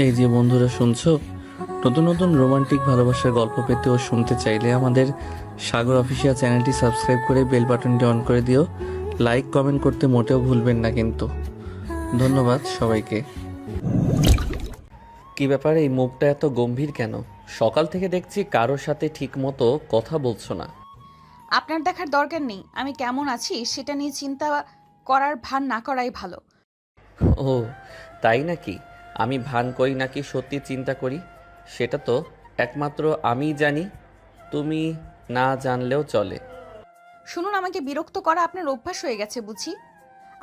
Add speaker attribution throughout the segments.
Speaker 1: এই যে বন্ধুরা শুনছো, নতুন নতুন রোমান্টিক ভালোবাসার গল্প পেতে ও শুনতে চাইলে আমাদের সাগর অফিসিয়াল চ্যানেলটি সাবস্ক্রাইব করে বেল বাটনটি অন করে দিও। লাইক কমেন্ট করতে মোটেও ভুলবেন না কিন্তু। ধন্যবাদ সবাইকে। কি ব্যাপার, এই মুখটা এত গম্ভীর কেন? সকাল থেকে দেখছি কারোর সাথে ঠিক মতো কথা বলছো না।
Speaker 2: আপনার দেখার দরকার নেই আমি কেমন আছি সেটা নিয়ে চিন্তা করার ভান না করাই ভালো।
Speaker 1: ও তাই নাকি? আমি ভান করি নাকি সত্যি চিন্তা করি সেটা তো একমাত্র আমিই জানি। তুমি না জানলেও চলে।
Speaker 2: শুনুন, আমাকে বিরক্ত করা আপনার অভ্যাস হয়ে গেছে বুঝি।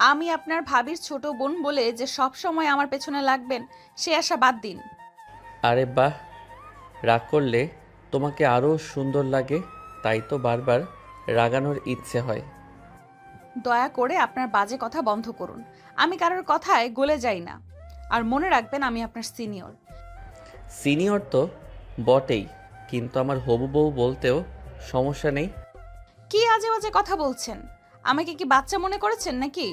Speaker 2: আমি আপনার ভাবির ছোট বোন বলে যে সব সময় আমার পেছনে লাগবেন সে আশা বাদ দিন।
Speaker 1: আরে বাহ, রাগ করলে তোমাকে আরও সুন্দর লাগে, তাই তো বারবার রাগানোর ইচ্ছে হয়।
Speaker 2: দয়া করে আপনার বাজে কথা বন্ধ করুন। আমি কারোর কথায় গলে যাই না। আর মনে রাখবেন আমি আপনার সিনিয়র।
Speaker 1: সিনিয়র তো বটেই, কিন্তু আমার হবু বউ বলতেও সমস্যা নেই।
Speaker 2: কি আজে বাজে কথা বলছেন? আমাকে কি বাচ্চা মনে করেছেন নাকি?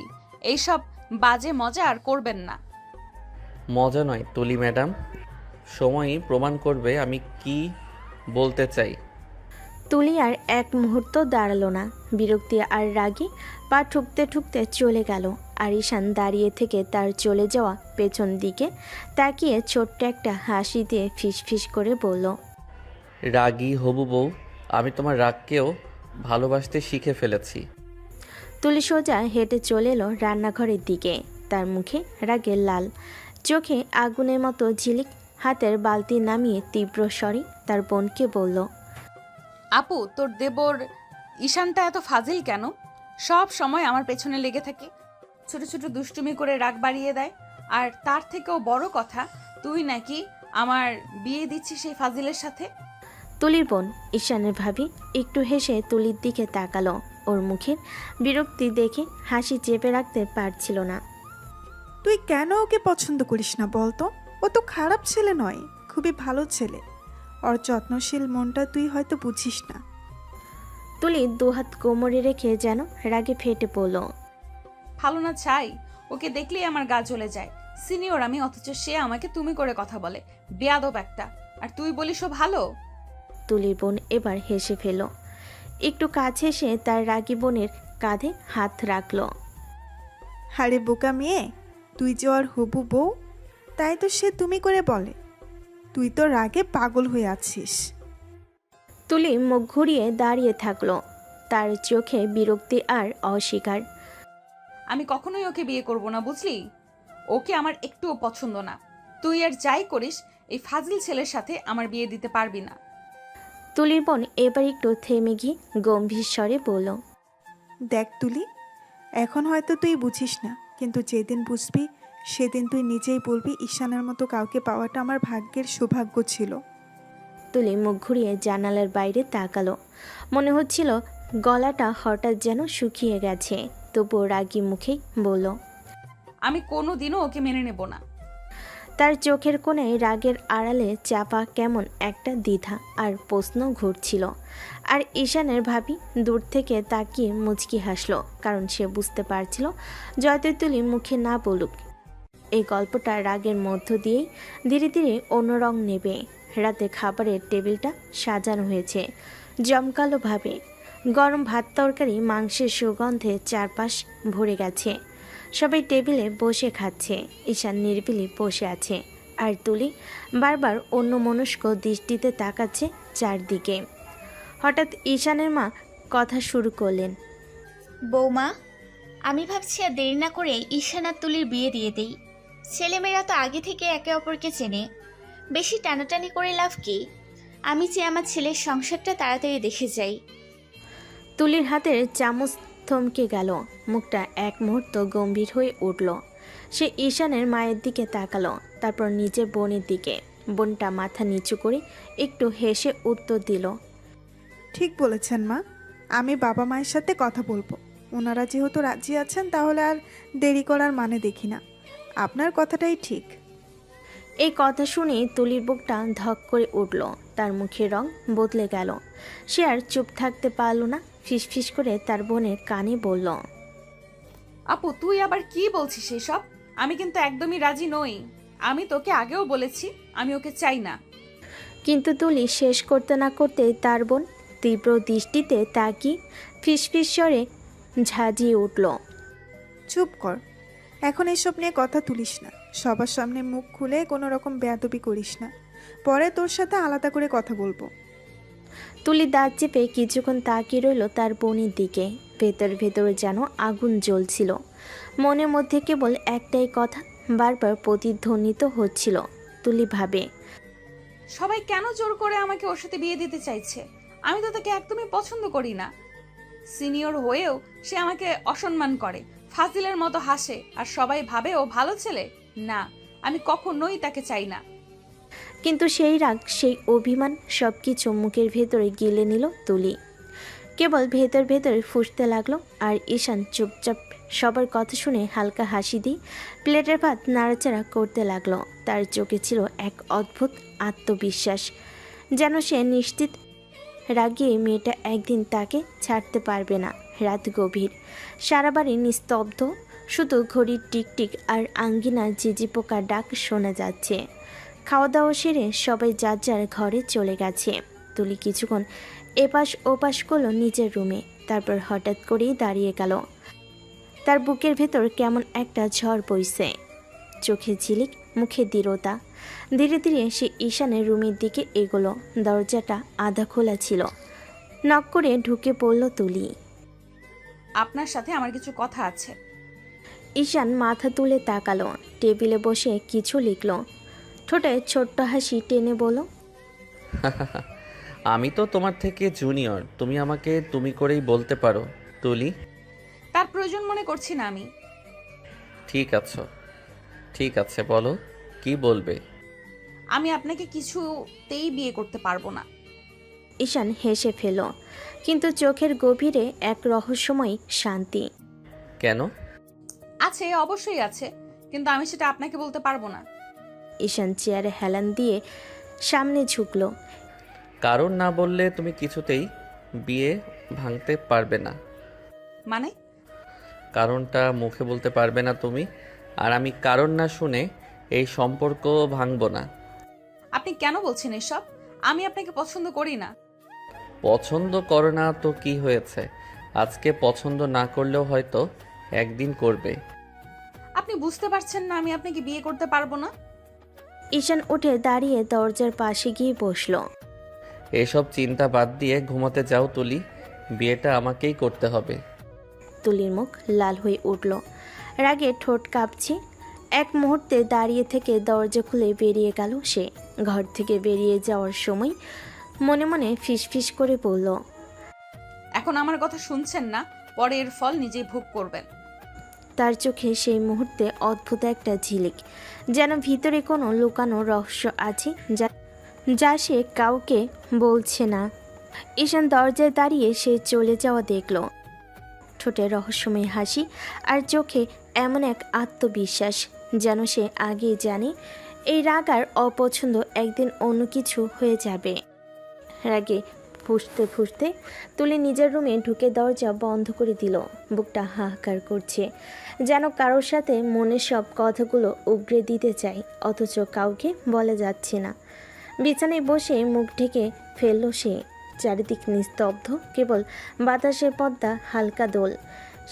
Speaker 2: এইসব বাজে মজা আর করবেন না।
Speaker 1: মজা নয় তুলি ম্যাডাম, সময়ই প্রমাণ করবে আমি কি বলতে চাই।
Speaker 3: তুলি আর এক মুহূর্ত দাঁড়ালো না। বিরক্তি আর রাগে পা ঠুকতে ঠুকতে চলে গেল। আর ঈশান দাঁড়িয়ে থেকে তার চলে যাওয়া পেছন দিকে তাকিয়ে ছোট্ট একটা হাসি দিয়ে ফিস ফিস করে বলল,
Speaker 1: রাগী হবু বউ, আমি তোমার রাগকেও ভালোবাসতে শিখে ফেলেছি।
Speaker 3: তুলি সোজা হেঁটে চলে এলো রান্নাঘরের দিকে। তার মুখে রাগের লাল, চোখে আগুনের মতো ঝিলিক। হাতের বালতি নামিয়ে তীব্র স্বরে তার বোনকে বলল,
Speaker 2: আপু, তোর দেবর ঈশানটা এত ফাজিল কেন? সব সময় আমার পেছনে লেগে থাকে, ছোট ছোট দুষ্টুমি করে রাগ বাড়িয়ে দেয়। আর তার থেকেও বড় কথা, তুই নাকি আমার বিয়ে দিচ্ছিস সেই ফাজিলের সাথে।
Speaker 3: তুলির বোন ঈশানের ভাবি একটু হেসে তুলির দিকে তাকালো। ওর মুখের বিরক্তি দেখে হাসি চেপে রাখতে পারছিল না।
Speaker 4: তুই কেন ওকে পছন্দ করিস না বলতো? ও তো খারাপ ছেলে নয়, খুবই ভালো ছেলে। ওর যত্নশীল মনটা তুই হয়তো বুঝিস না।
Speaker 3: তুলি দুহাত কোমরে রেখে যেন রাগে ফেটে পড়ল।
Speaker 2: ভালো না চাই, ওকে দেখলেই আমার গা জ্বলে যায়। সিনিয়র আমি, অথচ সে আমাকে তুমি করে কথা বলে। বেয়াদব একটা। আর তুই বলিস ও ভালো?
Speaker 3: তুলির বোন এবার হেসে ফেল। একটু কাছে এসে তার রাগী বোনের কাঁধে হাত রাখল।
Speaker 4: আরে বোকা মেয়ে, তুই যে ওর হবু বউ, তাই তো সে তুমি করে বলে। তুই তো রাগে পাগল হয়ে আছিস।
Speaker 3: তুলি মুখ ঘুরিয়ে দাঁড়িয়ে থাকলো, তার চোখে বিরক্তি আর অস্বীকার।
Speaker 2: আমি কখনোই ওকে বিয়ে করব না, বুঝলি? ওকে আমার একটুও পছন্দ না। তুই আর যাই করিস, এই ফাজিল ছেলের সাথে আমার বিয়ে দিতে পারবি না।
Speaker 3: তুলির বোন এবার একটু থেমে গিয়ে গম্ভীর স্বরে বলল,
Speaker 4: দেখ তুলি, এখন হয়তো তুই বুঝিস না, কিন্তু যেদিন বুঝবি সেদিন তুই নিজেই বলবি ঈশানের মতো কাউকে পাওয়াটা আমার ভাগ্যের সৌভাগ্য ছিল।
Speaker 3: তুলি মুখ ঘুরিয়ে জানালার বাইরে তাকালো। মনে হচ্ছিল গলাটা হঠাৎ যেন শুকিয়ে গেছে। তবুও রাগী মুখেই বলল,
Speaker 2: আমি কোনো দিনও ওকে মেনে নেব না।
Speaker 3: তার চোখের কোণে রাগের আড়ালে চাপা কেমন একটা দ্বিধা আর প্রশ্ন ঘুরছিল। আর ঈশানের ভাবি দূর থেকে তাকিয়ে মুচকি হাসলো, কারণ সে বুঝতে পারছিল যতই তুলি মুখে না বলুক, এই গল্পটা রাগের মধ্য দিয়েই ধীরে ধীরে অন্য রং নেবে। রাতে খাবারের টেবিলটা সাজানো হয়েছে জমকালোভাবে। গরম ভাত তরকারি মাংসের সুগন্ধে চারপাশ ভরে গেছে। সবাই টেবিলে বসে খাচ্ছে। ঈশান নিরিবিলি বসে আছে, আর তুলি বারবার অন্যমনস্ক দৃষ্টিতে তাকাচ্ছে চারদিকে। হঠাৎ ঈশানের মা কথা শুরু করলেন,
Speaker 5: বৌমা, আমি ভাবছি আর দেরি না করে ঈশান আর তুলির বিয়ে দিয়ে দেই। ছেলেমেয়েরা তো আগে থেকে একে অপরকে চেনে, বেশি টানাটানি করে লাভ কি? আমি চাই আমার ছেলের সংসারটা তাড়াতাড়ি দেখে যাই।
Speaker 3: তুলির হাতের চামচ থমকে গেল। মুখটা এক মুহূর্ত গম্ভীর হয়ে উঠল। সে ঈশানের মায়ের দিকে তাকালো, তারপর নিজের বোনের দিকে। বোনটা মাথা নিচু করে একটু হেসে উত্তর দিল,
Speaker 4: ঠিক বলেছেন মা, আমি বাবা মায়ের সাথে কথা বলবো। ওনারা যেহেতু রাজি আছেন তাহলে আর দেরি করার মানে দেখি না। আপনার কথাটাই ঠিক।
Speaker 3: এই কথা শুনে তুলির বুকটা ধক করে উঠল। তার মুখের রং বদলে গেল। সে আর চুপ থাকতে পারল না। ফিসফিস করে তার বোনের কানে বলল,
Speaker 2: আপু, তুই আবার কি বলছিস এসব? আমি কিন্তু একদমই রাজি নই। আমি তোকে আগেও বলেছি আমি ওকে চাই না।
Speaker 3: কিন্তু তুলি শেষ করতে না করতে তার বোন তীব্র দৃষ্টিতে তাকিয়ে ফিসফিস স্বরে ঝাঁঝিয়ে উঠল।
Speaker 4: চুপ কর, এখন এসব নিয়ে কথা তুলিস না। সবার সামনে মুখ খুলে কোনো রকম বেয়াদবি করিস না, পরে তোর সাথে আলাদা করে কথা বলবো।
Speaker 3: তুলি দাঁত চেপে কিছুক্ষণ তাকিয়ে রইল তার বোনের দিকে। ভেতর ভেতরে যেন আগুন জ্বলছিল। মনের মধ্যে কেবল একটাই কথা বারবার প্রতিধ্বনিত হচ্ছিল। তুলি ভাবে,
Speaker 2: সবাই কেন জোর করে আমাকে ওর সাথে বিয়ে দিতে চাইছে? আমি তো তাকে একদমই পছন্দ করি না। সিনিয়র হয়েও সে আমাকে অসম্মান করে, ফাজিলের মতো হাসে, আর সবাই ভাবে ও ভালো ছেলে। না, আমি কখনোই তাকে চাই না।
Speaker 3: কিন্তু সেই রাগ সেই অভিমান সব কিছু মুখের ভেতরে গিলে নিল তুলি। কেবল ভেতর ভেতরে ফুঁসতে লাগলো। আর ঈশান চুপচাপ সবার কথা শুনে হালকা হাসি দিয়ে প্লেটের ভাত নাড়াচাড়া করতে লাগলো। তার চোখে ছিল এক অদ্ভুত আত্মবিশ্বাস, যেন সে নিশ্চিত রাগিয়ে মেয়েটা একদিন তাকে ছাড়তে পারবে না। রাত গভীর, সারা বাড়ি নিস্তব্ধ, শুধু ঘড়ির টিকটিক আর আঙ্গিনার ঝিঝি পোকার ডাক শোনা যাচ্ছে। খাওয়া দাওয়া সেরে সবাই যার যার ঘরে চলে গেছে। তুলি কিছুক্ষণ এপাশ ওপাশ করলো নিজের রুমে, তারপর হঠাৎ করেই দাঁড়িয়ে গেল। তার বুকের ভেতর কেমন একটা ঝড় বইছে, চোখে ঝিলিক, মুখে দৃঢ়তা। ধীরে ধীরে সে ঈশানের রুমের দিকে এগোলো। দরজাটা আধা খোলা ছিল। নক করে ঢুকে পড়ল তুলি।
Speaker 2: আপনার সাথে আমার কিছু কথা আছে।
Speaker 3: ঈশান মাথা তুলে তাকালো, টেবিলে বসে কিছু লিখল। ঠোঁটে ছোট্ট হাসি টেনে বলল,
Speaker 1: আমি তো তোমার থেকে জুনিয়র, তুমি আমাকে তুমি করেই বলতে পারো তুলি।
Speaker 2: তার প্রয়োজন মনে করছি না আমি।
Speaker 1: ঠিক আছে বলো, কি বলবে?
Speaker 2: আমি আপনাকে কিছুতেই বিয়ে করতে পারবো না।
Speaker 3: ঈশান হেসে ফেল, কিন্তু চোখের গভীরে এক রহস্যময় শান্তি।
Speaker 1: কেন?
Speaker 2: আছে, অবশ্যই আছে, কিন্তু আমি সেটা আপনাকে বলতে পারবো না।
Speaker 3: ঈশান চেয়ারে হেলান দিয়ে সামনে ঝুঁকল।
Speaker 1: কারণ না বললে তুমি কিছুতেই বিয়ে ভাঙতে পারবে না।
Speaker 2: মানে?
Speaker 1: কারণটা মুখে বলতে পারবে না তুমি, আর আমি কারণ না শুনে এই সম্পর্ক ভাঙবো না।
Speaker 2: আপনি কেন বলছেন এসব? আমি আপনাকে পছন্দ করি না।
Speaker 1: পছন্দ করো না তো কি হয়েছে? আজকে পছন্দ না করলেও হয়তো একদিন করবে।
Speaker 2: আপনি বুঝতে পারছেন না আমি আপনাকে বিয়ে করতে পারবো না?
Speaker 3: ঈশান উঠে দাঁড়িয়ে দরজার পাশে গিয়ে বসল।
Speaker 1: এসব চিন্তা বাদ দিয়ে ঘুমাতে যাও তুলি, বিয়েটা আমাকেই করতে হবে।
Speaker 3: তুলির মুখ লাল হয়ে উঠল, রাগে ঠোঁট কাঁপছে। এক মুহূর্তে দাঁড়িয়ে থেকে দরজা খুলে বেরিয়ে গেল সে। ঘর থেকে বেরিয়ে যাওয়ার সময় মনে মনে ফিসফিস করে বলল,
Speaker 2: এখন আমার কথা শুনছেন না, পরে এর ফল নিজেই ভোগ করবেন।
Speaker 3: তার চোখে সেই মুহূর্তে অদ্ভুত একটা ঝিলিক, যেন ভিতরে কোনো লুকানো রহস্য আছে যা সে কাউকে বলছে না। ঈশান দরজায় দাঁড়িয়ে সে চলে যাওয়া দেখল, ঠোঁটে রহস্যময় হাসি আর চোখে এমন এক আত্মবিশ্বাস, যেন সে আগেই জানে এই রাগ আর অপছন্দ একদিন অন্য কিছু হয়ে যাবে। রাগে ফুঁসতে ফুঁসতে তুলি নিজের রুমে ঢুকে দরজা বন্ধ করে দিল। বুকটা হাহাকার করছে, যেন কারোর সাথে মনের সব কথাগুলো উগরে দিতে চাই, অথচ কাউকে বলা যাচ্ছে না। বিছানায় বসে মুখ ঢেকে ফেলল সে। চারিদিক নিস্তব্ধ, কেবল বাতাসের পর্দা হালকা দোল।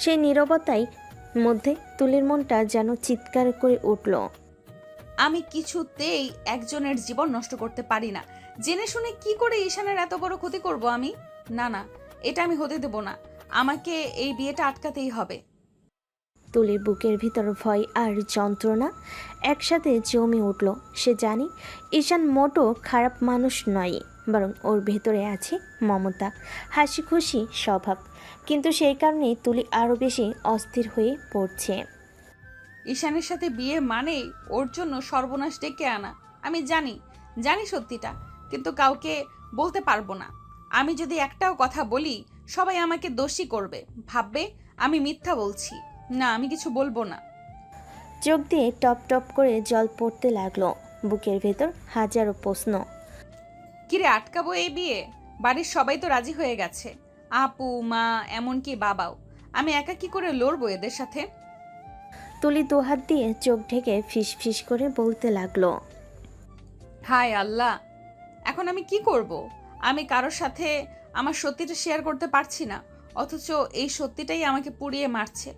Speaker 3: সেই নীরবতায় মধ্যে তুলির মনটা যেন চিৎকার করে উঠল।
Speaker 2: আমি কিছুতেই একজনের জীবন নষ্ট করতে পারি না। জেনে শুনে কি করে ঈশানের এত বড় ক্ষতি করব আমি? না না, এটা আমি হতে দেব না। আমাকে এই বিয়েটা আটকাতেই হবে।
Speaker 3: তুলির বুকের ভিতর ভয় আর যন্ত্রণা একসাথে জমে উঠল। সে জানে ঈশান মোটো খারাপ মানুষ নয়, বরং ওর ভেতরে আছে মমতা, হাসি খুশি স্বভাব। কিন্তু সেই কারণেই তুলি আরও বেশি অস্থির হয়ে পড়ছে।
Speaker 2: ঈশানের সাথে বিয়ে মানেই ওর জন্য সর্বনাশ ডেকে আনা। আমি জানি সত্যিটা, কিন্তু কাউকে বলতে পারবো না। আমি যদি একটাও কথা বলি সবাই আমাকে দোষী করবে, ভাববে আমি মিথ্যা বলছি। না, আমি কিছু বলবো না।
Speaker 3: চোখ দিয়ে টপ টপ করে জল পড়তে লাগলো। বুকের ভেতর হাজারো প্রশ্ন।
Speaker 2: কিরে, আটকাবো এই বিয়ে? বাড়ির সবাই তো রাজি হয়ে গেছে, আপু, মা, এমনকি বাবাও। আমি একা কি করে লড়বো এদের সাথে?
Speaker 3: তুলি দুহাত দিয়ে চোখ ঢেকে ফিস ফিস করে বলতে লাগলো।
Speaker 2: হায় আল্লাহ, এখন আমি কি করব? আমি কারোর সাথে আমার সত্যিটা শেয়ার করতে পারছি না, অথচ এই সত্যিটাই আমাকে পুড়িয়ে মারছে।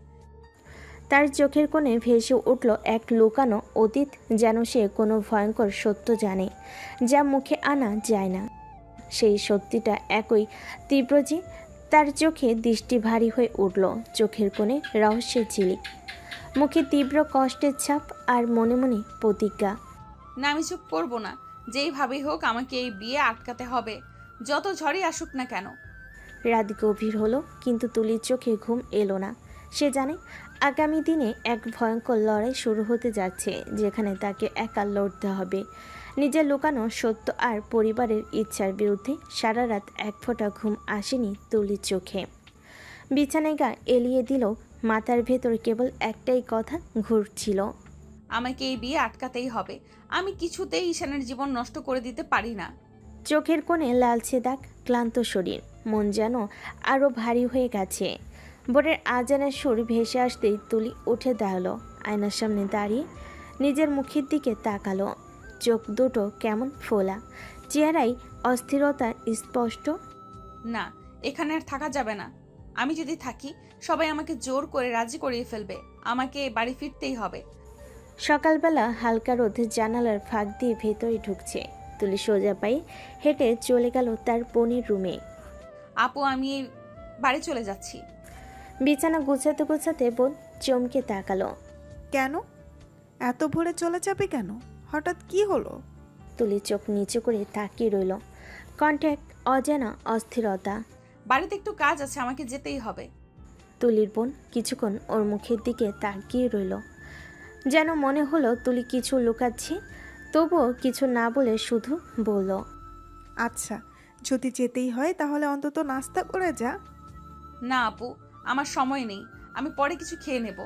Speaker 3: তার চোখের কোণে ভেসে উঠল এক লুকানো অতীত, যেন সে কোনো ভয়ঙ্কর সত্য জানে যা মুখে আনা যায় না। সেই সত্যিটা একই তীব্র যে তার চোখে দৃষ্টি ভারী হয়ে উঠল। চোখের কোণে রহস্যের ঝিলিক, মুখে তীব্র কষ্টের ছাপ, আর মনে মনে প্রতিজ্ঞা,
Speaker 2: না, আমি চুপ করব না। যেইভাবেই হোক আমাকে এই বিয়ে আটকাতে হবে, যত ঝড়ই আসুক না কেন।
Speaker 3: রাত গভীর হলো, কিন্তু তুলির চোখে ঘুম এলো না। সে জানে আগামী দিনে এক ভয়ঙ্কর লড়াই শুরু হতে যাচ্ছে, যেখানে তাকে একা লড়তে হবে নিজের লুকানো সত্য আর পরিবারের ইচ্ছার বিরুদ্ধে। সারা রাত এক ফোঁটা ঘুম আসেনি তুলির চোখে। বিছানায় গা এলিয়ে দিল, মাথার ভেতর কেবল একটাই কথা ঘুরছিল,
Speaker 2: আমাকে এই বিয়ে আটকাতেই হবে। আমি কিছুতেই ঈশানের জীবন নষ্ট করে দিতে পারি না।
Speaker 3: চোখের কোণে লালচে দাগ, ক্লান্ত শরীর, মন যেন আরও ভারী হয়ে গেছে। ভোরের আজানের সুর ভেসে আসতেই তুলি উঠে দাঁড়ালো, আয়নার সামনে দাঁড়িয়ে নিজের মুখের দিকে তাকালো। চোখ দুটো কেমন ফোলা, চেহারায় অস্থিরতা স্পষ্ট।
Speaker 2: না, এখানে আর থাকা যাবে না। আমি যদি থাকি সবাই আমাকে জোর করে রাজি করিয়ে ফেলবে। আমাকে বাড়ি ফিরতেই হবে।
Speaker 3: সকালবেলা হালকা রোদ জানালার ফাঁক দিয়ে ভেতরে ঢুকছে। তুলি সোজা পায়ে হেঁটে চলে গেল তার বোনের রুমে।
Speaker 2: আপু, আমি বাড়ি চলে যাচ্ছি।
Speaker 3: বিছানা গুছাতে গুছাতে বোন চমকে তাকালো।
Speaker 4: কেন? এত ভোরে চলে যাবে কেন? হঠাৎ কি হলো?
Speaker 3: তুলি চোখ নিচু করে তাকিয়ে রইল, কণ্ঠে এক অজানা অস্থিরতা।
Speaker 2: বাড়িতে একটু কাজ আছে, আমাকে যেতেই হবে।
Speaker 3: তুলির বোন কিছুক্ষণ ওর মুখের দিকে তাকিয়ে রইল, যেন মনে হলো তুলি কিছু লুকাচ্ছে। তবুও কিছু না বলে শুধু বলল,
Speaker 4: আচ্ছা, যদি যেতেই হয় তাহলে অন্তত নাস্তা করে যা।
Speaker 2: না আপু, আমার সময় নেই। আমি পরে কিছু খেয়ে নেব।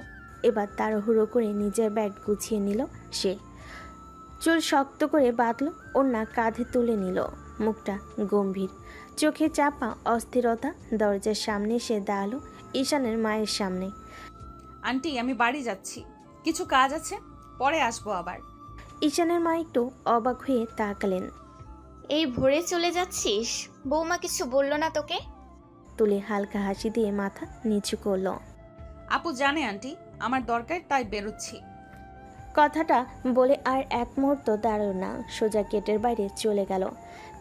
Speaker 3: এবার তাড়াহুড়ো করে নিজের ব্যাগ গুছিয়ে নিল সে। চুল শক্ত করে বাঁধল, ওড়না কাঁধে তুলে নিল, মুখটা গম্ভীর, চোখে চাপা অস্থিরতা। দরজার সামনে সে দাঁড়ালো, ঈশানের মায়ের সামনে।
Speaker 2: আন্টি, আমি বাড়ি যাচ্ছি, কিছু কাজ আছে, পরে আসবো আবার।
Speaker 3: ঈশানের মা একটু অবাক হয়ে তাকালেন।
Speaker 5: এই ভোরে চলে যাচ্ছিস? বৌমা কিছু বললো না তোকে?
Speaker 3: তুলে হালকা হাসি দিয়ে মাথা নিচু করলো।
Speaker 2: আপু জানে আন্টি, আমার দরকার, তাই বেরোচ্ছি।
Speaker 3: কথাটা বলে আর এক মুহূর্ত দাঁড়ালো না, সোজা গেটের বাইরে চলে গেল।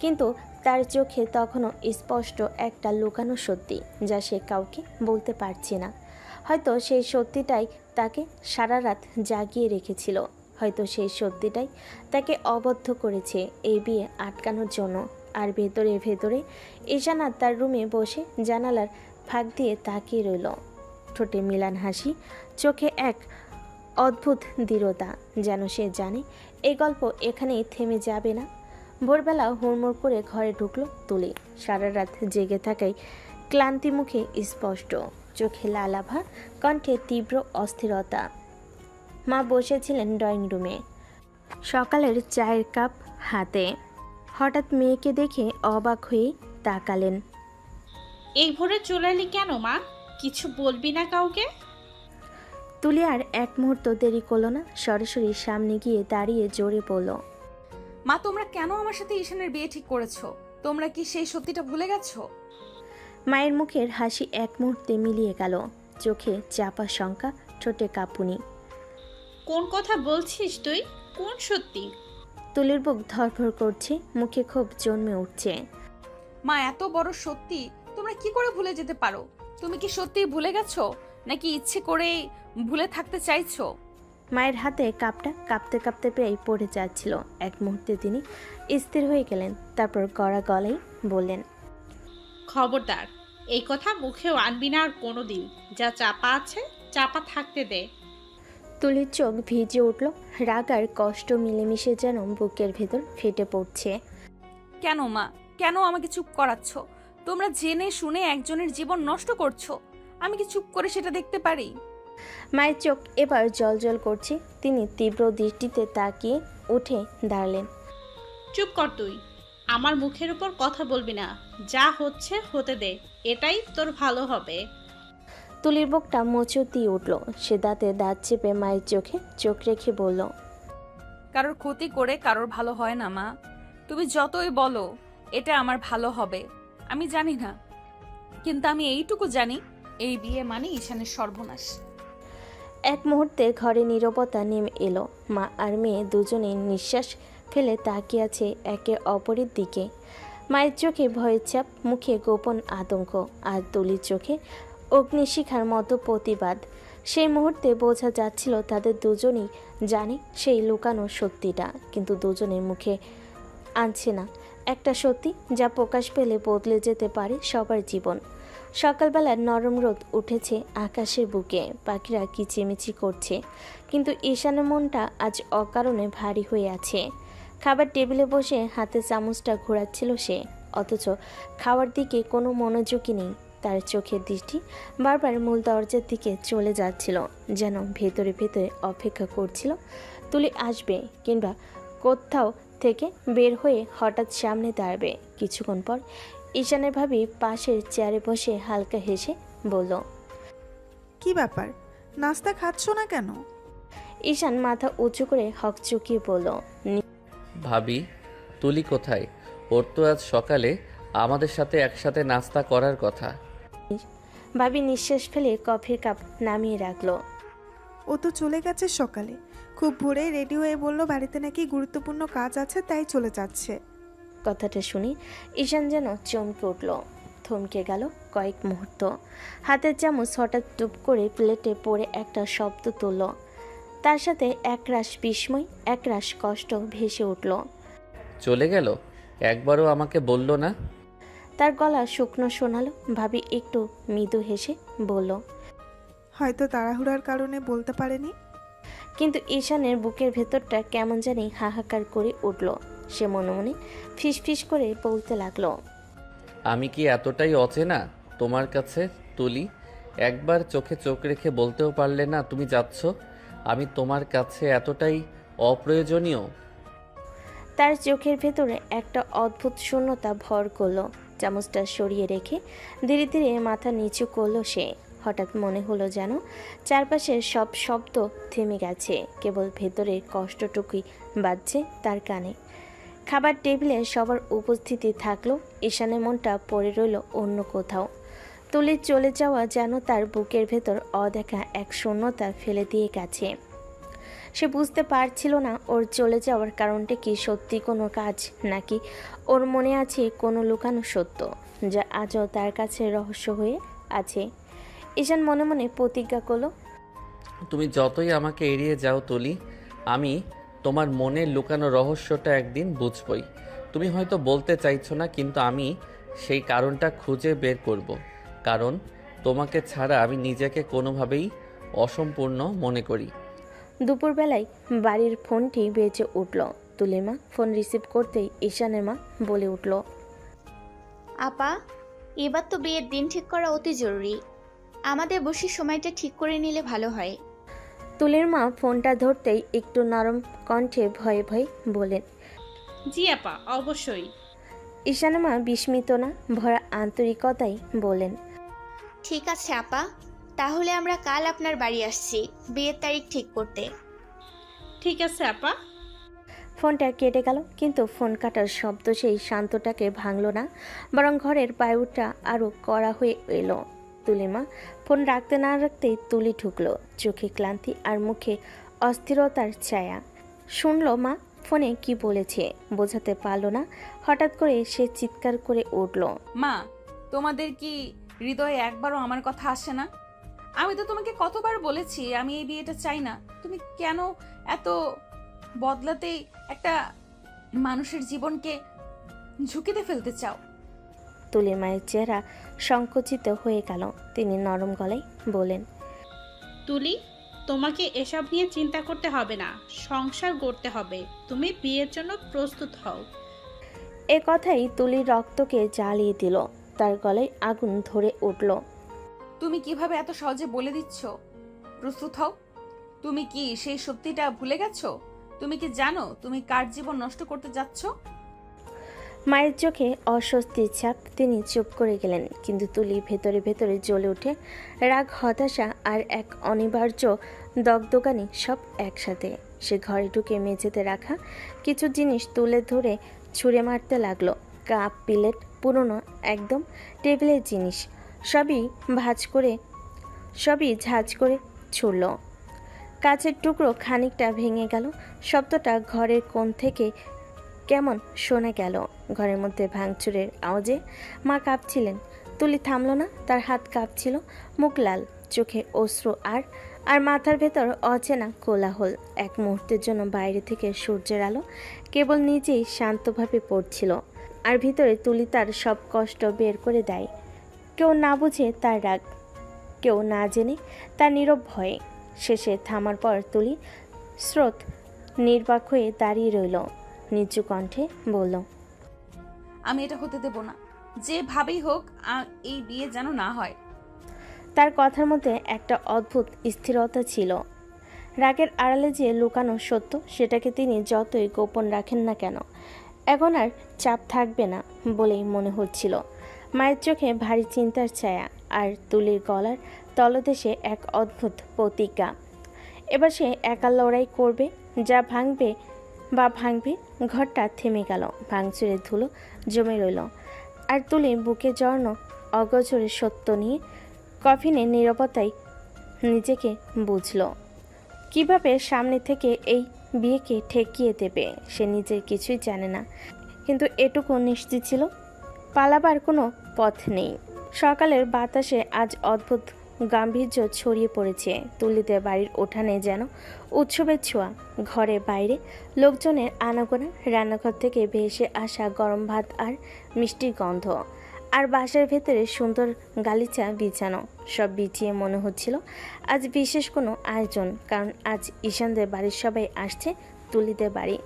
Speaker 3: কিন্তু তার চোখে তখনও স্পষ্ট একটা লুকানো সত্যি, যা সে কাউকে বলতে পারছে না। হয়তো সেই সত্যিটাই তাকে সারা রাত জাগিয়ে রেখেছিল, হয়তো সেই সত্যিটাই তাকে অবদ্ধ করেছে এই বিয়ে আটকানোর জন্য। আর ভেতরে ভেতরে ঈশানা তার রুমে বসে জানালার ফাঁক দিয়ে তাকিয়ে রইল, ঠোঁটে মিলান হাসি, চোখে এক অদ্ভুত দৃঢ়তা, যেন সে জানে এই গল্প এখানেই থেমে যাবে না। ভোরবেলা হুড়মুড় করে ঘরে ঢুকলো তুলি, সারা রাত জেগে থাকায় ক্লান্তি মুখে স্পষ্ট, চোখে লালাভা, কণ্ঠে তীব্র অস্থিরতা। মা বসেছিলেন ড্রয়িং রুমে, সকালের চায়ের কাপ হাতে। হঠাৎ মেয়েকে দেখে অবাক হয়ে তাকালেন।
Speaker 6: এই ভোরে চলে এলি কেন মা? কিছু বলবি না কাউকে?
Speaker 3: তুলি আর এক মুহূর্ত দেরি করলো না, সরাসরি সামনে গিয়ে দাঁড়িয়ে জোরে বলল,
Speaker 2: মা, তোমরা কেন আমার সাথে ঈশানের বিয়ে ঠিক করেছো? তোমরা কি সেই সত্যিটা ভুলে গেছো?
Speaker 3: মায়ের মুখের হাসি এক মুহূর্তে মিলিয়ে গেল, চোখে চাপা শঙ্কা, ঠোঁটে কাঁপুনি।
Speaker 6: কোন কথা বলছিস তুই? কোন সত্যি?
Speaker 3: তুলির বুক ধরফর করছে, মুখে ক্ষোভ জন্মে উঠছে।
Speaker 2: মা, এত বড় সত্যি তোমরা কি করে ভুলে যেতে পারো? তুমি কি সত্যিই ভুলে গেছো, নাকি ইচ্ছে করেই ভুলে থাকতে চাইছো?
Speaker 3: মায়ের হাতে কাপটা কাঁপতে কাঁপতে প্রায় পড়ে যাচ্ছিল। এক মুহূর্তে তিনি স্থির হয়ে গেলেন, তারপর গড়া গলায় বললেন,
Speaker 6: খবরদার, এই কথা মুখেও আনবি না আর কোনোদিন। যা চাপা আছে চাপা থাকতে দে।
Speaker 3: তুলির চোখ ভিজে উঠল, রাগ আর কষ্ট মিলেমিশে যেন বুকের ভেতর ফেটে পড়ছে।
Speaker 2: কেন মা, কেন আমাকে চুপ করাচ্ছ? তোমরা জেনে শুনে একজনের জীবন নষ্ট করছো, আমি কি চুপ করে সেটা দেখতে পারি?
Speaker 3: মায়ের চোখ এবার জলজল করছে, তিনি তীব্র দৃষ্টিতে তাকিয়ে উঠে দাঁড়ালেন।
Speaker 6: চুপ কর তুই, আমার মুখের উপর কথা বলবি না। যা হচ্ছে হতে দে, এটাই তোর ভালো হবে।
Speaker 3: তুলির বুকটা মোচড় দিয়ে উঠল। সে দাঁতে দাঁত চেপে মায়ের চোখে চোখ রেখে বলল,
Speaker 2: কারোর ক্ষতি করে কারোর ভালো হয় না মা। তুমি যতই বলো এটা আমার ভালো হবে, আমি জানি না, কিন্তু আমি এইটুকু জানি এই বিয়ে মানে ঈশানের সর্বনাশ।
Speaker 3: এক মুহূর্তে ঘরে নীরবতা নেমে এলো। মা আর মেয়ে দুজনেই নিঃশ্বাস ফেলে তাকিয়ে আছে একে অপরের দিকে। মায়ের চোখে ভয়ের ছাপ, মুখে গোপন আতঙ্ক, আর তুলির চোখে অগ্নিশিখার মতো প্রতিবাদ। সেই মুহূর্তে বোঝা যাচ্ছিল তাদের দুজনেই জানে সেই লুকানো সত্যিটা, কিন্তু দুজনের মুখে আনছে না একটা সত্যি যা প্রকাশ পেলে বদলে যেতে পারে সবার জীবন। সকালবেলা নরম রোদ উঠেছে আকাশের বুকে, পাখিরা কিচিমিচি করছে, কিন্তু ঈশানের মনটা আজ অকারণে ভারী হয়ে আছে। খাবার টেবিলে বসে হাতে চামচটা ঘোরাচ্ছিল সে, অথচ খাওয়ার দিকে কোনো মনোযোগই নেই। তার চোখের দৃষ্টি বারবার মূল দরজার দিকে চলে যাচ্ছিল, যেন ভেতরে ভেতরে অপেক্ষা করছিল তুলি আসবে কিংবা কোথাও থেকে বের হয়ে হঠাৎ সামনে দাঁড়াবে। কিছুক্ষণ পর ঈশানের ভাবি পাশের চেয়ারে বসে হালকা হেসে বলল,
Speaker 4: কি ব্যাপার, নাস্তা খাচ্ছ না কেন?
Speaker 3: ঈশান মাথা উঁচু করে হকচকিয়ে বলল,
Speaker 1: ভাবি, তুলি কোথায়? ওর তো আজ সকালে আমাদের সাথে একসাথে নাস্তা করার কথা।
Speaker 3: ভাবি নিঃশ্বাস ফেলে কফির কাপ নামিয়ে রাখলো।
Speaker 4: ও তো চলে গেছে সকালে, খুব ভোরেই রেডি হয়ে বলল বাড়িতে নাকি গুরুত্বপূর্ণ কাজ আছে, তাই চলে যাচ্ছে।
Speaker 3: কথাটা শুনি ঈশান যেন চমকে উঠল, থমকে গেল কয়েক মুহূর্ত। হাতের চামচ হঠাৎ টুপ করে প্লেটে পড়ে একটা শব্দ তুলল, তার সাথে একরাশ বিস্ময়, একরাশ কষ্ট ভেসে উঠল।
Speaker 1: চলে গেল? একবারও আমাকে বলল না?
Speaker 3: তার গলা শুকনো শোনালো। ভাবি একটু মৃদু হেসে বলল,
Speaker 4: হয়তো তাড়াহুড়ার কারণে বলতে পারেনি।
Speaker 3: কিন্তু ঈশানের বুকের ভেতরটা কেমন জানি হাহাকার করে উঠল। সে মনে মনে ফিসফিস করে বলতে লাগলো,
Speaker 1: আমি কি এতটাই অচেনা তোমার কাছে তুলি? একবার চোখে চোখ রেখে বলতেও পারলে না তুমি যাচ্ছ? আমি তোমার কাছে এতটাই অপ্রয়োজনীয়?
Speaker 3: তার চোখের ভেতরে একটা অদ্ভুত শূন্যতা ভর করলো। চামচটা সরিয়ে রেখে ধীরে ধীরে মাথা নিচু করলো সে। হঠাৎ মনে হলো যেন চারপাশের সব শব্দ থেমে গেছে, কেবল ভেতরের কষ্টটুকুই বাজছে তার কানে। খাবার টেবিলে সবার উপস্থিতি থাকলো, ঈশানের মনটা পড়ে রইল অন্য কোথাও। তুলির চলে যাওয়া যেন তার বুকের ভেতর অদেখা এক শূন্যতা ফেলে দিয়ে গেছে। সে বুঝতে পারছিল না ওর চলে যাওয়ার কারণটা কি সত্যি কোনো কাজ, নাকি ওর মনে আছে কোনো লুকানো সত্য যা আজও তার কাছে রহস্য হয়ে আছে। ঈশান মনে মনে প্রতিজ্ঞা করলো,
Speaker 1: তুমি যতই আমাকে এড়িয়ে যাও তুলি, আমি তোমার মনের লুকানো রহস্যটা একদিন বুঝবই। তুমি হয়তো বলতে চাইছো না, কিন্তু আমি সেই কারণটা খুঁজে বের করব। কারণ তোমাকে ছাড়া আমি নিজেকে কোনোভাবেই অসম্পূর্ণ মনে করি।
Speaker 3: দুপুরবেলায় বাড়ির ফোনটি বেজে উঠল। তুলির মা ফোন রিসিভ করতেই ঈশানের মা বলে উঠল,
Speaker 5: আপা, এবার তো বিয়ের দিন ঠিক করা অতি জরুরি। আমাদের বসে সময়টা ঠিক করে নিলে ভালো হয়।
Speaker 3: তুলির মা ফোনটা ধরতেই একটু নরম কণ্ঠে ভয়ে ভয়ে বলেন,
Speaker 6: জি আপা, অবশ্যই।
Speaker 3: ঈশানের মা বিস্মিত না ভরা আন্তরিকতায় বলেন,
Speaker 5: ঠিক আছে আপা, তাহলে আমরা কাল আপনার বাড়ি আসছি বিয়ের তারিখ ঠিক করতে।
Speaker 6: ঠিক আছে আপা।
Speaker 3: ফোনটা কেটে গেল, কিন্তু ফোন কাটার শব্দ সেই শান্তটাকে ভাঙল না, বরং ঘরের বায়ুটা আরও কড়া হয়ে এলো। তুলিমা ফোন রাখতে না রাখতেই তুলি ঢুকলো, চোখে ক্লান্তি আর মুখে অস্থিরতার ছায়া। শুনলো মা ফোনে কি বলেছে, বোঝাতে পারলো না। হঠাৎ করে সে চিৎকার করে উঠল,
Speaker 2: মা, তোমাদের কি হৃদয়ে একবারও আমার কথা আসে না? আমি তো তোমাকে কতবার বলেছি আমি এই বিয়েটা চাই না। তুমি কেন এত বদলাতেই একটা মানুষের জীবনকে ঝুঁকিতে ফেলতে চাও?
Speaker 3: তুলির মায়ের চেহারা সংকুচিত হয়ে গেল। তিনি নরম গলায় বলেন,
Speaker 6: তুলি, তোমাকে এসব নিয়ে চিন্তা করতে হবে না, সংসার গড়তে হবে। তুমি বিয়ের জন্য প্রস্তুত হও।
Speaker 3: এ কথাই তুলির রক্তকে জ্বালিয়ে দিল। তার গলায় আগুন ধরে উঠল।
Speaker 2: তুমি কিভাবে এত সহজে বলে দিচ্ছ প্রস্তুত হও? তুমি কি সেই সত্যিটা ভুলে গেছো? তুমি কি জানো তুমি কার জীবন নষ্ট করতে যাচ্ছ?
Speaker 3: মায়ের চোখে অস্বস্তির ছাপ, তিনি চুপ করে গেলেন। কিন্তু তুলি ভেতরে ভেতরে জ্বলে ওঠে রাগ, হতাশা আর এক অনিবার্য দগদগানি, সব একসাথে। সে ঘরে ঢুকে মেঝেতে রাখা কিছু জিনিস তুলে ধরে ছুঁড়ে মারতে লাগলো। কাপ, প্লেট, পুরনো একদম টেবিলের জিনিস সবই ঝাঁজ করে ছুড়ল। কাচের টুকরো খানিকটা ভেঙে গেল। শব্দটা ঘরের কোণ থেকে কেমন শোনা গেল। ঘরের মধ্যে ভাঙচুরের আওয়াজে মা কাঁপছিলেন। তুলি থামল না, তার হাত কাঁপছিল, মুখ লাল, চোখে অশ্রু আর মাথার ভেতর অচেনা কোলাহল। এক মুহূর্তের জন্য বাইরে থেকে সূর্যের আলো কেবল নিজেই শান্তভাবে পড়ছিল, আর ভিতরে তুলি তার সব কষ্ট বের করে দেয়। কেউ না বুঝে তার রাগ, কেউ না জেনে তার নীরব ভয়ে। শেষে থামার পর তুলি স্রোত নির্বাক হয়ে দাঁড়িয়ে রইল, নিচু কণ্ঠে বলল,
Speaker 2: আমি এটা হতে দেব না। যেভাবেই হোক এই বিয়ে যেন না হয়।
Speaker 3: তার কথার মধ্যে একটা অদ্ভুত স্থিরতা ছিল। রাগের আড়ালে যে লুকানো সত্য, সেটাকে তিনি যতই গোপন রাখেন না কেন, এখন আর চাপ থাকবে না বলেই মনে হচ্ছিল। মায়ের চোখে ভারী চিন্তার ছায়া, আর তুলির গলার তলদেশে এক অদ্ভুত প্রতিজ্ঞা। এবার সে একা লড়াই করবে, যা ভাঙবে। ঘরটা থেমে গেল, ভাঙচুরের ধুলো জমে রইল, আর তুলি বুকে জড়ানো অগোচরের সত্য নিয়ে কফিনে নীরবতায় নিজেকে বুঝল। কিভাবে সামনে থেকে এই বিয়েকে ঠেকিয়ে দেবে সে নিজের কিছুই জানে না, কিন্তু এটুকু নিশ্চিত ছিল, পালাবার কোনো পথ নেই। সকালের বাতাসে আজ অদ্ভুত গাম্ভীর্য ছড়িয়ে পড়েছে। তুলিদের বাড়ির উঠানে যেন উৎসবের ছোঁয়া। ঘরে বাইরে লোকজনের আনাগোনা, রান্নাঘর থেকে ভেসে আসা গরম ভাত আর মিষ্টির গন্ধ, আর বাসার ভেতরে সুন্দর গালিচা বিছানো। সব বিছিয়ে মনে হচ্ছিল আজ বিশেষ কোনো আয়োজন, কারণ আজ ঈশানদের বাড়ির সবাই আসছে তুলিদের বাড়ি।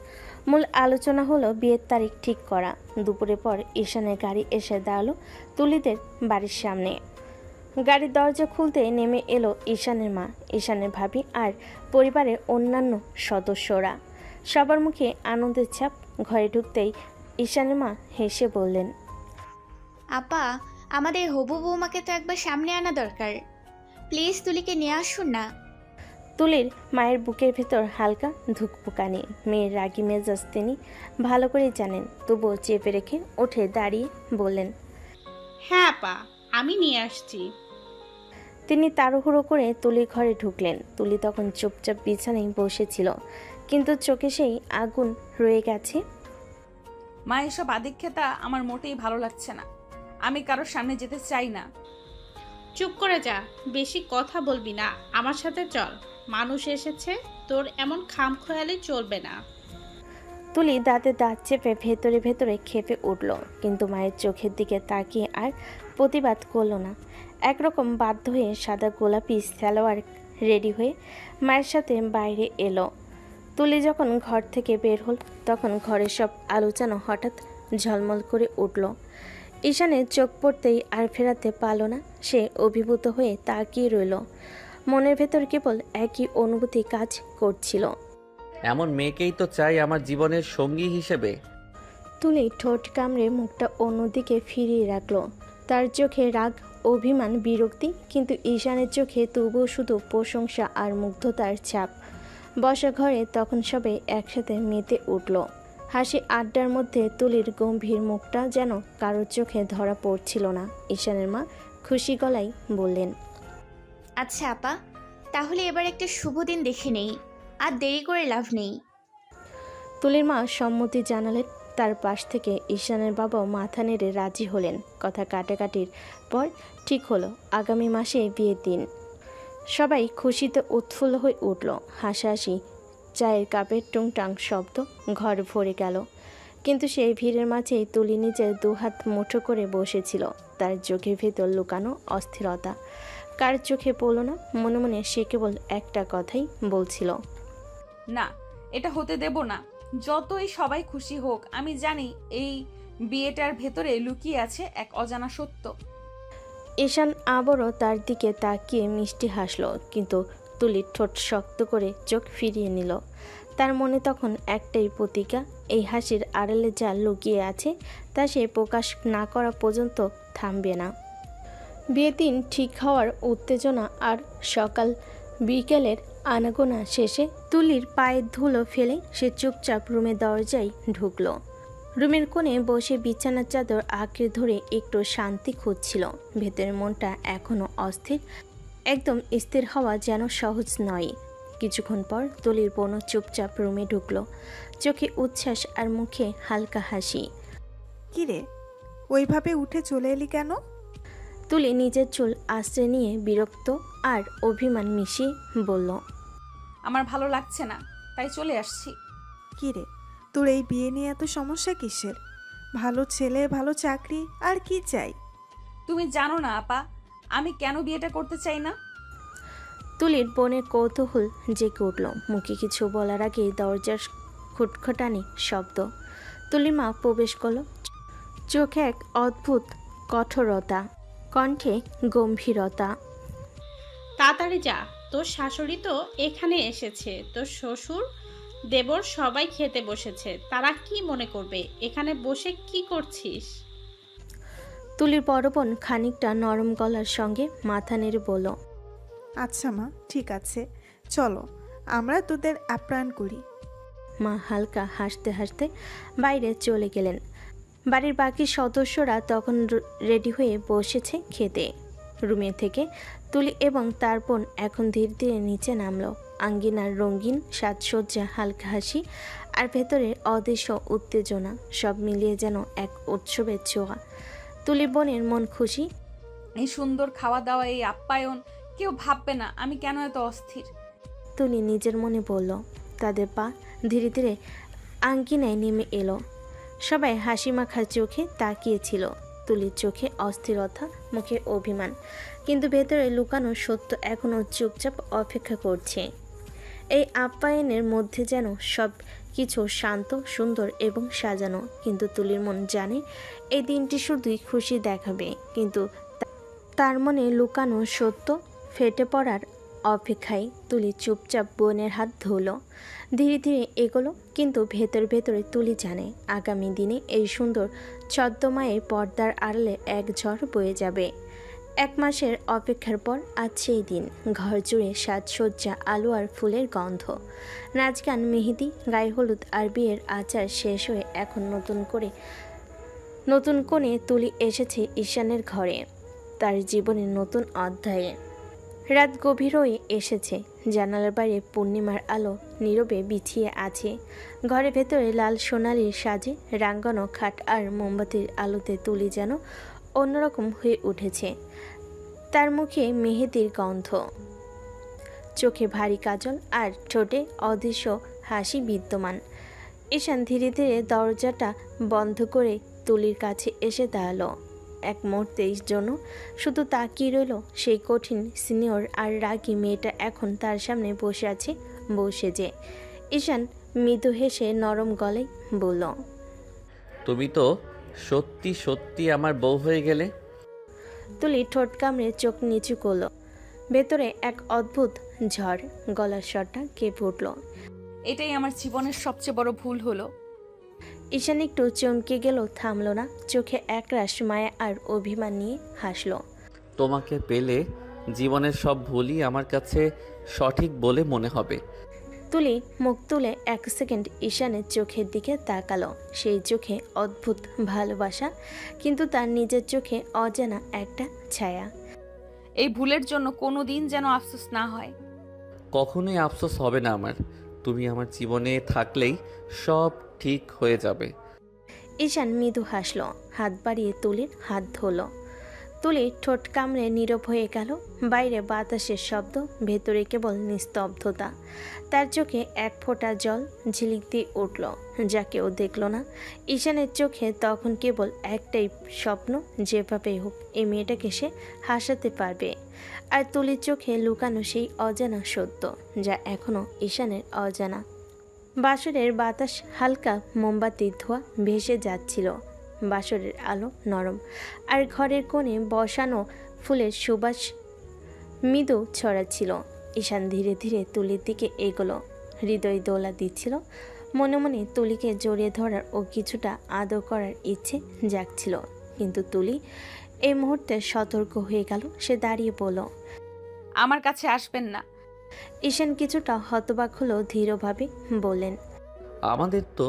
Speaker 3: মূল আলোচনা হলো বিয়ের তারিখ ঠিক করা। দুপুরের পর ঈশানের গাড়ি এসে দাঁড়ালো তুলিদের বাড়ির সামনে। গাড়ির দরজা খুলতে নেমে এলো ঈশানের মা, ঈশানের ভাবি আর পরিবারের অন্যান্য সদস্যরা। সবার মুখে আনন্দের ছাপ। ঘরে ঢুকতেই ঈশানের মা হেসে বললেন,
Speaker 5: আপা, আমাদের হবু বৌমাকে তো একবার সামনে আনা দরকার। প্লিজ তুলিকে নিয়ে আসুন না।
Speaker 3: তুলির মায়ের বুকের ভেতর হালকা ধুকপুকানি। মেয়ের রাগী মেজাজ তিনি ভালো করেই জানেন, তবুও চেপে রেখে উঠে দাঁড়িয়ে বললেন,
Speaker 6: হ্যাঁ আপা, আমি নিয়ে আসছি।
Speaker 3: তিনি তাড়াহুড়ো করে তুলির ঘরে ঢুকলেন। তুলি তখন চুপচাপ বিছানায় বসেছিল, কিন্তু চোখে সেই আগুন রয়ে গেছে।
Speaker 2: মা, এসব আদিক্ষেতা আমার মোটেই ভালো লাগছে না। আমি কারোর সামনে যেতে চাই না।
Speaker 6: চুপ করে যা, বেশি কথা বলবি না, আমার সাথে চল। মানুষ এসেছে, তোর এমন খামখেয়ালি চলবে না।
Speaker 3: তুলি দাঁতে দাঁত চেপে ভেতরে ভেতরে খেপে উঠল, কিন্তু মায়ের চোখের দিকে তাকিয়ে আর প্রতিবাদ করল না। একরকম বাধ্য হয়ে সাদা গোলাপি সালোয়ার রেডি হয়ে মায়ের সাথে বাইরে এলো। তুলি যখন ঘর থেকে বের হল, তখন ঘরের সব আলোচনা হঠাৎ ঝলমল করে উঠল। ঈশানের চোখ পড়তেই আর ফেরাতে পারল না। সে অভিভূত হয়ে তাকিয়ে রইল। মনের ভেতর কেবল একই অনুভূতি কাজ করছিল।
Speaker 1: এমন মেয়েকেই তো চাই আমার জীবনের সঙ্গী হিসেবে।
Speaker 3: তুলি ঠোঁট কামড়ে মুখটা অন্যদিকে ফিরিয়ে রাখল। তার চোখে রাগ, অভিমান, বিরক্তি, কিন্তু ঈশানের চোখে তবুও শুধু প্রশংসা আর মুগ্ধতার ছাপ। বসা ঘরে তখন সবাই একসাথে মেতে উঠল। হাসি আড্ডার মধ্যে তুলির গম্ভীর মুখটা যেন কারোর চোখে ধরা পড়ছিল না। ঈশানের মা খুশি গলায় বললেন,
Speaker 5: আচ্ছা আপা, তাহলে এবার একটা শুভ দিন দেখে নেই, আর দেরি করে লাভ নেই।
Speaker 3: তুলির মা সম্মতি জানালেন। তার পাশ থেকে ঈশানের বাবাও মাথা নেড়ে রাজি হলেন। কথা কাটাকাটির পর ঠিক হলো আগামী মাসে বিয়ের দিন। সবাই খুশিতে উৎফুল্ল হয়ে উঠল। হাসাহাসি, চায়ের কাপের টুংটাং শব্দ ঘর ভরে গেল। কিন্তু সেই ভিড়ের মাঝেই তুলি নিজের দুহাত মুঠো করে বসেছিল। তার চোখের ভেতর লুকানো অস্থিরতা কার চোখে পড়ল না। মনে মনে সে কেবল একটা কথাই বলছিল,
Speaker 2: না, এটা হতে দেব না। যতই সবাই খুশি হোক, আমি জানি এই বিয়েটার ভেতরে লুকিয়ে আছে এক অজানা সত্য।
Speaker 3: ঈশান আবারও তার দিকে তাকিয়ে মিষ্টি হাসল, কিন্তু তুলি ঠোঁট শক্ত করে চোখ ফিরিয়ে নিল। তার মনে তখন একটাই প্রতিজ্ঞা, এই হাসির আড়ালে যা লুকিয়ে আছে তা সে প্রকাশ না করা পর্যন্ত থামবে না। বিয়ের দিন ঠিক হওয়ার উত্তেজনা আর সকাল বিকেলের আনাগোনা শেষে তুলির পায়ের ধুলো ফেলে সে চুপচাপ রুমের দরজায় ঢুকলো। রুমের কোণে বসে বিছানার চাদর আঁকড়ে ধরে একটু শান্তি খুঁজছিল। ভেতরের মনটা এখনও অস্থির, একদম স্থির হওয়া যেন সহজ নয়। কিছুক্ষণ পর তুলির বোনও চুপচাপ রুমে ঢুকলো, চোখে উচ্ছ্বাস আর মুখে হালকা হাসি।
Speaker 4: কিরে, ওইভাবে উঠে চলে এলি কেন?
Speaker 3: তুলি নিজের চুল আশ্রয় নিয়ে বিরক্ত আর অভিমান মিশিয়ে বলল,
Speaker 2: আমার ভালো লাগছে না, তাই চলে আসছি।
Speaker 4: কিরে, তোর এই বিয়ে নিয়ে এত সমস্যা কিসের? ভালো ছেলে, ভালো চাকরি, আর কি চাই?
Speaker 2: তুমি জানো না আপা, আমি কেন বিয়েটা করতে চাই না।
Speaker 3: তুলির বোনের কৌতূহল জেগে উঠল। মুখে কিছু বলার আগেই দরজার খুটখটানি শব্দ। তুলির মা প্রবেশ করল, চোখে এক অদ্ভুত কঠোরতা, কণ্ঠে গম্ভীরতা।
Speaker 6: তাড়াতাড়ি যা, তোর শাশুড়ি তো এখানে এসেছে, তোর শ্বশুর দেবর সবাই খেতে বসেছে, তারা কি মনে করবে? এখানে বসে কি করছিস?
Speaker 3: তুলির বড় বোন খানিকটা নরম গলার সঙ্গে মাথা নেড়ে বলল,
Speaker 4: আচ্ছা মা, ঠিক আছে, চলো আমরা তোদের আপ্যায়ন করি।
Speaker 3: মা হালকা হাসতে হাসতে বাইরে চলে গেলেন। বাড়ির বাকি সদস্যরা তখন রেডি হয়ে বসেছে খেতে। রুমে থেকে তুলি এবং তার বোন এখন ধীরে ধীরে নিচে নামলো। আঙ্গিনার রঙিন সাজসজ্জা, হালকা হাসি আর ভেতরের অদৃশ্য উত্তেজনা সব মিলিয়ে যেন এক উৎসবের ছোঁয়া। তুলি বোনের মন খুশি।
Speaker 2: এই সুন্দর খাওয়া দাওয়া, এই আপ্যায়ন, কেউ ভাববে না আমি কেন এত অস্থির।
Speaker 3: তুলি নিজের মনে বলল। তাদের পা ধীরে ধীরে আঙ্গিনায় নেমে এলো। সবাই হাসি মাখা চোখে তাকিয়েছিল। তুলির চোখে অস্থিরতা, মুখে অভিমান, কিন্তু ভেতরে লুকানো সত্য এখনও চুপচাপ অপেক্ষা করছে। এই আপ্যায়নের মধ্যে যেন সব কিছু শান্ত, সুন্দর এবং সাজানো। কিন্তু তুলির মন জানে এই দিনটি শুধুই খুশি দেখাবে, কিন্তু তার মনে লুকানো সত্য ফেটে পড়ার অপেক্ষায়। তুলি চুপচাপ বোনের হাত ধরল, ধীরে ধীরে এগোলো, কিন্তু ভেতরে তুলি জানে আগামী দিনে এই সুন্দর ছদ্মমায়ের পর্দার আড়ালে এক ঝড় বয়ে যাবে। 1 মাসের অপেক্ষার পর আজ সেই দিন। ঘর জুড়ে সাজসজ্জা, আলো আর ফুলের গন্ধ, নাচ গান, মেহেদি, গায়ে হলুদ আর বিয়ের আচার শেষ হয়ে এখন নতুন কোণে তুলি এসেছে ঈশানের ঘরে, তার জীবনের নতুন অধ্যায়ে। রাত গভীর হয়ে এসেছে। জানালার বাইরে পূর্ণিমার আলো নীরবে বিছিয়ে আছে। ঘরের ভেতরে লাল সোনালির সাজে রাঙ্গানো খাট আর মোমবাতির আলোতে তুলি যেন অন্যরকম হয়ে উঠেছে। তার মুখে মেহেদির গন্ধ, চোখে ভারী কাজল আর ঠোঁটে অদৃশ্য হাসি বিদ্যমান। ঈশান ধীরে ধীরে দরজাটা বন্ধ করে তুলির কাছে এসে দাঁড়ালো। এক মুহূর্তের জন্য শুধু তাকিয়ে রইল সেই কঠিন, সিনিয়র আর রাগী মেয়েটা এখন তার সামনে বসে আছে বসে যে। ঈশান মৃদু হেসে নরম গলায় বলল,
Speaker 1: তুমি তো সত্যি সত্যি আমার বউ হয়ে গেলে।
Speaker 3: তুলি ঠোঁট কামড়ে চোখ নিচু করল। ভেতরে এক অদ্ভুত ঝড়, গলার স্বরটা কেঁপে উঠল।
Speaker 2: এটাই আমার জীবনের সবচেয়ে বড় ভুল হলো।
Speaker 3: ঈশান একটু চমকে গেল, থামলো না, চোখে একরাশ মায়া আর অভিমান নিয়ে হাসলো।
Speaker 1: তোমাকে পেলে জীবনের সব ভুলই আমার কাছে সঠিক বলে মনে হবে।
Speaker 3: তুলি মুখ তুলে 1 সেকেন্ড ঈশানের চোখের দিকে তাকালো। সেই চোখে অদ্ভুত ভালোবাসা, কিন্তু তার নিজের চোখে অজানা একটা ছায়া।
Speaker 2: এই ভুলের জন্য কোনো দিন যেন আফসোস না হয়।
Speaker 1: কখনোই আফসোস হবে না আমার। তুমি আমার জীবনে থাকলেই সব ঠিক হয়ে যাবে।
Speaker 3: ঈশান মৃদু হাসলো, হাত বাড়িয়ে তুলির হাত ধরল। তুলি ঠোঁট কামড়ে নীরব হয়ে গেল। বাইরে বাতাসের শব্দ, ভেতরে কেবল নিস্তব্ধতা। তার চোখে এক ফোঁটা জল ঝিলিক দিয়ে উঠল, যা কেউ দেখল না। ঈশানের চোখে তখন কেবল একটাই স্বপ্ন, যেভাবেই হোক এই মেয়েটাকে সে হাসাতে পারবে। আর তুলির চোখে লুকানো সেই অজানা সত্য, যা এখনও ঈশানের অজানা। বাসরের বাতাস হালকা মোমবাতির ধোঁয়া ভেসে যাচ্ছিল। বাসরের আলো নরম, আর ঘরের কোণে বসানো ফুলের সুবাস মৃদু ছড়াচ্ছিল। ঈশান ধীরে ধীরে তুলির দিকে এগোলো। হৃদয় দোলা দিচ্ছিল। মনে মনে তুলিকে জড়িয়ে ধরার ও কিছুটা আদর করার ইচ্ছে জাগছিল, কিন্তু তুলি এই মুহূর্তে সতর্ক হয়ে গেল। সে দাঁড়িয়ে বলল,
Speaker 2: আমার কাছে আসবেন না।
Speaker 3: ঈশান কিছুটা হতবাক হলো, ধীরভাবে বললেন,
Speaker 1: আমাদের তো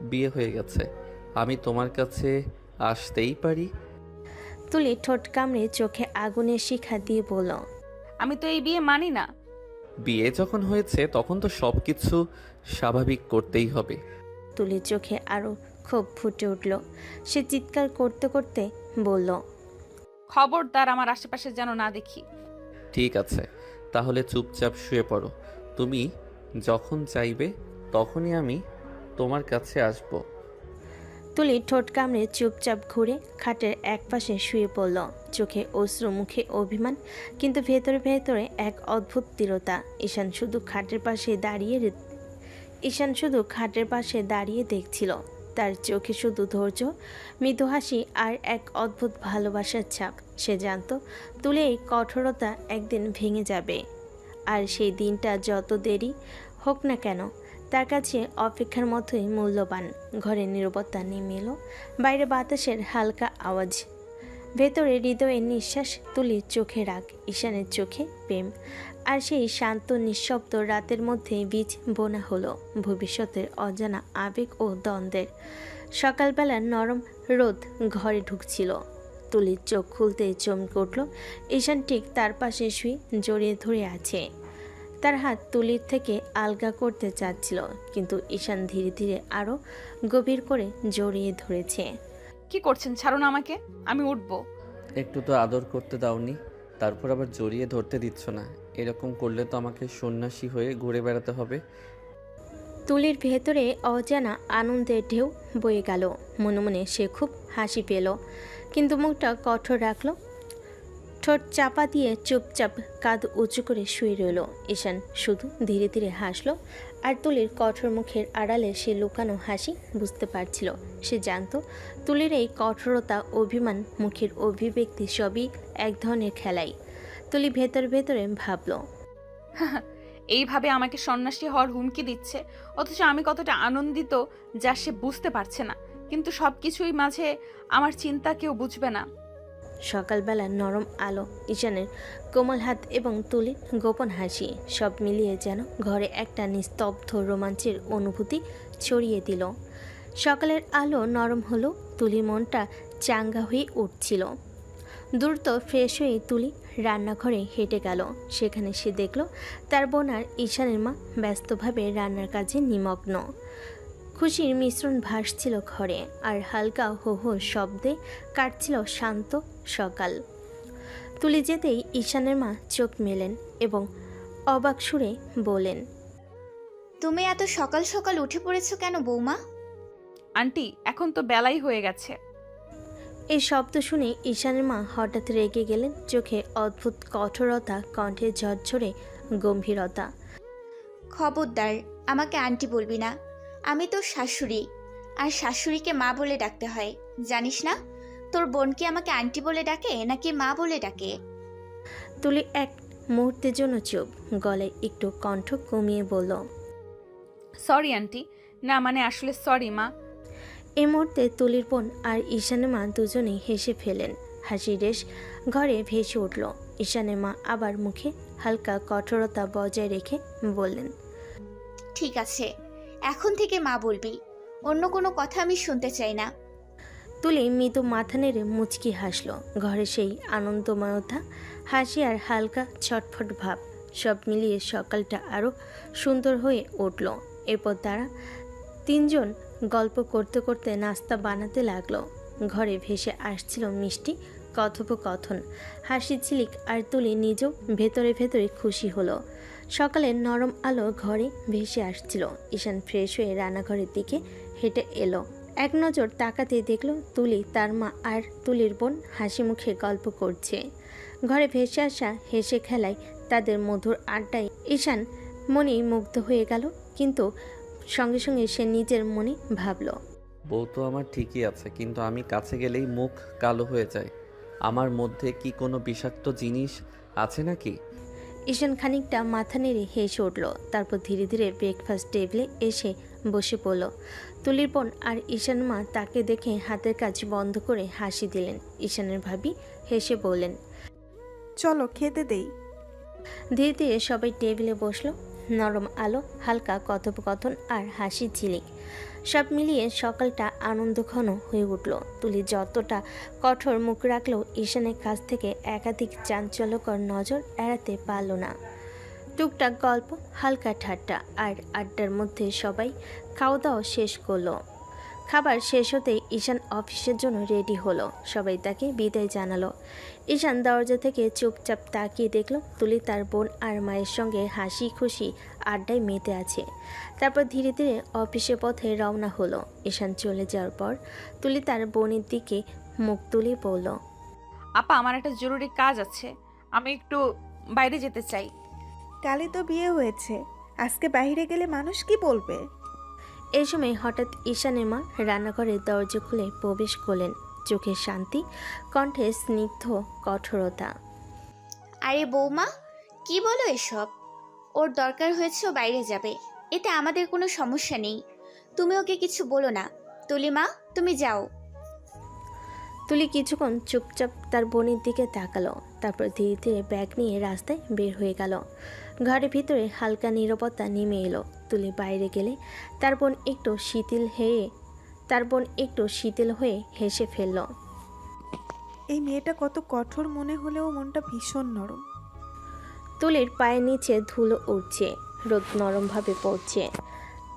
Speaker 1: বিয়ে হয়ে গেছে, আমি তোমার কাছে আসতেই পারি।
Speaker 3: তুলি ঠোঁট কামড়ে চোখে আগুনের শিখা দিয়ে বলল,
Speaker 2: আমি তো এই বিয়ে মানি না।
Speaker 1: বিয়ে যখন হয়েছে তখন তো সব কিছু স্বাভাবিক করতেই হবে।
Speaker 3: তুলির চোখে আরও ক্ষোভ ফুটে উঠল। সে চিৎকার করতে করতে বলল,
Speaker 2: খবরদার আমার আশেপাশে যেন না দেখি।
Speaker 1: ঠিক আছে, তাহলে চুপচাপ শুয়ে পড়ো। তুমি যখন চাইবে তখনই আমি তোমার কাছে আসব।
Speaker 3: তুলি ঠোঁট কামড়ে চুপচাপ ঘুরে খাটের একপাশে শুয়ে পড়ল। চোখে অশ্রু, মুখে অভিমান, কিন্তু ভেতরে ভেতরে এক অদ্ভুত দৃঢ়তা। ঈশান শুধু খাটের পাশে দাঁড়িয়ে দেখছিল। তার চোখে শুধু ধৈর্য, মৃদু হাসি আর এক অদ্ভুত ভালোবাসার ছাপ। সে জানত তুলি এই কঠোরতা একদিন ভেঙে যাবে, আর সেই দিনটা যত দেরি হোক না কেন তার কাছে অপেক্ষার মতোই মূল্যবান। ঘরে নীরবতা নেমে এলো, বাইরে বাতাসের হালকা আওয়াজ, ভেতরে হৃদয়ের নিঃশ্বাস। তুলির চোখে রাগ, ঈশানের চোখে প্রেম, আর সেই শান্ত নিঃশব্দ রাতের মধ্যে বীজ বোনা হলো ভবিষ্যতের অজানা আবেগ ও দ্বন্দ্বের। সকালবেলার নরম রোদ ঘরে ঢুকছিল। তুলির চোখ খুলতে চমকে উঠল। ঈশান ঠিক তার পাশে শুয়ে জড়িয়ে ধরে আছে। তার হাত তুলির থেকে আলগা করতে চাচ্ছিল, কিন্তু ঈশান ধীরে ধীরে আরও গভীর করে জড়িয়ে ধরেছে।
Speaker 2: কি করছেন? ছাড়ুন আমাকে, আমি উঠবো।
Speaker 1: একটু তো আদর করতে দাওনি, তারপর আবার জড়িয়ে ধরতে দিচ্ছ না। এরকম করলে তো আমাকে সন্ন্যাসী হয়ে ঘুরে বেড়াতে হবে।
Speaker 3: তুলির ভেতরে অজানা আনন্দের ঢেউ বয়ে গেল। মনে মনে সে খুব হাসি পেল, কিন্তু মুখটা কঠোর রাখল। ঠোঁট চাপা দিয়ে চুপচাপ কাঁধ উঁচু করে শুয়ে রইল। ঈশান শুধু ধীরে ধীরে হাসল, আর তুলির কঠোর মুখের আড়ালে সে লুকানো হাসি বুঝতে পারছিল। সে জানত তুলির এই কঠোরতা, অভিমান, মুখের অভিব্যক্তি সবই এক ধরনের খেলাই। তুলি ভেতর ভেতরে ভাবল,
Speaker 2: এইভাবে আমাকে সন্ন্যাসী হওয়ার হুমকি দিচ্ছে, অথচ আমি কতটা আনন্দিত যা সে বুঝতে পারছে না। কিন্তু সব কিছুই মাঝে আমার চিন্তা কেউ বুঝবে না।
Speaker 3: সকালবেলা নরম আলো, ঈশানের কোমল হাত এবং তুলির গোপন হাসি, সব মিলিয়ে যেন ঘরে একটা নিস্তব্ধ রোমাঞ্চের অনুভূতি ছড়িয়ে দিল। সকালের আলো নরম হলো, তুলির মনটা চাঙ্গা হয়ে উঠছিল। দ্রুত ফ্রেশ হয়ে তুলি রান্নাঘরে হেঁটে গেল। সেখানে সে দেখল তার বোন আর ঈশানের মা ব্যস্তভাবে রান্নার কাজে নিমগ্ন। খুশির মিশ্রণ ভাসছিল ঘরে, আর হালকা হো হো শব্দে কাটছিল শান্ত সকাল। তুলি যেতেই ঈশানের মা চোখ মেলেন এবং অবাক সুরে বলেন,
Speaker 5: তুমি এত সকাল সকাল উঠে পড়েছো কেন বৌমা?
Speaker 2: আন্টি, এখন তো বেলাই হয়ে গেছে।
Speaker 3: এই শব্দ শুনে ঈশানের মা হঠাৎ রেগে গেলেন। চোখে অদ্ভুত কঠোরতা, কণ্ঠে ঝরঝরে গম্ভীরতা।
Speaker 5: খবরদার, আমাকে আন্টি বলবি না। আমি তোর শাশুড়ি, আর শাশুড়িকে মা বলে ডাকতে হয়, জানিস না? তোর বোন কি আমাকে আন্টি বলে ডাকে নাকি মা বলে ডাকে?
Speaker 3: তুলি এক মুহূর্তের জন্য চুপ, গলায় একটু কণ্ঠ কমিয়ে বলল,
Speaker 2: সরি আন্টি। না মানে আসলে সরি মা।
Speaker 3: এই মুহূর্তে তুলির বোন আর ঈশানের মা দুজনেই হেসে ফেলেন। হাসি রেশ ঘরে ভেসে উঠল। ঈশানের মা আবার মুখে হালকা কঠোরতা বজায় রেখে বললেন,
Speaker 5: ঠিক আছে, এখন থেকে মা বলবি, অন্য কোনো কথা আমি শুনতে চাই না।
Speaker 3: তুলি মৃদু মাথা নেড়ে মুচকি হাসল। ঘরে সেই আনন্দময়তা, হাসি আর হালকা ছটফট ভাব, সব মিলিয়ে সকালটা আরও সুন্দর হয়ে উঠল। এরপর তারা তিনজন গল্প করতে করতে নাস্তা বানাতে লাগলো। ঘরে ভেসে আসছিল মিষ্টি কথোপকথন, হাসি ঝিলিক, আর তুলি নিজেও ভেতরে ভেতরে খুশি হলো। সকালের নরম আলো ঘরে ভেসে আসছিল। ঈশান ফ্রেশ হয়ে রান্নাঘরের দিকে হেঁটে এলো। এক নজর তাকাতে দেখলো তুলি, তার মা আর তুলির বোন হাসি মুখে গল্প করছে। ঘরে ভেসে আসা হেসে খেলায়, তাদের মধুর আড্ডায় ঈশান মনেই মুগ্ধ হয়ে গেল, কিন্তু সঙ্গে সঙ্গে সে নিজের মনে ভাবল,
Speaker 1: বউ তো আমার ঠিকই আছে, কিন্তু আমি কাছে গেলেই মুখ কালো হয়ে যায়। আমার মধ্যে কি কোনো বিষাক্ত জিনিস আছে নাকি?
Speaker 3: ঈশান খানিকটা মাথা নেড়ে হেসে উঠল। তারপর ধীরে ধীরে ব্রেকফাস্ট টেবিলে এসে বসে পড়ল। তুলির বোন আর ঈশান মা তাকে দেখে হাতের কাজ বন্ধ করে হাসি দিলেন। ঈশানের ভাবি হেসে বললেন,
Speaker 4: চলো খেতে দেই।
Speaker 3: ধীরে ধীরে সবাই টেবিলে বসলো। নরম আলো, হালকা কথোপকথন আর হাসি ঝিলিক, সব মিলিয়ে সকালটা আনন্দঘন হয়ে উঠল। তুলি যতটা কঠোর মুখ রাখলেও ঈশানের কাছ থেকে একাধিক চাঞ্চল্যকর নজর এড়াতে পারল না। টুকটাক গল্প, হালকা ঠাট্টা আর আড্ডার মধ্যে সবাই খাওয়া দাওয়া শেষ করলো। খাবার শেষ হতেই ঈশান অফিসের জন্য রেডি হলো। সবাই তাকে বিদায় জানালো। ঈশান দরজা থেকে চুপচাপ তাকিয়ে দেখল তুলি তার বোন আর মায়ের সঙ্গে হাসি খুশি আড্ডায় মেতে আছে। তারপর ধীরে ধীরে অফিসের পথে রওনা হলো। ঈশান চলে যাওয়ার পর তুলি তার বোনের দিকে মুখ তুলে বলল,
Speaker 2: আপা, আমার একটা জরুরি কাজ আছে, আমি একটু বাইরে যেতে চাই।
Speaker 4: কালই তো বিয়ে হয়েছে, আজকে বাইরে গেলে মানুষ কি বলবে?
Speaker 3: এই সময় হঠাৎ ঈশানের মা রান্নাঘরের দরজা খুলে প্রবেশ করলেন। চোখে শান্তি, কণ্ঠে স্নিগ্ধ কঠোরতা।
Speaker 5: আরে বৌমা, কি বলো এসব? ওর দরকার হয়েছে, ও বাইরে যাবে, এতে আমাদের কোনো সমস্যা নেই। তুমি ওকে কিছু বলো না। তুলিমা, তুমি যাও।
Speaker 3: তুলি কিছুক্ষণ চুপচাপ তার বোনের দিকে তাকালো। তারপর ধীরে ধীরে ব্যাগ নিয়ে রাস্তায় বের হয়ে গেল। ঘরের ভিতরে হালকা নীরবতা নেমে এলো। তুলি বাইরে গেলে তার বোন একটু শিথিল হয়ে হেসে ফেলল।
Speaker 4: এই মেয়েটা কত কঠোর মনে হলেও মনটা ভীষণ নরম।
Speaker 3: তুলির পায়ের নিচে ধুলো উঠছে, রোদ নরমভাবে পড়ছে,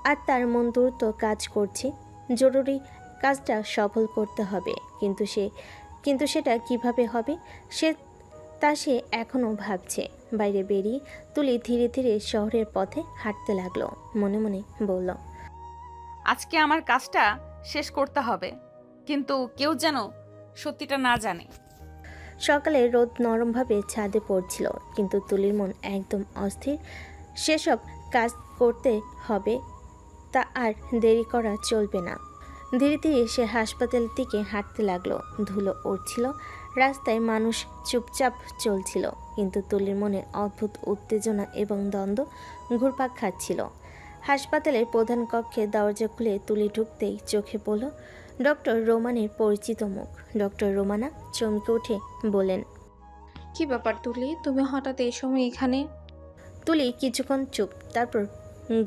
Speaker 3: আর তার মন দ্রুত কাজ করছে। জরুরি কাজটা সফল করতে হবে, কিন্তু সেটা কিভাবে হবে সে এখনও ভাবছে। বাইরে বেরিয়ে তুলি ধীরে ধীরে শহরের পথে হাঁটতে লাগলো। মনে মনে বলল,
Speaker 2: আজকে আমার কাজটা শেষ করতে হবে, কিন্তু কেউ যেন সত্যিটা না জানে।
Speaker 3: সকালে রোদ নরমভাবে ছাদে পড়ছিল, কিন্তু তুলির মন একদম অস্থির। সেসব কাজ করতে হবে, তা আর দেরি করা চলবে না। ধীরে ধীরে সে হাসপাতালের দিকে হাঁটতে লাগলো। ধুলো উড়ছিল, রাস্তায় মানুষ চুপচাপ চলছিল, কিন্তু তুলির মনে অদ্ভুত উত্তেজনা এবং দ্বন্দ্ব ঘুরপাক খাচ্ছিল। হাসপাতালের প্রধান কক্ষে দরজা খুলে তুলি ঢুকতেই চোখে পড়ল ডক্টর রোমানের পরিচিত মুখ। ডক্টর রোমানা চমকে উঠে বলেন,
Speaker 7: কি ব্যাপার তুলি, তুমি হঠাৎ এই সময় এখানে?
Speaker 3: তুলি কিছুক্ষণ চুপ, তারপর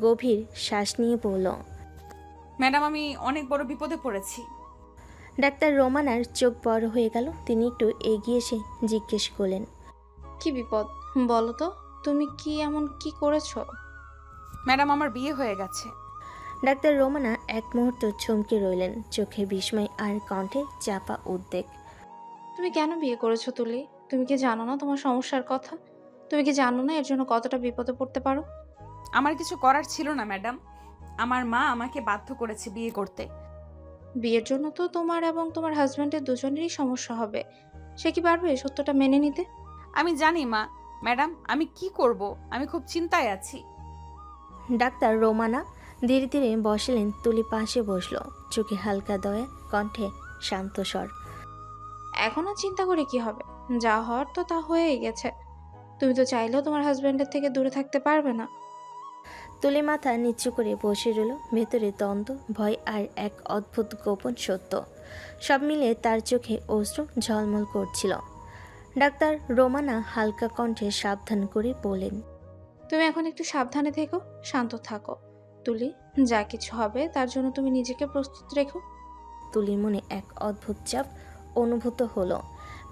Speaker 3: গভীর শ্বাস নিয়ে বলল,
Speaker 2: ম্যাডাম, আমি অনেক বড় বিপদে পড়েছি।
Speaker 3: ডাক্তার রোমানার চোখ বড় হয়ে গেল। তিনি একটু এগিয়ে এসে জিজ্ঞেস করলেন,
Speaker 7: কি বিপদ বলো তো, তুমি কি এমন কি করেছো?
Speaker 2: ম্যাডাম, আমার বিয়ে হয়ে গেছে।
Speaker 3: ডাক্তার রোমানা এক মুহূর্ত চমকে রইলেন, চোখে বিস্ময় আর কণ্ঠে চাপা উদ্বেগ।
Speaker 7: তুমি কেন বিয়ে করেছো তুলি? তুমি কি জানো না তোমার সমস্যার কথা? তুমি কি জানো না এর জন্য কতটা বিপদে পড়তে পারো?
Speaker 2: আমার কিছু করার ছিল না ম্যাডাম, আমার মা আমাকে বাধ্য করেছে বিয়ে করতে।
Speaker 7: বিয়ের জন্য তো তোমার এবং তোমার হাজব্যান্ডের দুজনেরই সমস্যা হবে। সে কি পারবে সত্যটা মেনে নিতে?
Speaker 2: আমি জানি মা। ম্যাডাম, আমি কি করব? আমি খুব চিন্তায় আছি।
Speaker 3: ডাক্তার রোমানা ধীরে ধীরে বসলেন। তুলি পাশে বসলো, চোখে হালকা দয়া, কণ্ঠে শান্ত স্বর।
Speaker 7: এখন আর চিন্তা করে কি হবে? যা হওয়ার তো তা হয়েই গেছে। তুমি তো চাইলেও তোমার হাজব্যান্ডের থেকে দূরে থাকতে পারবে না।
Speaker 3: তুলি মাথা নিচু করে বসে রইল। ভেতরে দ্বন্দ্ব, ভয় আর এক অদ্ভুত গোপন সত্য, সব মিলিয়ে তার চোখে অশ্রু ঝলমল করছিল। ডাক্তার রোমানা হালকা কণ্ঠে সাবধান করে বলেন,
Speaker 7: তুমি এখন একটু সাবধানে থেকো, শান্ত থাকো তুলি। যা কিছু হবে তার জন্য তুমি নিজেকে প্রস্তুত রেখো।
Speaker 3: তুলির মনে এক অদ্ভুত চাপ অনুভূত হলো।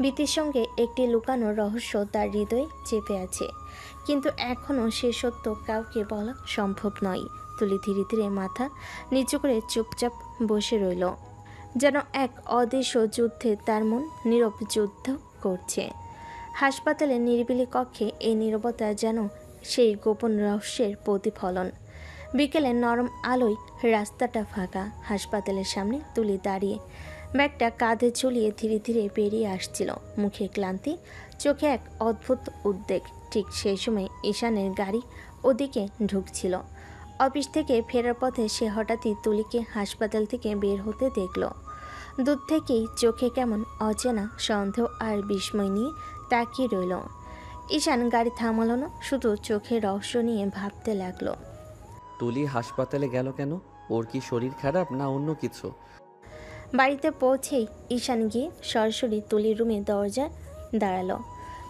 Speaker 3: ভীতির সঙ্গে একটি লুকানো রহস্য তার হৃদয়ে চেপে আছে, কিন্তু এখনও সে সত্য কাউকে বলা সম্ভব নয়। তুলি ধীরে ধীরে মাথা নিচু করে চুপচাপ বসে রইল, যেন এক অদৃশ্য যুদ্ধে তার মন নীরব যুদ্ধ করছে। হাসপাতালের নিরিবিলি কক্ষে এই নীরবতা যেন সেই গোপন রহস্যের প্রতিফলন। বিকেলে নরম আলোয় রাস্তাটা ফাঁকা। হাসপাতালের সামনে তুলি দাঁড়িয়ে, ব্যাগটা কাঁধে ঝুলিয়ে ধীরে ধীরে বেরিয়ে আসছিল। মুখে ক্লান্তি, চোখে এক অদ্ভুত উদ্বেগ। ঠিক সেই সময় ঈশানের গাড়ি ওদিকে ঢুকছিল। অফিস থেকে ফেরার পথে সে হঠাৎই তুলিকে হাসপাতাল থেকে বের হতে দেখল। দূর থেকেই চোখে কেমন অচেনা সন্দেহ আর বিস্ময় নিয়ে তাকিয়ে রইল। ঈশান গাড়ি থামালো না, শুধু চোখে রহস্য নিয়ে ভাবতে লাগলো।
Speaker 1: তুলি হাসপাতালে গেল কেন? ওর কি শরীর খারাপ না অন্য কিছু?
Speaker 3: বাড়িতে পৌঁছেই ঈশান গিয়ে সরাসরি তুলির রুমে দরজায় দাঁড়ালো।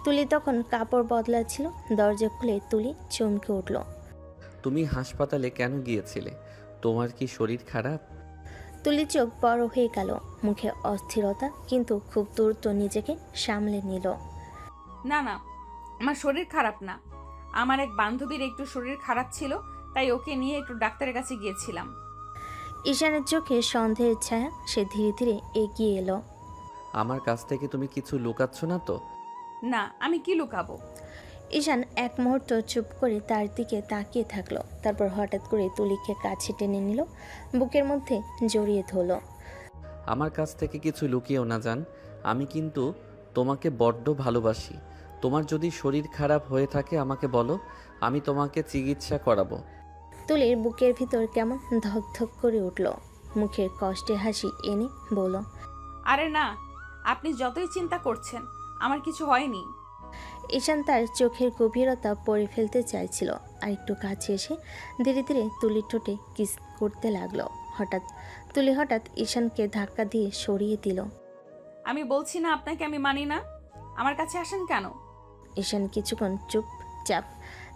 Speaker 3: তুলি তখন কাপড় বদলাচ্ছিল। দরজা খুলে তুলি চমকে উঠল।
Speaker 1: তুমি হাসপাতালে কেন গিয়েছিলে? তোমার কি শরীর খারাপ?
Speaker 3: তুলি চোখ বড় হয়ে গেল, মুখে অস্থিরতা, কিন্তু খুব দ্রুত নিজেকে সামলে নিল।
Speaker 2: না না, আমার শরীর খারাপ না। আমার এক বান্ধবীর একটু শরীর খারাপ ছিল, তাই ওকে নিয়ে একটু ডাক্তারের কাছে গিয়েছিলাম।
Speaker 3: ঈশানের চোখে সন্দেহের ছায়া, সে ধীরে ধীরে এগিয়ে এলো।
Speaker 1: আমার কাছ থেকে তুমি কিছু লুকাচ্ছ না তো?
Speaker 2: না, আমি কি লুকাবো?
Speaker 3: ঈশান এক মুহূর্ত চুপ করে তার দিকে তাকিয়ে থাকলো, তারপর হঠাৎ করে তুলিকে কাছে টেনে নিল, বুকের মধ্যে জড়িয়ে ধরল।
Speaker 1: আমার কাছ থেকে কিছু লুকিয়েও না জান, আমি কিন্তু তোমাকে বড্ড ভালোবাসি। তোমার যদি শরীর খারাপ হয়ে থাকে আমাকে বলো, আমি তোমাকে চিকিৎসা করাবো।
Speaker 3: তুলির বুকের ভিতর কেমন ধকধক করে উঠল, মুখের কষ্টে হাসি এনে বলল,
Speaker 2: আরে না, আপনি যতই চিন্তা করছেন, আমার কিছু হয়নি।
Speaker 3: ঈশান তার চোখের গভীরতা পড়ে ফেলতে চাইছিল, আর একটু কাছে এসে ধীরে ধীরে তুলির ঠোঁটে কিস করতে লাগলো। তুলি হঠাৎ ঈশানকে ধাক্কা দিয়ে সরিয়ে দিল।
Speaker 2: আমি বলছি না আপনাকে আমি মানি না, আমার কাছে আসেন কেন?
Speaker 3: ঈশান কিছুক্ষণ চুপচাপ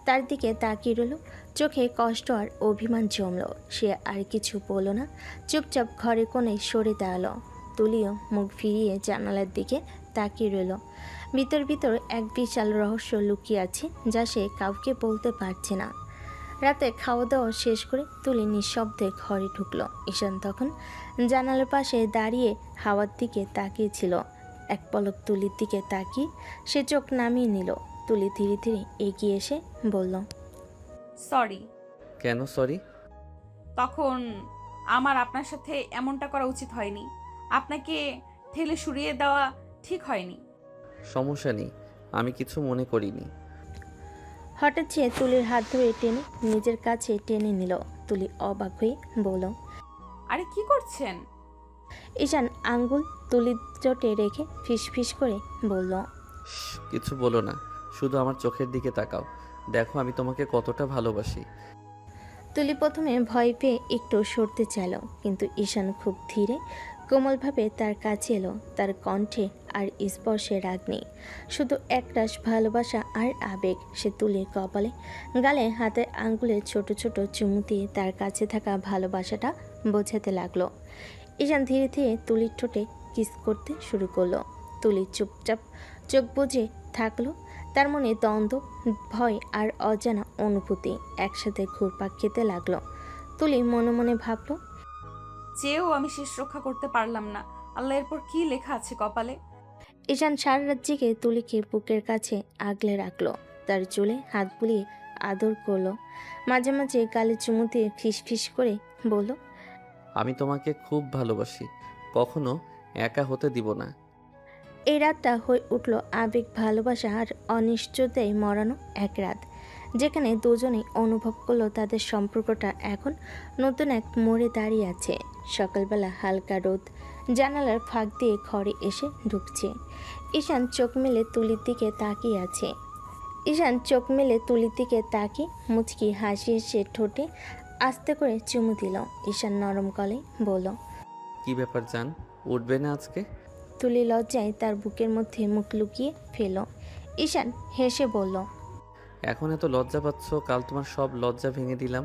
Speaker 3: তার দিকে তাকিয়ে রইল, চোখে কষ্ট আর অভিমান জমল। সে আর কিছু বলল না, চুপচাপ ঘরে কোণে সরে দাঁড়ালো। তুলিও মুখ ফিরিয়ে জানালার দিকে তাকিয়ে রইল। ভিতর ভিতর এক বিশাল রহস্য লুকিয়ে আছে, যা সে কাউকে বলতে পারছে না। রাতে খাওয়া দাওয়া শেষ করে তুলি নিঃশব্দে ঘরে ঢুকলো। ঈশান তখন জানালার পাশে দাঁড়িয়ে হাওয়ার দিকে তাকিয়েছিল। এক পলক তুলির দিকে তাকিয়ে সে চোখ নামিয়ে নিল। তুলি ধীরে ধীরে এগিয়ে এসে বলল,
Speaker 2: সরি।
Speaker 1: কেন সরি?
Speaker 2: তখন আমার আপনার সাথে এমনটা করা উচিত হয়নি। আপনাকে ঠেলে সরিয়ে দেওয়া ঠিক হয়নি।
Speaker 1: সমস্যা নেই, আমি কিছু মনে করিনি।
Speaker 3: হঠাৎ সে তুলির হাত ধরে টেনে নিজের কাছে টেনে নিল। তুলি অবাক হয়ে বলল,
Speaker 2: আরে কি করছেন?
Speaker 3: ঈশান আঙ্গুল তুলির চোটে রেখে ফিসফিস করে বলল,
Speaker 1: কিছু বলো না, শুধু আমার চোখের দিকে তাকাও, দেখো আমি তোমাকে কতটা ভালোবাসি।
Speaker 3: তুলি প্রথমে ভয় পেয়ে একটু সরতে চাইল, কিন্তু ঈশান খুব ধীরে কোমলভাবে তার কাছে এলো। তার কণ্ঠে আর স্পর্শে রাগ নেই, শুধু একরাশ ভালোবাসা আর আবেগ। সে তুলির কপালে গালে হাতের আঙ্গুলে ছোট ছোট চুমু দিয়ে তার কাছে থাকা ভালোবাসাটা বোঝাতে লাগলো। ঈশান ধীরে ধীরে তুলির ঠোঁটে কিস করতে শুরু করলো। তুলি চুপচাপ চোখ বুজে থাকলো। তার মনে দ্বন্দ্ব, ভয় আর অজানা অনুভূতি একসাথে ঘুরপাক খেতে লাগলো। তুলি মনে মনে ভাবলো,
Speaker 2: চেয়েও আমি শেষ রক্ষা করতে পারলাম না। আল্লাহ, এরপর কি লেখা আছে কপালে?
Speaker 3: ঈশান সারা রাত জেগে তুলিকে বুকের কাছে আগলে রাখলো, তার চুলে হাত বুলিয়ে আদর করলো, মাঝে মাঝে গালে চুমু দিয়ে ফিস করে বলল,
Speaker 1: আমি তোমাকে খুব ভালোবাসি, কখনো একা হতে দিব না।
Speaker 3: এই রাতটা হয়ে উঠল আবেগ, ভালোবাসা আর অনিশ্চয়তায় মরানো এক রাত, যেখানে দুজনেই অনুভব করলো তাদের সম্পর্কটা এখন নতুন এক মোড়ে দাঁড়িয়ে আছে। সকালবেলা হালকা রোদ জানালার ফাঁক দিয়ে ঘরে এসে ঢুকছে। ঈশান চোখ মেলে তুলির দিকে তাকিয়ে মুচকি হাসি এসে ঠোঁটে আস্তে করে চুমু দিল। ঈশান নরম গলায় বলল,
Speaker 1: কি ব্যাপার জান, উঠবে না আজকে?
Speaker 3: তুলি লজ্জায় তার বুকের মধ্যে মুখ লুকিয়ে ফেল। ঈশান হেসে বলল,
Speaker 1: এখন এত লজ্জা পাচ্ছ, কাল তোমার সব লজ্জা ভেঙে দিলাম।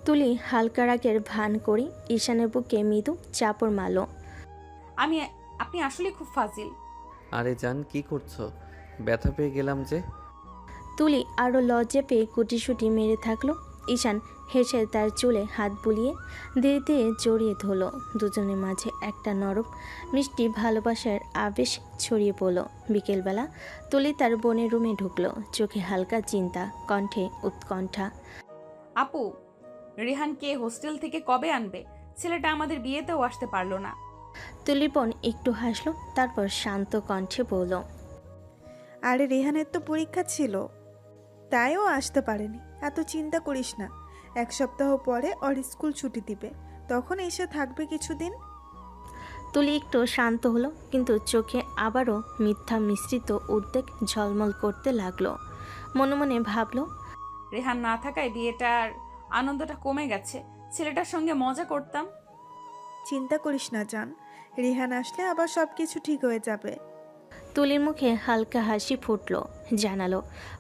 Speaker 3: তুলি হালকা রাগের ভান করে ঈশানের বুকে মৃদু চাপড় মারল।
Speaker 2: আপনি আসলে খুব ফাজিল।
Speaker 1: আরে জান, কি করছো? ব্যথা পেয়ে গেলাম যে।
Speaker 3: তুলি আরও লজ্জা পেয়ে কুটিসুটি মেরে থাকলো। ঈশান হেসে তার চুলে হাত বুলিয়ে ধীরে ধীরে জড়িয়ে ধরল। দুজনের মাঝে একটা নরম মিষ্টি ভালোবাসার আবেশ ছড়িয়ে পড়ল। বিকেলবেলা তুলি তার বোনের রুমে ঢুকলো, চোখে হালকা চিন্তা, কণ্ঠে উৎকণ্ঠা।
Speaker 2: আপু, রেহানকে হোস্টেল থেকে কবে আনবে? ছেলেটা আমাদের বিয়েতেও আসতে পারলো না।
Speaker 3: তুলি বোন একটু হাসলো, তারপর শান্ত কণ্ঠে বলল,
Speaker 4: আরে রেহানের তো পরীক্ষা ছিল, তাই ও আসতে পারেনি। এত চিন্তা করিস না, 1 সপ্তাহ পরে ওর স্কুল ছুটি দিবে, তখন এসে থাকবে কিছুদিন।
Speaker 3: তুলি একটু শান্ত হলো, কিন্তু চোখে আবারও মিথ্যা মিশ্রিত উদ্বেগ ঝলমল করতে লাগলো। মনে মনে ভাবলো,
Speaker 2: রেহান না থাকায় বিয়েটার আনন্দটা কমে গেছে। ছেলেটার সঙ্গে মজা করতাম।
Speaker 4: চিন্তা করিস না জান, রিহান আসলে আবার সব কিছু ঠিক হয়ে যাবে।
Speaker 3: তুলির মুখে হালকা হাসি ফুটলো, জানালো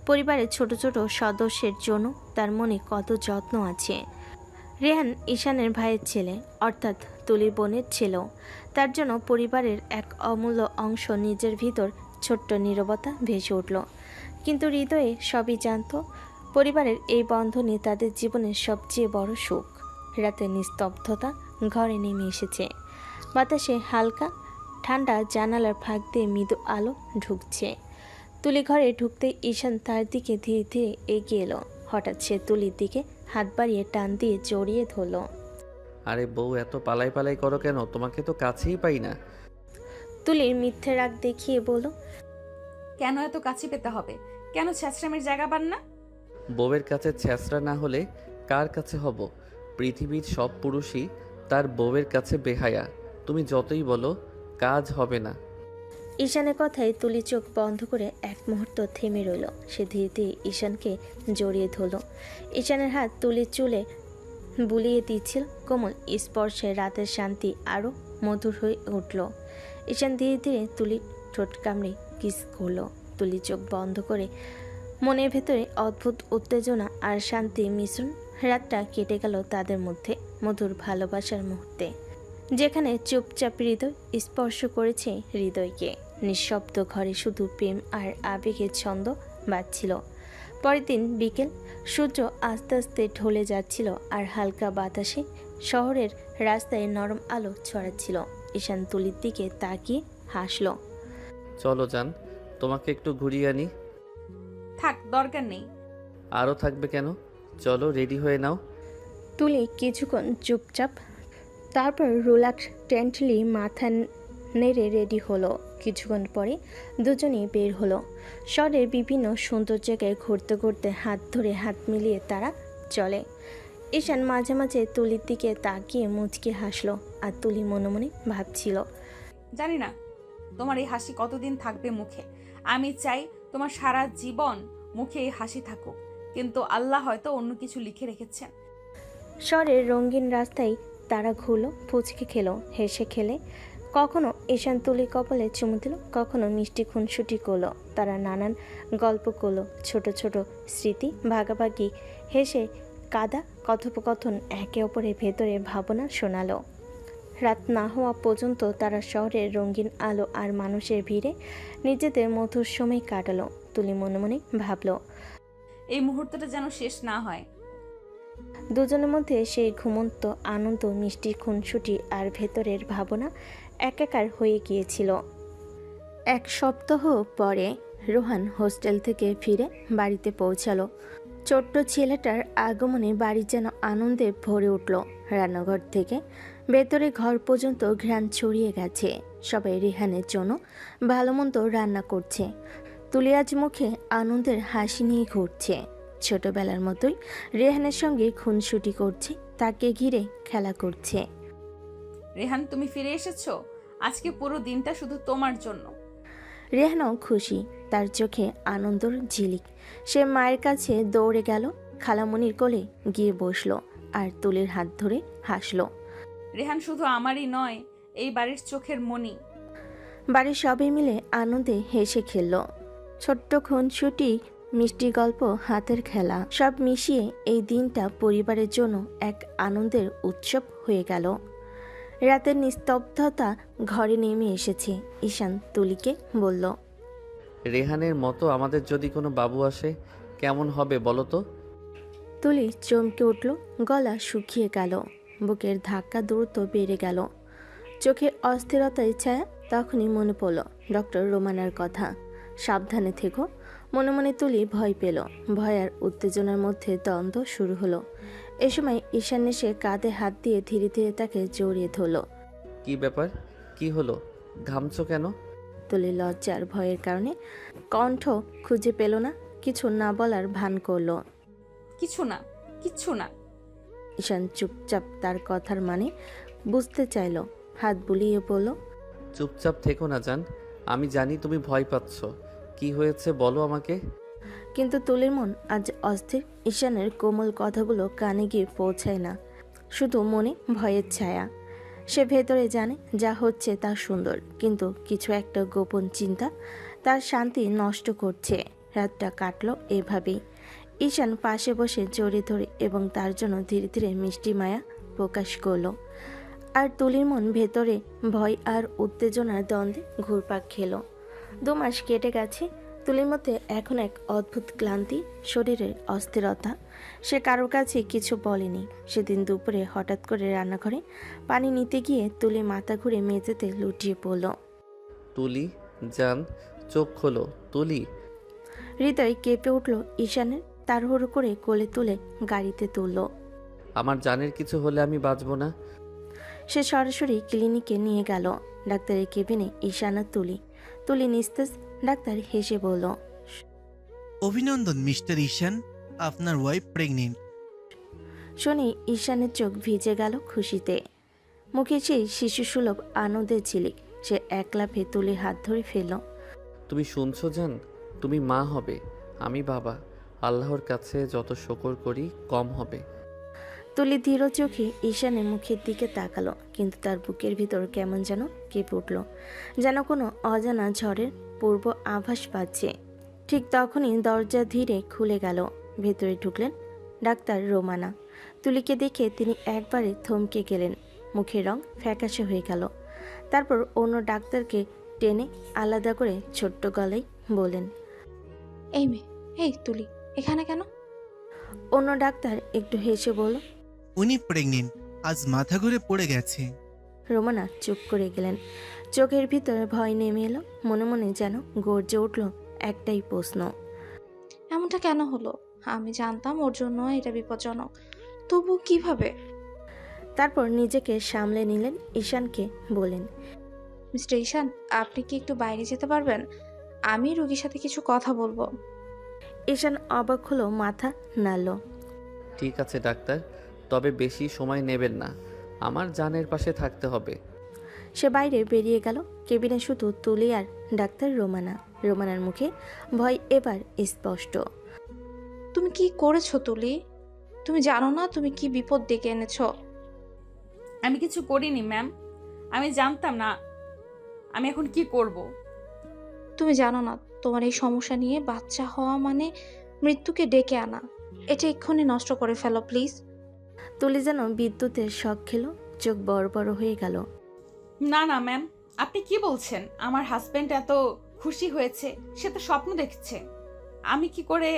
Speaker 3: পরিবারের ছোট ছোট সদস্যের জন্য তার মনে কত যত্ন আছে। রেহান ঈশানের ভাইয়ের ছেলে, অর্থাৎ তুলির বোনের ছেলেও। তার জন্য পরিবারের এক অমূল্য অংশ নিজের ভিতর ছোট্ট নীরবতা ভেসে উঠল। কিন্তু হৃদয়ে সবই জানত, পরিবারের এই বন্ধনই তাদের জীবনের সবচেয়ে বড় সুখ। রাতের নিস্তব্ধতা ঘরে নেমে এসেছে। বাতাসে হালকা ঠান্ডা জানালার ফাঁক দিয়ে মৃদু আলো ঢুকছে। তুলি ঘরে ঢুকতে ঈশান তার দিকে ধীরে ধীরে এগিয়ে এলো। হঠাৎ সে তুলির দিকে হাত বাড়িয়ে টান দিয়ে জড়িয়ে ধরল।
Speaker 1: আরে বউ, এত পালাই পালাই করো কেন? তোমাকে তো কাছেই পাই না।
Speaker 3: তুলির মিথ্যে রাগ দেখিয়ে বলল,
Speaker 2: কেন এত কাছে পেতে হবে? কেন ছ্যাঁচড়ামের জায়গা পান না?
Speaker 1: বউয়ের কাছে ছ্যাঁচড়া না হলে কার কাছে হব? পৃথিবীর সব পুরুষই তার বউয়ের কাছে বেহায়া। তুমি যতই বলো, কাজ হবে না।
Speaker 3: ঈশানের কথায় তুলি চোখ বন্ধ করে এক মুহূর্ত থেমে রইল। সে ধীরে ধীরে ঈশানকে জড়িয়ে ধরল। ঈশানের হাত তুলির চুলে বুলিয়ে দিচ্ছিল। কোমল স্পর্শে রাতের শান্তি আরও মধুর হয়ে উঠল। ঈশান ধীরে ধীরে তুলির ঠোঁট কামড়ে কিস করলো। তুলি চোখ বন্ধ করে মনের ভেতরে অদ্ভুত উত্তেজনা আর শান্তি মিশ্রণ। রাতটা কেটে গেল তাদের মধ্যে মধুর ভালোবাসার মুহূর্তে, যেখানে চুপচাপ হৃদয় স্পর্শ করেছে হৃদয়কে। নিঃশব্দ ঘরে শুধু প্রেম আর আবেগের ছন্দ বাজছিল। পরের দিন বিকেল, সূর্য আস্তে আস্তে ঢলে যাচ্ছিল আর হালকা বাতাসে শহরের রাস্তায় নরম আলো ছড়াচ্ছিল। ঈশান তুলির দিকে তাকিয়ে হাসলো।
Speaker 1: চলো যান, তোমাকে একটু ঘুরিয়ে আনি।
Speaker 2: থাক, দরকার নেই।
Speaker 1: আরও থাকবে কেন? চলো, রেডি হয়ে নাও।
Speaker 3: তুলি কিছুক্ষণ চুপচাপ, তারপর রিল্যাক্সেন্টলি মাথা নেড়ে রেডি হলো। কিছুক্ষণ পরে দুজনেই বের হলো। শহরের বিভিন্ন সুন্দর জায়গায় ঘুরতে ঘুরতে হাত ধরে হাত মিলিয়ে তারা চলে। ঈশান মাঝে মাঝে তুলির দিকে তাকিয়ে মুচকি হাসলো, আর তুলি মনে মনে ভাবছিল,
Speaker 2: জানি না তোমার এই হাসি কতদিন থাকবে মুখে। আমি চাই তোমার সারা জীবন মুখে এই হাসি থাকুক, কিন্তু আল্লাহ হয়তো অন্য কিছু লিখে রেখেছেন।
Speaker 3: শহরের রঙিন রাস্তায় তারা ঘুরলো, ফুচকে খেলো, হেসে খেলে। কখনো ঈশান তুলি কপালে চুমু দিল, কখনো মিষ্টি খুনসুটি করলো। তারা নানান গল্প করলো, ছোট ছোট স্মৃতি ভাগাভাগি, হেসে কাদা কথোপকথন একে অপরের ভেতরে ভাবনা শোনালো। রাত না হওয়া পর্যন্ত তারা শহরের রঙিন আলো আর মানুষের ভিড়ে নিজেদের মধুর সময় কাটালো। তুলি মনে মনে ভাবলো,
Speaker 2: এই মুহূর্তটা যেন শেষ না হয়।
Speaker 3: দুজনের মধ্যে সেই ঘুমন্ত আনন্দ, মিষ্টি খুনসুটি আর ভেতরের ভাবনা একাকার হয়ে গিয়েছিল। এক সপ্তাহ পরে রোহান হোস্টেল থেকে ফিরে বাড়িতে পৌঁছালো। ছোট্ট ছেলেটার আগমনে বাড়ি যেন আনন্দে ভরে উঠল। রান্নাঘর থেকে ভেতরে ঘর পর্যন্ত ঘ্রাণ ছড়িয়ে গেছে। সবাই রেহানের জন্য ভালো মন্দ রান্না করছে। তুলি আজ মুখে আনন্দের হাসি নিয়ে ঘুরছে। ছোটবেলার মতোই রেহানের সঙ্গে খুনসুটি করছে, তাকে ঘিরে খেলা করছে।
Speaker 2: রেহান, তুমি ফিরে এসেছো। আজকে পুরো দিনটা শুধু তোমার জন্য।
Speaker 3: রেহানও খুশি, তার চোখে আনন্দর ঝিলিক। সে মায়ের কাছে দৌড়ে গেল, খালামণির কোলে গিয়ে বসলো আর তুলির হাত ধরে হাসলো।
Speaker 2: রেহান শুধু আমারই নয়, এই বাড়ির চোখের মণি।
Speaker 3: বাড়ির সবাই মিলে আনন্দে হেসে খেলল। ছোট্ট খুনসুটি, মিষ্টি গল্প, হাতের খেলা, সব মিশিয়ে এই দিনটা পরিবারের জন্য এক আনন্দের উৎসব হয়ে গেল। রাতের নিস্তব্ধতা ঘরে নেমে এসেছে। ঈশান তুলিকে বলল,
Speaker 1: রেহানের মতো আমাদের যদি কোনো বাবু আসে কেমন হবে বলো তো?
Speaker 3: তুলি চমকে উঠল, গলা শুকিয়ে গেল, বুকের ধাক্কা দ্রুত বেড়ে গেল, চোখে অস্থিরতার ছায়া। তখনই মনে পড়ল ডক্টর রোমানার কথা, সাবধানে থেকো। মনে মনে তুলি ভয় পেল। ভয় আর উত্তেজনার মধ্যে দ্বন্দ্ব শুরু হলো। এ সময় ঈশান এসে কাঁধে হাত দিয়ে ধীরে ধীরে তাকে জড়িয়ে ধরল।
Speaker 1: কি ব্যাপার? কি হলো? ঘামছো কেন?
Speaker 3: তুলি লজ্জার ভয়ের কারণে কণ্ঠ খুঁজে পেল না, কিছু না বলার ভান করলো।
Speaker 2: কিছু না, কিচ্ছু না।
Speaker 3: ঈশান চুপচাপ তার কথার মানে বুঝতে চাইল। হাত বুলিয়ে বলল,
Speaker 1: চুপচাপ থেকো না জান, আমি জানি তুমি ভয় পাচ্ছ। কি হয়েছে বলো আমাকে।
Speaker 3: কিন্তু তুলির মন আজ অস্থির। ঈশানের কোমল কথাগুলো কানে গিয়ে পৌঁছায় না, শুধু মনে ভয়ের ছায়া। সে ভেতরে জানে যা হচ্ছে তা সুন্দর, কিন্তু কিছু একটা গোপন চিন্তা তার শান্তি নষ্ট করছে। রাতটা কাটলো এভাবেই। ঈশান পাশে বসে জড়িয়ে ধরে এবং তার জন্য ধীরে ধীরে মিষ্টি মায়া প্রকাশ করলো। আর তুলির মন ভেতরে ভয় আর উত্তেজনার দ্বন্দ্বে ঘুরপাক খেলো। 2 মাস কেটে গেছে। তুলির মধ্যে এখন এক অদ্ভুত ক্লান্তি, শরীরের অস্থিরতা। সে কারোর কাছে কিছু বলেনি। সেদিন দুপুরে হঠাৎ করে রান্নাঘরে পানি নিতে গিয়ে তুলি মাথা ঘুরে মেঝেতে লুটিয়ে পড়ল।
Speaker 1: তুলি জান, চোখ খোলো তুলি।
Speaker 3: হৃদয় কেঁপে উঠল ঈশানের। তাড়াহুড়ো করে কোলে তুলে গাড়িতে তুলল।
Speaker 1: আমার জানের কিছু হলে আমি বাঁচবো না।
Speaker 3: সে সরাসরি ক্লিনিকে নিয়ে গেল। ডাক্তারের কেবিনে ঈশান আর তুলি। তুলি নিস্তেজ। ডাক্তার হেসে বলল,
Speaker 8: অভিনন্দন মিস্টার ঈশান, আপনার ওয়াইফ প্রেগনেন্ট।
Speaker 3: শুনে ঈশানের চোখ ভিজে গেল খুশিতে। মুখে সেই শিশুসুলভ আনন্দের ঝিলিক। সে এক লাফে তুলির হাত ধরে ফেলল।
Speaker 1: তুমি শুনছো জান, তুমি মা হবে, আমি বাবা। আল্লাহর কাছে যত শুকর করি কম হবে।
Speaker 3: তুলি ধীর চোখে ঈশানের মুখের দিকে তাকালো, কিন্তু তার বুকের ভিতর কেমন যেন কেঁপে উঠল, যেন কোনো অজানা ঝড়ের পূর্ব আভাস পাচ্ছে। ঠিক তখনই দরজা ধীরে খুলে গেল। ভেতরে ঢুকলেন ডাক্তার রোমানা। তুলিকে দেখে তিনি একবারে থমকে গেলেন। মুখের রং ফ্যাকাশে হয়ে গেল। তারপর অন্য ডাক্তারকে টেনে আলাদা করে ছোট্ট গলায় বলেন,
Speaker 7: এই মেয়ে, এই তুলি, এখানে কেন?
Speaker 3: অন্য ডাক্তার একটু হেসে বলল,
Speaker 8: উনি প্রেগনেন্ট, আজ মাথা ঘুরে পড়ে গেছে।
Speaker 3: রোমানা চুপ করে গেলেন। চোখের ভিতরে ভয় নেমে এলো। মনে মনে যেন গর্জে উঠল একটাই প্রশ্ন,
Speaker 7: এমনটা কেন হলো? আমি জানতাম ওর জন্য এটা বিপজ্জনক, তবু কিভাবে?
Speaker 3: তারপর নিজেকে সামলে নিলেন। ঈশানকে বলেন,
Speaker 7: মিস্টার ঈশান, আপনি কি একটু বাইরে যেতে পারবেন? আমি রোগীর সাথে কিছু কথা বলবো।
Speaker 3: ঈশান অবাক হলো, মাথা নাড়ল।
Speaker 1: ঠিক আছে ডাক্তার, তবে বেশি সময় নেবেন না, আমার জানের পাশে থাকতে হবে।
Speaker 3: সে বাইরে বেরিয়ে গেল। কেবিনে শুধু তুলি আর ডাক্তার রোমানা। রোমানার মুখে ভয় এবার স্পষ্ট।
Speaker 7: তুমি কি করেছো তুলি? তুমি জানো না তুমি কি বিপদ ডেকে এনেছো?
Speaker 2: আমি কিছু করিনি ম্যাম, আমি জানতাম না। আমি এখন কি করব?
Speaker 7: তুমি জানো না তোমার এই সমস্যা নিয়ে বাচ্চা হওয়া মানে মৃত্যুকে ডেকে আনা। এটা এক্ষুনি নষ্ট করে ফেলো প্লিজ।
Speaker 3: তুলি যেন বিদ্যুতের শক খেলো, চোখ বড় বড় হয়ে গেল।
Speaker 2: না না ম্যাম, আপনি কি বলছেন? আমার হাজবেন্ড এত খুশি হয়েছে, সে তো স্বপ্ন দেখছে। আমি কি করে?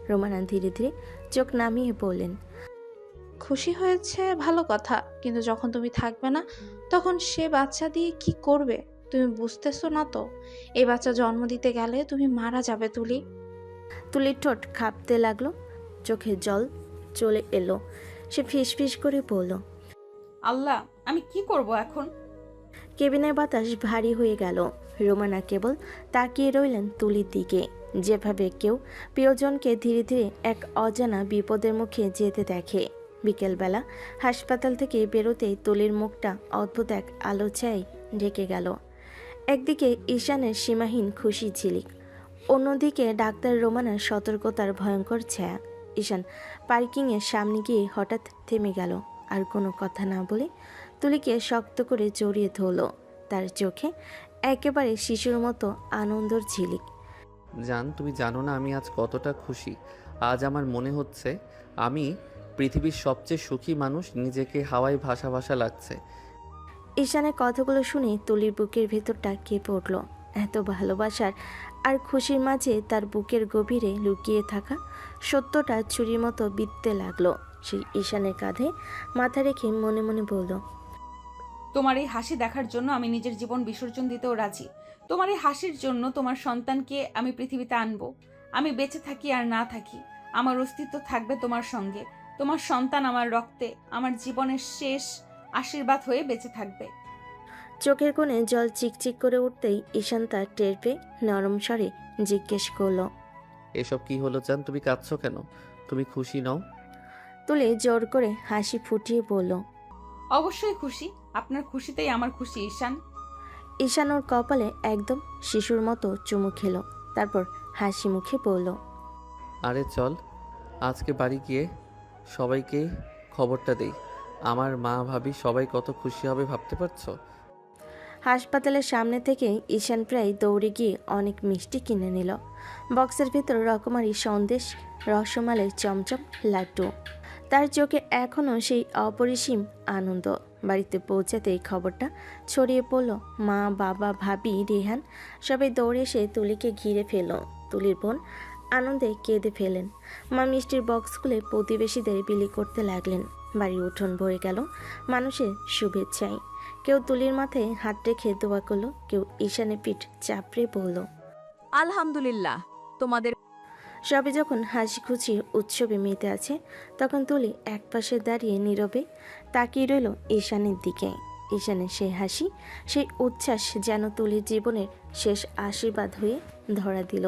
Speaker 3: রোমানা ধীরে ধীরে চোখ নামিয়ে বললেন,
Speaker 7: খুশি হয়েছে ভালো কথা, কিন্তু যখন তুমি থাকবে না তখন সে বাচ্চা দিয়ে কি করবে তুমি বুঝতেছো না তো? এই বাচ্চা জন্ম দিতে গেলে তুমি মারা যাবে তুলি।
Speaker 3: তুলির ঠোঁট কাঁপতে লাগলো, চোখে জল চলে এলো। সে ফিস ফিস করে বলল,
Speaker 2: আল্লাহ, আমি কি করব এখন?
Speaker 3: কেবিনের বাতাস ভারী হয়ে গেল। রোমানা কেবল তাকিয়ে রইলেন তুলির দিকে, যেভাবে কেউ প্রিয়জনকে ধীরে ধীরে এক অজানা বিপদের মুখে যেতে দেখে। বিকেলবেলা হাসপাতাল থেকে বেরোতেই তুলির মুখটা অদ্ভুত এক আলো ছায় ঢেকে গেল। একদিকে ঈশানের সীমাহীন খুশি ঝিলিক, অন্যদিকে ডাক্তার রোমানার সতর্কতার ভয়ঙ্কর ছায়া। ঈশান পার্কিংয়ের সামনে গিয়ে হঠাৎ থেমে গেল। আর কোনো কথা না বলে তুলিকে শক্ত করে জড়িয়ে ধরল। তার চোখে একেবারে শিশুর মতো আনন্দর ঝিলিক।
Speaker 1: জান, তুমি জানো না আমি আজ কতটা খুশি। আজ আমার মনে হচ্ছে আমি পৃথিবীর সবচেয়ে সুখী মানুষ, নিজেকে হাওয়ায় ভাসা ভাসা লাগছে।
Speaker 3: ঈশানের কথাগুলো শুনে তুলির বুকের ভেতরটা কেঁপে উঠল। এত ভালোবাসার আর খুশির মাঝে তার বুকের গভীরে লুকিয়ে থাকা সত্যটা ছুরির মতো বিঁধতে লাগলো। সেই ঈশানের কাঁধে মাথা রেখে মনে মনে বলল,
Speaker 2: তোমার এই হাসি দেখার জন্য আমি নিজের জীবন বিসর্জন দিতেও রাজি। তোমার এই হাসির জন্য তোমার সন্তানকে আমি পৃথিবীতে আনবো। আমি বেঁচে থাকি আর না থাকি, আমার অস্তিত্ব থাকবে তোমার সঙ্গে। তোমার সন্তান আমার রক্তে, আমার জীবনের শেষ আশীর্বাদ হয়ে বেঁচে থাকবে।
Speaker 3: চোখের কোণে জল চিকচিক করে উঠতেই ঈশান তার টের পেয়ে নরম স্বরে জিজ্ঞেস করল,
Speaker 1: এসব কি হলো জান? তুমি কাঁদছো কেন? তুমি খুশি নও?
Speaker 3: তুলি জোর করে হাসি ফুটিয়ে বলল,
Speaker 2: অবশ্যই খুশি। আপনার খুশিতেই আমার খুশি ঈশান।
Speaker 3: ঈশান ওর কপালে একদম শিশুর মতো চুমু খেলো, তারপর হাসি মুখে বলল,
Speaker 1: আরে চল আজকে বাড়ি গিয়ে সবাইকে খবরটা দেই। আমার মা ভাবি সবাই কত খুশি হবে ভাবতে পারছো?
Speaker 3: হাসপাতালের সামনে থেকে ঈশান প্রায় দৌড়ে গিয়ে অনেক মিষ্টি কিনে নিল। বক্সের ভিতর রকমারি সন্দেশ, রসমালাই, চমচম, লাড্ডু। তার চোখে এখনও সেই অপরিসীম আনন্দ। বাড়িতে পৌঁছাতেই খবরটা ছড়িয়ে পড়ল। মা, বাবা, ভাবি, রেহান সবাই দৌড়ে এসে তুলিকে ঘিরে ফেলল। তুলির বোন আনন্দে কেঁদে ফেলেন। মা মিষ্টির বক্স খুলে প্রতিবেশীদের বিলি করতে লাগলেন। বাড়ির উঠোন ভরে গেল মানুষের শুভেচ্ছায়। কেউ তুলির মাথায় হাত রেখে দোয়া করলো, কেউ ঈশানে পিঠ চাপড়ে বলল,
Speaker 9: আলহামদুলিল্লাহ। তোমাদের
Speaker 3: সবে যখন হাসি খুশি উৎসবে মেতে আছে, তখন তুলি একপাশে দাঁড়িয়ে নীরবে তাকিয়ে রইল ঈশানের দিকে। ঈশানের সেই হাসি, সেই উচ্ছ্বাস যেন তুলির জীবনের শেষ আশীর্বাদ হয়ে ধরা দিল।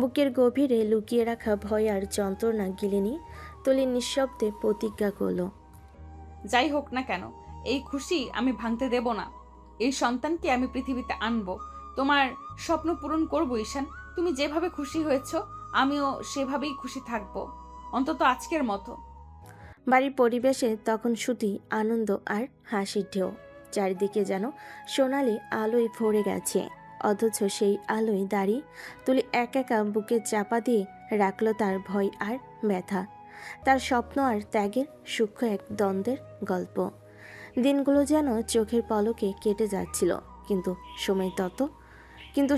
Speaker 3: বুকের গভীরে লুকিয়ে রাখা ভয় আর যন্ত্রণা গিলে নিয়ে তুলি নিঃশব্দে প্রতিজ্ঞা করল,
Speaker 2: যাই হোক না কেন, এই খুশি আমি ভাঙতে দেব না। এই সন্তানকে আমি পৃথিবীতে আনবো, তোমার স্বপ্ন পূরণ করব ঈশান। তুমি যেভাবে খুশি হয়েছো আমিও সেভাবেই খুশি থাকবো, অন্তত আজকের মতো।
Speaker 3: বাড়ির পরিবেশে তখন শুধুই আনন্দ আর হাসির ঢেউ। চারিদিকে যেন সোনালি আলোয় ভরে গেছে, অথচ সেই আলোয় দাঁড়িয়ে তুলি একা একা বুকে চাপা দিয়ে রাখল তার ভয় আর ব্যথা, তার স্বপ্ন আর ত্যাগের সূক্ষ্ম এক দ্বন্দ্বের গল্প। দিনগুলো যেন চোখের পলকে কেটে যাচ্ছিল, কিন্তু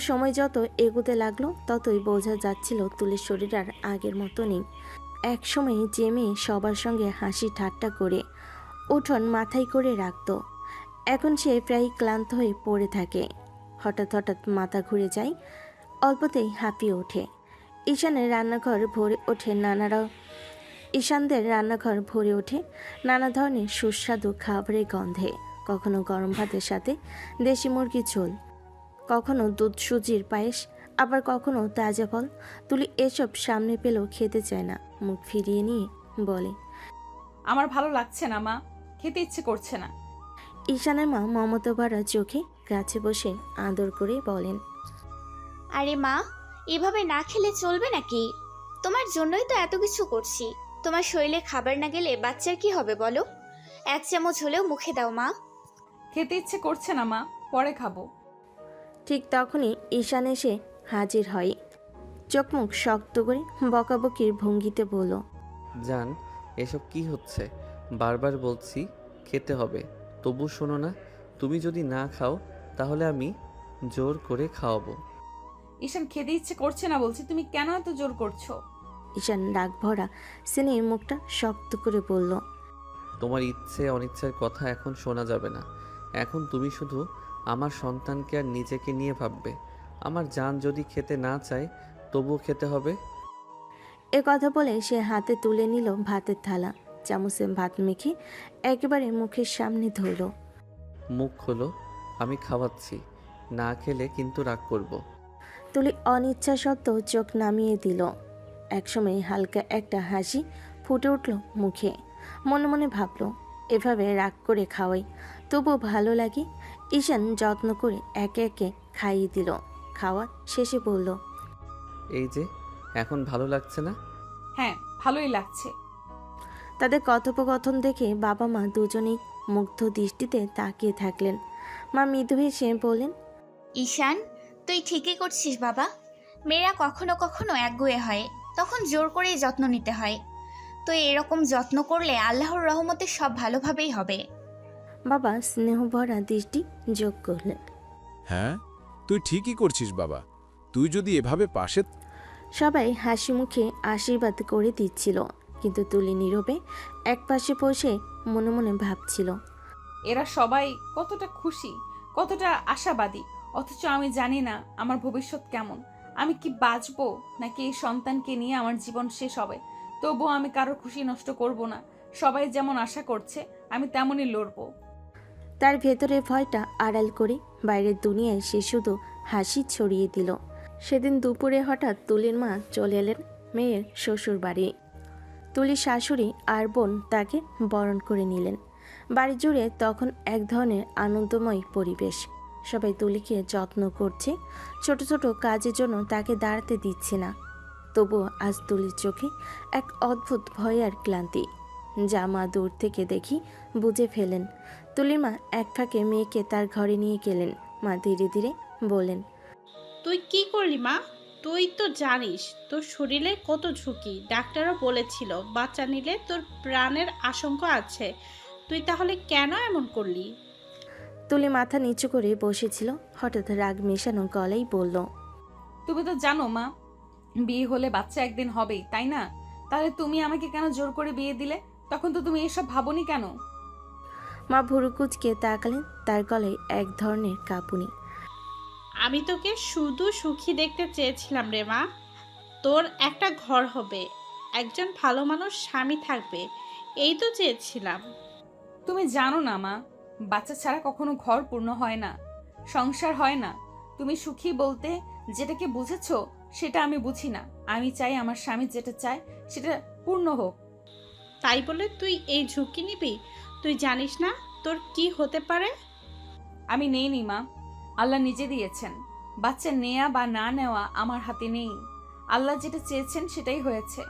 Speaker 3: সময় যত এগোতে লাগলো ততই বোঝা যাচ্ছিল তুলির শরীর আর আগের মতো নেই। একসময় যে মেয়ে সবার সঙ্গে হাসি ঠাট্টা করে উঠোন মাথায় করে রাখত, এখন সে প্রায় ক্লান্ত হয়ে পড়ে থাকে। হঠাৎ হঠাৎ মাথা ঘুরে যায়, অল্পতেই হাঁপিয়ে ওঠে। ঈশানদের রান্নাঘর ভরে ওঠে নানা ধরনের সুস্বাদু খাবারের গন্ধে। কখনো গরম ভাতের সাথে দেশি মুরগির ঝোল, কখনো দুধ সুজির পায়েস, আবার কখনো তাজা ফল। তুলি এসব সামনে পেলেও খেতে চায় না, মুখ ফিরিয়ে নিয়ে বলে,
Speaker 2: আমার ভালো লাগছে না মা, খেতে ইচ্ছে করছে না।
Speaker 3: ঈশানের মা মমতা ভরা চোখে গাছে বসে আদর করে বলেন,
Speaker 5: আরে মা, এভাবে না খেলে চলবে নাকি? তোমার জন্যই তো এত কিছু করছি। তোমার শরীরে খাবার না গেলে বাচ্চার কি হবে বলো? এক চামচ হলেও মুখে দাও মা।
Speaker 2: খেতে ইচ্ছে করছে না মা, পরে খাবো।
Speaker 3: ঠিক তখনই ঈশান এসে হাজির হয়। চোখ মুখ শক্ত করে বকাবকির ভঙ্গিতে বলল,
Speaker 1: জান এসব কি হচ্ছে? বারবার বলছি খেতে হবে, তবু শোনো না। তুমি যদি না খাও তাহলে আমি জোর করে খাওয়াবো।
Speaker 2: ঈশান খেতে ইচ্ছে করছে না বলছি, তুমি কেন এত জোর করছো?
Speaker 3: ঈশান রাগ ভরা সিনে মুখটা শক্ত করে বলল,
Speaker 1: তোমার ইচ্ছে অনিচ্ছার কথা এখন শোনা যাবে না। এখন তুমি শুধু আমার সন্তানকে আর নিজেকে নিয়ে ভাববে। আমার জান যদি খেতে না চায় তবুও খেতে হবে।
Speaker 3: এ কথা বলে সে হাতে তুলে নিল ভাতের থালা, চামচে ভাত মেখে একেবারে মুখের সামনে ধরল।
Speaker 1: মুখ খোলো, আমি খাওয়াচ্ছি। না খেলে কিন্তু রাগ করব।
Speaker 3: তুলি অনিচ্ছা সত্ত্বেও চোখ নামিয়ে দিল। একসময় হালকা একটা হাসি ফুটে উঠল মুখে। মনে মনে ভাবল, এভাবে রাগ করে খাওয়াই তবুও ভালো লাগে। ঈশান যত্ন করে একে একে খাইয়ে দিল। খাওয়া শেষে বলল,
Speaker 1: এই যে এখন ভালো লাগছে না?
Speaker 2: হ্যাঁ, ভালোই লাগছে।
Speaker 3: তাদের কথোপকথন দেখে বাবা মা দুজনেই মুগ্ধ দৃষ্টিতে তাকিয়ে থাকলেন। মা মৃদু হেসে বললেন,
Speaker 5: ঈশান, তুই ঠিকই করছিস বাবা। মেয়েরা কখনো কখনো একগুঁয়ে হয়, তখন জোর করেই যত্ন নিতে হয়। তুই এরকম যত্ন করলে আল্লাহর রহমতে সব ভালোভাবেই হবে।
Speaker 3: বাবা স্নেহ ভরা দৃষ্টি যোগ করলেন।
Speaker 10: হ্যাঁ, তুই ঠিকই করছিস বাবা। তুই যদি এভাবে পাশে
Speaker 3: সবাই হাসি মুখে আশীর্বাদ করে দিচ্ছিল, কিন্তু তুলি নীরবে একপাশে বসে মনে মনে ভাবছিল,
Speaker 2: এরা সবাই কতটা খুশি, কতটা আশাবাদী, অথচ আমি জানি না আমার ভবিষ্যৎ কেমন। আমি কি বাঁচবো নাকি এই সন্তানকে নিয়ে আমার জীবন শেষ হবে। তবুও আমি কারোর খুশি নষ্ট করব না। সবাই যেমন আশা করছে আমি তেমনই লড়বো।
Speaker 3: তার ভেতরে ভয়টা আড়াল করে বাইরের দুনিয়ায় সে শুধু হাসি ছড়িয়ে দিল। সেদিন দুপুরে হঠাৎ তুলির মা চলে এলেন মেয়ের শ্বশুর বাড়ি। তুলির শাশুড়ি আর বোন তাকে বরণ করে নিলেন। বাড়ি জুড়ে তখন এক ধরনের আনন্দময় পরিবেশ। সবাই তুলিকে যত্ন করছে, ছোট ছোট কাজের জন্য তাকে দাঁড়াতে দিচ্ছে না। তবুও আজ তুলির চোখে এক অদ্ভুত ভয় আর ক্লান্তি, যা মা দূর থেকে দেখি বুঝে ফেলেন। তুলির মা এক ফাঁকে মেয়েকে তার ঘরে নিয়ে গেলেন। মা ধীরে ধীরে বললেন,
Speaker 6: তুই কি করলি মা? তুই তো জানিস তোর শরীরে কত ঝুঁকি। ডাক্তারও বলেছিল বাচ্চা নিলে তোর প্রাণের আশঙ্কা আছে। তুই তাহলে কেন এমন করলি?
Speaker 3: তুলি মাথা নিচু করে বসেছিল। হঠাৎ রাগ মেশানো গলায় বলল,
Speaker 2: তুমি তো জানো মা, বিয়ে হলে বাচ্চা একদিন হবেই, তাই না? তাহলে তুমি আমাকে কেন জোর করে বিয়ে দিলে? তখন তো তুমি এসব ভাবনি কেন?
Speaker 3: মা ভুরু কুঁচকে তাকালেন। তার গলায় এক ধরনের কাঁপুনি।
Speaker 6: আমি তোকে শুধু সুখী দেখতে চেয়েছিলাম রে মা। তোর একটা ঘর হবে, একজন ভালো মানুষ স্বামী থাকবে, এই তো চেয়েছিলাম।
Speaker 2: তুমি জানো না মা, বাচ্চা ছাড়া কখনো ঘর পূর্ণ হয় না, সংসার হয় না। তুমি সুখী বলতে যেটাকে বুঝেছো সেটা আমি বুঝি না। আমি চাই আমার স্বামী যেটা চায় সেটা পূর্ণ হোক।
Speaker 6: তাই বলে তুই এই ঝুঁকি নিবি? তুই জানিস না তোর কি হতে পারে?
Speaker 2: আমি নেইনি মা, আল্লাহ নিজে দিয়েছেন। বাচ্চা নেয়া বা না নেওয়া আমার হাতে নেই। আল্লাহ যেটা চেয়েছেন সেটাই হয়েছে।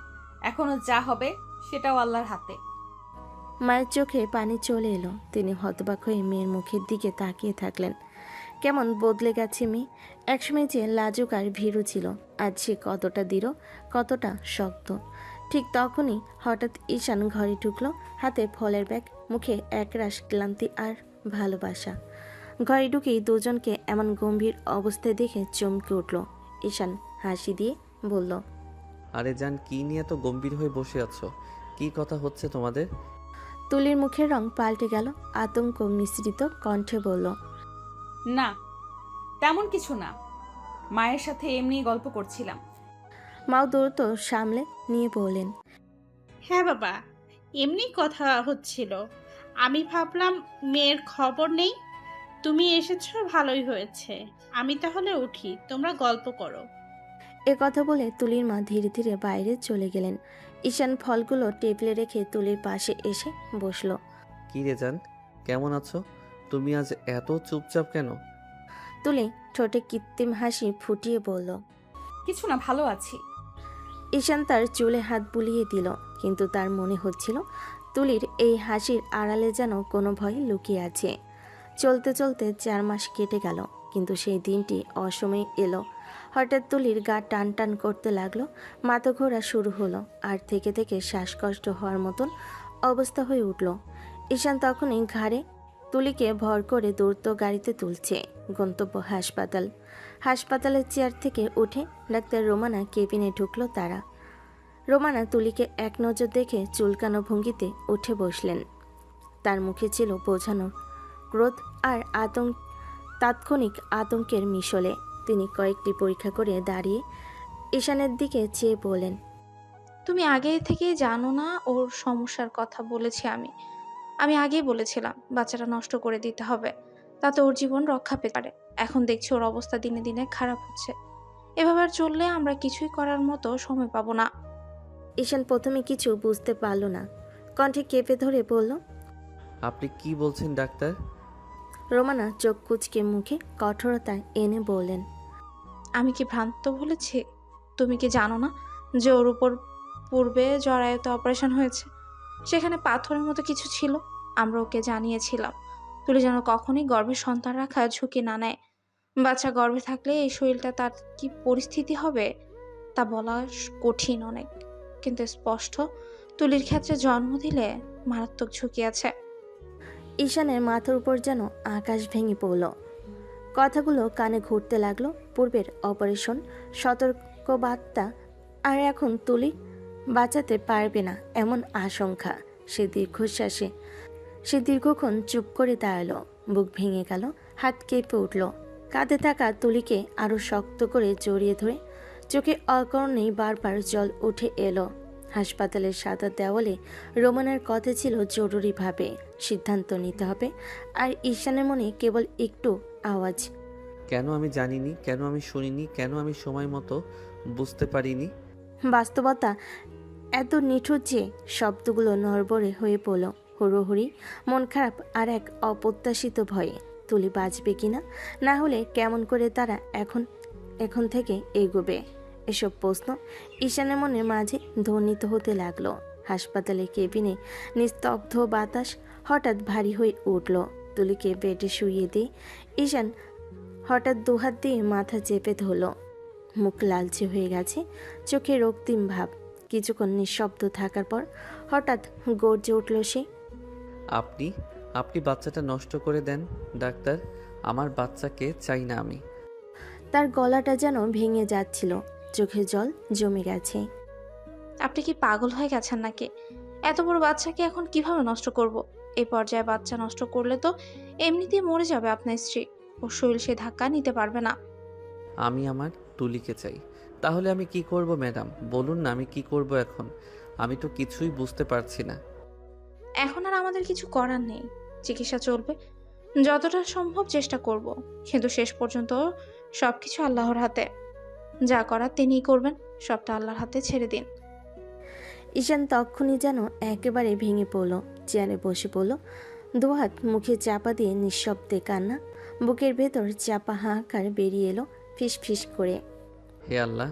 Speaker 2: এখনো যা হবে সেটাও আল্লাহর হাতে।
Speaker 3: মায়ের চোখে পানি চলে এলো। তিনি হতবাক হয়ে মেয়ের মুখের দিকে তাকিয়ে থাকলেন। কেমন বদলে গেছে মেয়ে। একসময় যে লাজুক আর ভীরু ছিল, আজ সে কতটা দৃঢ়, কতটা শক্ত। ঠিক তখনই হঠাৎ ঈশান ঘরে ঢুকলো, হাতে ফলের ব্যাগ, মুখে একরাশ ক্লান্তি আর ভালোবাসা। ঘরে ঢুকেই দুজনকে এমন গম্ভীর অবস্থায় দেখে চমকে উঠল। ঈশান হাসি দিয়ে বলল,
Speaker 1: আরে জান, কি নিয়ে এত গম্ভীর হয়ে বসে আছো? কি কথা হচ্ছে তোমাদের?
Speaker 3: তুলির মুখের রং পাল্টে গেল। আতঙ্ক মিশ্রিত কণ্ঠে বলল,
Speaker 2: না, তেমন কিছু না, মায়ের সাথে এমনি গল্প করছিলাম।
Speaker 3: মাও দ্রুত সামলে নিয়ে বললেন,
Speaker 6: হ্যাঁ বাবা, এমনি কথা হচ্ছিল। আমি ভাবলাম মেয়ের খবর নেই, তুমি এসেছো, ভালোই হয়েছে। আমি তাহলে উঠি, তোমরা গল্প করো।
Speaker 3: এ কথা বলে তুলির মা ধীরে ধীরে বাইরে চলে গেলেন। ঈশান ফলগুলো টেবিলে রেখে তুলির পাশে এসে বসল।
Speaker 1: কি রে জান, কেমন আছো? তুমি আজ এত চুপচাপ কেন?
Speaker 3: তুলি ঠোঁটে কৃত্রিম হাসি ফুটিয়ে বলল,
Speaker 2: কিছু না, ভালো আছি।
Speaker 3: ঈশান তার চুলে হাত বুলিয়ে দিল, কিন্তু তার মনে হচ্ছিল তুলির এই হাসির আড়ালে যেন কোনো ভয় লুকিয়ে আছে। চলতে চলতে 4 মাস কেটে গেল, কিন্তু সেই দিনটি অসময়ে এলো। হঠাৎ তুলির গা টান টান করতে লাগলো, মাথা ঘোরা শুরু হলো, আর থেকে থেকে শ্বাসকষ্ট হওয়ার মতন অবস্থা হয়ে উঠল। ঈশান তখনই ঘাড়ে তুলিকে ভর করে দ্রুত গাড়িতে তুলছে। গন্তব্য হাসপাতাল। হাসপাতালের চেয়ার থেকে উঠে ডাক্তার রোমানা কেবিনে ঢুকলো তারা। রোমানা তুলিকে এক নজর দেখে চুলকানো ভঙ্গিতে উঠে বসলেন। তার মুখে ছিল বোঝানোর ক্রোধ আর তাৎক্ষণিক আতঙ্কের মিশলে। তিনি কয়েকটি পরীক্ষা করে দাঁড়িয়ে ঈশানের দিকে চেয়ে বলেন,
Speaker 7: তুমি আগে থেকেই জানো না ওর সমস্যার কথা বলেছি আমি আগেই বলেছিলাম বাচ্চাটা নষ্ট করে দিতে হবে, তাতে ওর জীবন রক্ষা পেতে পারে। এখন দেখছি ওর অবস্থা দিনে দিনে খারাপ হচ্ছে। এভাবে আর চললে আমরা কিছুই করার মতো সময় পাবো না।
Speaker 3: ঈশান প্রথমে কিছু বুঝতে পারল না, কণ্ঠে কেঁপে ধরে বলল,
Speaker 1: আপনি কি বলছেন ডাক্তার?
Speaker 3: রোমানা চোখ কুচকে মুখে কঠোরতা এনে বললেন,
Speaker 7: আমি কি ভ্রান্ত বলেছি? তুমি কি জানো না যে ওর উপর পূর্বে জরায়ুতে অপারেশন হয়েছে? সেখানে পাথরের মতো কিছু ছিল। আমরা ওকে জানিয়েছিলাম তুলি যেন কখনই গর্ভে সন্তান রাখা ঝুঁকি না নেয়। বাচ্চা গর্ভে থাকলে এই শরীরটা তার কি পরিস্থিতি হবে তা বলা কঠিন অনেক, কিন্তু স্পষ্ট তুলির ক্ষেত্রে জন্ম দিলে মারাত্মক ঝুঁকি আছে।
Speaker 3: ঈশানের মাথার উপর যেন আকাশ ভেঙে পড়ল। কথাগুলো কানে ঘুরতে লাগলো। পূর্বের অপারেশন, সতর্কবার্তা, আর এখন তুলি বাঁচাতে পারবে না এমন আশঙ্কা। সে দীর্ঘক্ষণ চুপ করে দাঁড়ালো। বুক ভেঙে গেল, হাত কেঁপে উঠল। কাঁধে থাকা তুলিকে আরো শক্ত করে জড়িয়ে ধরে চোখে অকর্ণেই বারবার জল উঠে এলো। হাসপাতালের সাদা দেওয়ালে রোমানার কথা ছিল জরুরিভাবে সিদ্ধান্ত নিতে হবে, আর ঈশানের মনে কেবল একটু আওয়াজ,
Speaker 1: কেন আমি জানিনি, কেন আমি শুনিনি, কেন আমি সময় মতো বুঝতে পারিনি।
Speaker 3: বাস্তবতা এত নিঠুর যে শব্দগুলো নড়বড়ে হয়ে পড়ল। হুড়োহুড়ি, মন খারাপ আর এক অপ্রত্যাশিত ভয়ে তুলি বাঁচবে কিনা, না হলে কেমন করে তারা এখন থেকে এগোবে। এসব প্রশ্ন ঈশানের মনের মাঝে ধ্বনিত হতে লাগলো। হাসপাতালের কেবিনে নিস্তব্ধ বাতাস হঠাৎ ভারী হয়ে উঠল। তুলিকে বেডে শুইয়ে দিয়ে ঈশান হঠাৎ দুহাত দিয়ে মাথা চেপে ধরল। মুখ লালচে হয়ে গেছে, চোখে রক্তিম ভাব। কিছুক্ষণ নিঃশব্দ থাকার পর হঠাৎ গর্জে উঠল সে।
Speaker 1: আপনি আপনি বাচ্চাটা নষ্ট করে দেন ডাক্তার, আমার বাচ্চাকে চাই না আমি।
Speaker 3: তার গলাটা যেন ভেঙে যাচ্ছিল, চোখে জল জমে গেছে।
Speaker 7: আপনি কি পাগল হয়ে গেছেন নাকি? এত বড় বাচ্চাকে এখন কিভাবে নষ্ট করব? এই পর্যায়ে বাচ্চা নষ্ট করলে তো এমনিতেই মরে যাবে আপনার স্ত্রী। ওর শরীর সে ধাক্কা নিতে পারবে না।
Speaker 1: আমি আমার তুলিকে চাই। তাহলে আমি কি করব ম্যাডাম, বলুন না, আমি কি করব এখন? আমি তো কিছুই বুঝতে পারছি না।
Speaker 7: এখন আর আমাদের কিছু করার নেই, চিকিৎসা চলবে, যতটা সম্ভব চেষ্টা করব, কিন্তু শেষ পর্যন্ত সবকিছু আল্লাহর হাতে। যা করার তিনিই করবেন, সবটা আল্লাহর হাতে ছেড়ে দিন।
Speaker 3: ঈশান তক্ষুনি যেন একেবারে ভেঙে পড়ল, চেয়ারে বসে পড়ল, দুহাত মুখে চাপা দিয়ে নিঃশব্দে কান্না। বুকের ভেতর চাপা হাহাকার বেরিয়ে এলো ফিস ফিস করে।
Speaker 1: হে আল্লাহ,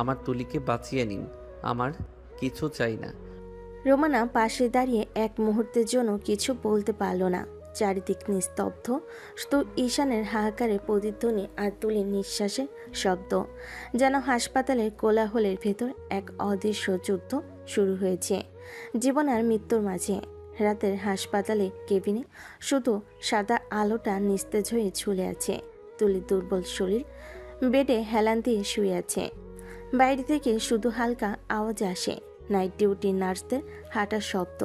Speaker 1: আমার তুলিকে বাঁচিয়ে নিন, আমার কিছু চাই না।
Speaker 3: রোমানা পাশে দাঁড়িয়ে এক মুহূর্তের জন্য কিছু বলতে পারল না। চারিদিক নিস্তব্ধ, শুধু ঈশানের হাহাকারে প্রতিধ্বনি আর তুলির নিঃশ্বাসের শব্দ। যেন হাসপাতালের কোলাহলের ভেতর এক অদৃশ্য যুদ্ধ শুরু হয়েছে জীবন আর মৃত্যুর মাঝে। রাতের হাসপাতালে কেবিনে শুধু সাদা আলোটা নিস্তেজ হয়ে ঝুলে আছে। তুলির দুর্বল শরীর বেডে হেলান দিয়ে শুয়ে আছে। বাইরে থেকে শুধু হালকা আওয়াজ আসে, নাইট ডিউটি নার্সদের হাঁটার শব্দ,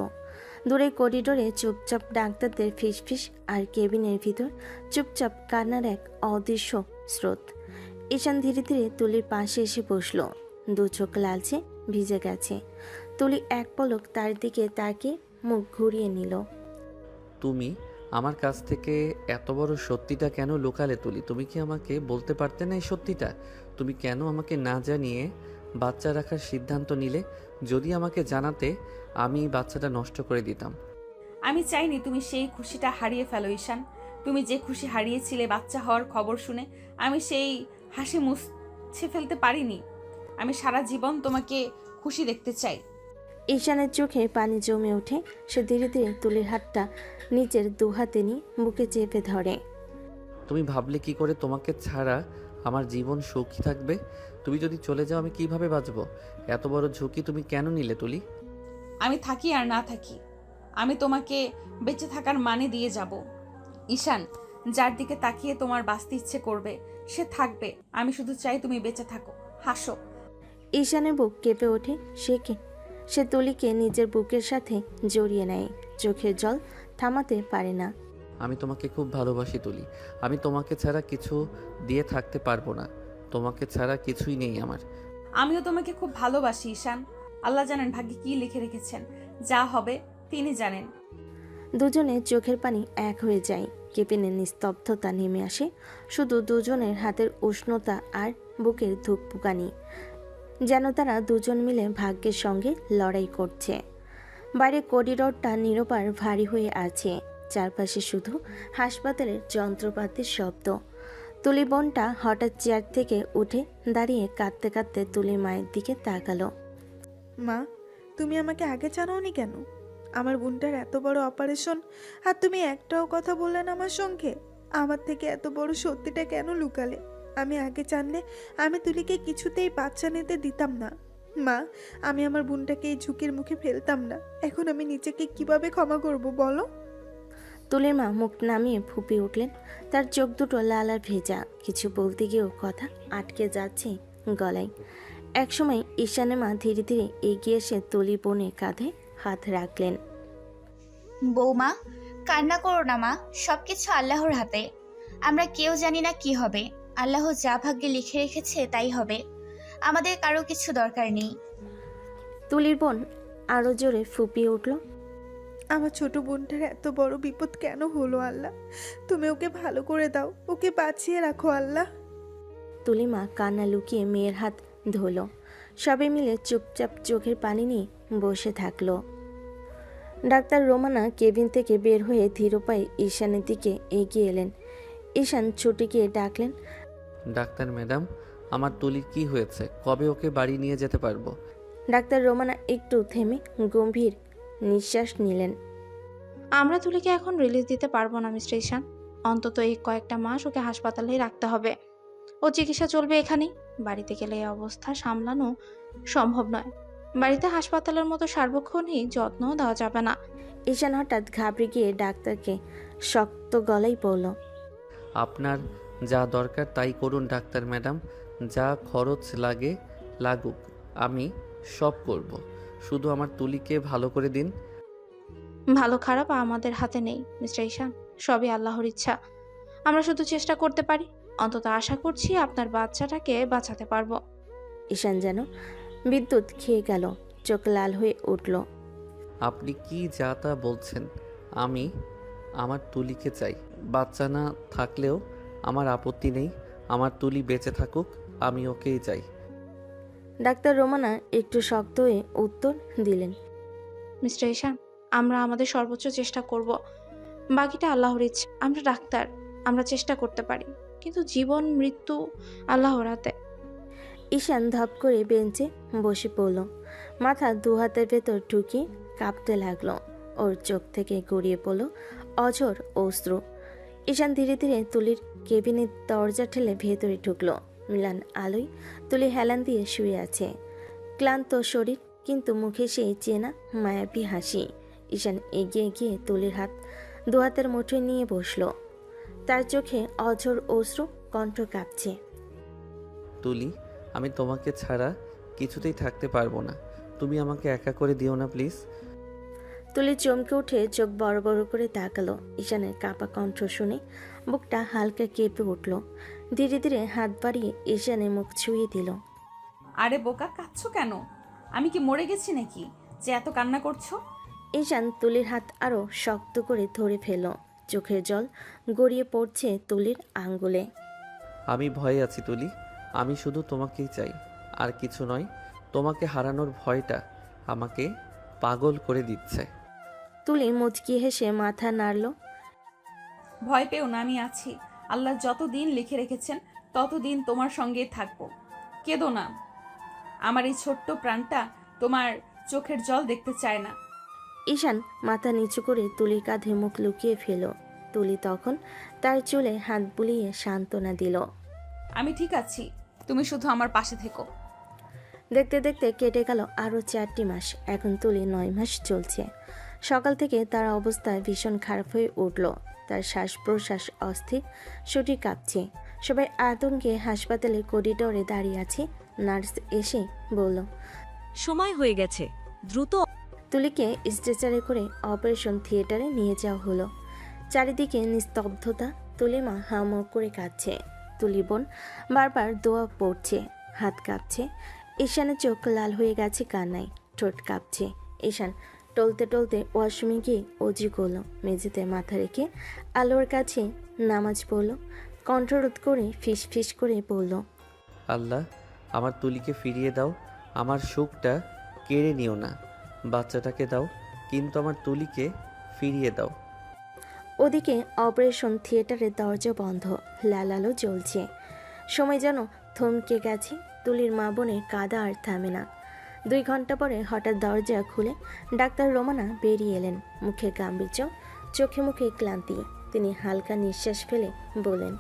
Speaker 3: দূরে করিডোরে চুপচাপ ডাক্তারদের ফিসফিস, আর কেবিনের ভিতর চুপচাপ কান্নার এক অদৃশ্য স্রোত। ঈশান ধীরে ধীরে তুলির পাশে এসে বসলো। দু চোখ লালচে ভিজে গেছে। তুলি এক পলক তার দিকে তাকিয়ে মুখ ঘুরিয়ে নিল।
Speaker 1: তুমি আমার কাছ থেকে এত বড় সত্যিটা কেন লুকালে তুলি? তুমি কি আমাকে বলতে পারতে না এই সত্যিটা? তুমি কেন আমাকে না জানিয়ে বাচ্চা রাখার সিদ্ধান্ত নিলে? যদি আমাকে জানাতে, আমি বাচ্চাটা নষ্ট করে দিতাম।
Speaker 2: আমি চাইনি তুমি সেই খুশিটা হারিয়ে ফেলো ঈশান। তুমি যে খুশি হারিয়েছিলে বাচ্চা হওয়ার খবর শুনে, আমি সেই হাসি মুছে ফেলতে পারিনি। আমি সারা জীবন তোমাকে খুশি দেখতে চাই।
Speaker 3: ঈশানের চোখে পানি জমে ওঠে। সে ধীরে ধীরে তুলির হাতটা নিচের দুহাতে নিয়ে বুকে চেপে ধরে।
Speaker 1: তুমি ভাবলে কি করে তোমাকে ছাড়া আমার জীবন সুখী থাকবে? তুমি যদি চলে যাও আমি কিভাবে বাঁচবো? এত বড় ঝুঁকি তুমি কেন নিলে তুলি?
Speaker 2: আমি থাকি আর না থাকি, আমি তোমাকে বেঁচে থাকার মানে দিয়ে যাব। ঈশান, যার দিকে তাকিয়ে তোমার বাঁচতে ইচ্ছে করবে সে থাকবে। আমি শুধু চাই তুমি বেঁচে থাকো, হাসো।
Speaker 3: ঈশানের বুক কেঁপে ওঠে। সে তুলিকে নিজের বুকের সাথে জড়িয়ে নেয়। চোখের জল থামাতে পারে না।
Speaker 1: আমি তোমাকে খুব ভালোবাসি তুলি। আমি তোমাকে ছাড়া কিছু দিয়ে থাকতে পারবো না। তোমাকে ছাড়া কিছুই নেই আমার।
Speaker 2: আমিও তোমাকে খুব ভালোবাসি ঈশান। আল্লাহ জানেন ভাগ্যে কি লিখে রেখেছেন। যা হবে তিনি জানেন।
Speaker 3: দুজনে চোখের পানি এক হয়ে যায়। কেবিনের নিস্তব্ধতা নেমে আসে। শুধু দুজনের হাতের উষ্ণতা আর বুকের ধুকপুকানি, যেন তারা দুজন মিলে ভাগ্যের সঙ্গে লড়াই করছে। বাইরে করিডোরটা নিরুপার ভারী হয়ে আছে। চারপাশে শুধু হাসপাতালের যন্ত্রপাতির শব্দ। তুলি বোনটা হঠাৎ চেয়ার থেকে উঠে দাঁড়িয়ে কাঁদতে কাঁদতে তুলির মায়ের দিকে তাকালো।
Speaker 4: মা, তুমি আমাকে আগে জানাওনি কেন? আমার বোনটার এত বড় অপারেশন, আর তুমি একটাও কথা বললে না আমার সঙ্গে। আমার থেকে এত বড় সত্যিটা কেন লুকালে? আমি আগে জানলে আমি তুলিকে কিছুতেই বাচ্চা নিতে দিতাম না। মা, আমি আমার বোনটাকে এই ঝুঁকির মুখে ফেলতাম না। এখন আমি নিজেকে কিভাবে ক্ষমা করব বলো?
Speaker 3: তুলির মা মুখ নামিয়ে ফুঁপিয়ে উঠলেন। তার চোখ দুটো লাল আর ভেজা। কিছু বলতে গিয়েও কথা আটকে যাচ্ছে গলায়। একসময় ঈশানের মা ধীরে ধীরে এগিয়ে এসে তুলি বোনের কাঁধে হাত রাখলেন।
Speaker 5: বৌমা, কান্না করো না মা, সবকিছু আল্লাহর হাতে। আমরা কেউ জানি না কি হবে। আল্লাহ যা ভাগ্যে লিখে রেখেছে তাই হবে। আমাদের কারো কিছু দরকার নেই।
Speaker 3: তুলির বোন আরো জোরে ফুঁপিয়ে উঠল।
Speaker 4: আমার ছোট বোনটার এত বড় বিপদ কেন হলো আল্লাহ? তুমি ওকে ভালো করে দাও, ওকে বাঁচিয়ে রাখো আল্লাহ।
Speaker 3: তুলিমা কান্না লুকিয়ে মেয়ের হাত ধরল। সবে মিলে চুপচাপ চোখের পানি নিয়ে বসে থাকলো। ডাক্তার রোমানা কেবিন থেকে বের হয়ে ধীর পায়ে ঈশানের দিকে এগিয়ে এলেন। ঈশান ছুটে গিয়ে ডাকলেন,
Speaker 1: ডাক্তার ম্যাডাম, আমার তুলির কি হয়েছে? কবে ওকে বাড়ি নিয়ে যেতে পারবো?
Speaker 3: ডাক্তার রোমানা একটু থেমে গম্ভীর নিঃশ্বাস নিলেন।
Speaker 7: আমরা তুলিকে এখন রিলিজ দিতে পারবো না মিস্টার ঈশান। অন্তত এই কয়েকটা মাস ওকে হাসপাতালেই রাখতে হবে। ও চিকিৎসা চলবে এখানেই। বাড়িতে গেলে এই অবস্থা সামলানো সম্ভব নয়। বাড়িতে হাসপাতালের মতো সার্বক্ষণিক যত্নও দেওয়া যাবে না।
Speaker 3: ঈশান হঠাৎ ঘাবড়ে গিয়ে ডাক্তারকে শক্ত গলায় বলল,
Speaker 1: আপনার যা দরকার তাই করুন ডাক্তার ম্যাডাম। যা খরচ লাগে লাগুক, আমি সব করব। শুধু আমার তুলিকে ভালো করে দিন।
Speaker 7: ভালো খারাপ আমাদের হাতে নেই মিস্টার ঈশান, সবই আল্লাহর ইচ্ছা। আমরা শুধু চেষ্টা করতে পারি। অন্তত আশা করছি আপনার বাচ্চাটাকে বাঁচাতে পারবো।
Speaker 3: ঈশান যেন বিদ্যুৎ খেয়ে গেল, চোখ লাল হয়ে উঠল।
Speaker 1: আপনি কি যা তা বলছেন? আমি আমার তুলিকে চাই। বাচ্চা না থাকলেও আমার আপত্তি নেই। আমার তুলি বেঁচে থাকুক, আমি ওকেই চাই।
Speaker 3: ডাক্তার রোমানা একটু শক্ত হয়ে উত্তর দিলেন,
Speaker 7: মিস্টার ঈশান, আমরা আমাদের সর্বোচ্চ চেষ্টা করব। বাকিটা আল্লাহর ইচ্ছা। আমরা ডাক্তার, আমরা চেষ্টা করতে পারি, কিন্তু জীবন মৃত্যু আল্লাহর হাতে।
Speaker 3: ঈশান ধপ করে বেঞ্চে বসে পড়ল, মাথা দু হাতের ভেতর ঢুকিয়ে কাঁপতে লাগলো। ওর চোখ থেকে গড়িয়ে পড়ল অঝোর অশ্রু। ঈশান ধীরে ধীরে তুলির কেবিনের দরজা ঠেলে ভেতরে ঢুকলো। মিলান আলোয় তুলি হেলান দিয়ে শুয়ে আছে, ক্লান্ত শরীর, কিন্তু মুখে সেই চেনা মায়াবী হাসি। ঈশান এগিয়ে গিয়ে তুলির হাত দু হাতের মুঠোয় নিয়ে বসলো। তার চোখে অঝোর অশ্রু, কণ্ঠ কাঁপছে।
Speaker 1: তুলি, আমি তোমাকে ছাড়া কিছুতেই থাকতে পারবো না। তুমি আমাকে একা করে দিও না প্লিজ।
Speaker 3: তুলি চমকে উঠে চোখ বড় বড় করে তাকালো। ঈশানের কাঁপা কণ্ঠ শুনে বুকটা হালকা কেঁপে উঠল। ধীরে ধীরে হাত বাড়িয়ে ঈশানের মুখ ছুঁয়ে দিল।
Speaker 2: আরে বোকা, কাঁদছো কেন? আমি কি মরে গেছি নাকি যে এত কান্না করছো?
Speaker 3: ঈশান তুলির হাত আরো শক্ত করে ধরে ফেলল। চোখের জল গড়িয়ে পড়ছে তুলির আঙ্গুলে।
Speaker 1: আমি ভয়ে আছি তুলি। আমি শুধু তোমাকেই চাই, আর কিছু নয়। তোমাকে হারানোর ভয়টা আমাকে পাগল করে দিচ্ছে।
Speaker 3: তুলি মুচকি হেসে মাথা নাড়ল।
Speaker 2: ভয় পেও না, আমি আছি। আল্লাহ যতদিন লিখে রেখেছেন ততদিন তোমার সঙ্গে থাকবো। কেঁদো না। আমার এই ছোট্ট প্রাণটা তোমার চোখের জল দেখতে চায় না।
Speaker 3: ঈশান মাথা নিচু করে তুলির কাঁধে মুখ লুকিয়ে ফেল। তুলি তখন তার চুলে হাত বুলিয়ে সান্ত্বনা দিল।
Speaker 2: আমি ঠিক আছি, তুমি শুধু আমার পাশে থেকো।
Speaker 3: দেখতে দেখতে কেটে গেল আরও 4টি মাস। এখন তুলি 9 মাস চলছে। সকাল থেকে তার অবস্থা ভীষণ খারাপ হয়ে উঠল। তার শ্বাস প্রশ্বাস অস্থির, শরীর কাঁপছে। সবাই আতঙ্কে হাসপাতালের করিডোরে দাঁড়িয়ে আছে। নার্স এসে বলল,
Speaker 9: সময় হয়ে গেছে, দ্রুত।
Speaker 3: তুলিকে স্ট্রেচারে করে অপারেশন থিয়েটারে নিয়ে যাওয়া হলো। চারিদিকে নিস্তব্ধতা। তুলি মা হাউমাউ করে কাঁদছে। তুলি বোন বারবার দোয়া পড়ছে, হাত কাঁপছে। ঈশানের চোখ লাল হয়ে গেছে কান্নায়, ঠোঁট কাঁপছে। ঈশান টলতে টলতে ওয়াশরুমে গিয়ে অজু করলো। মেঝেতে মাথা রেখে আলোর কাছে নামাজ পড়ল। কণ্ঠরোধ করে ফিস ফিস করে বলল,
Speaker 1: আল্লাহ, আমার তুলিকে ফিরিয়ে দাও। আমার সুখটা কেড়ে নিও না। বাচ্চাটাকে দাও, কিন্তু আমার তুলিকে ফিরিয়ে দাও।
Speaker 3: ওদিকে অপারেশন থিয়েটারের দরজা বন্ধ, লাল আলো জ্বলছে। সময় যেন থমকে গেছে। তুলির মা বোনের কাঁদা আর থামে না। 2 ঘন্টা পরে হঠাৎ দরজা খুলে ডাক্তার রোমানা বেরিয়ে এলেন। মুখে গাম্ভীর্য, চোখে মুখে ক্লান্তি। তিনি হালকা নিঃশ্বাস ফেলে বলেন,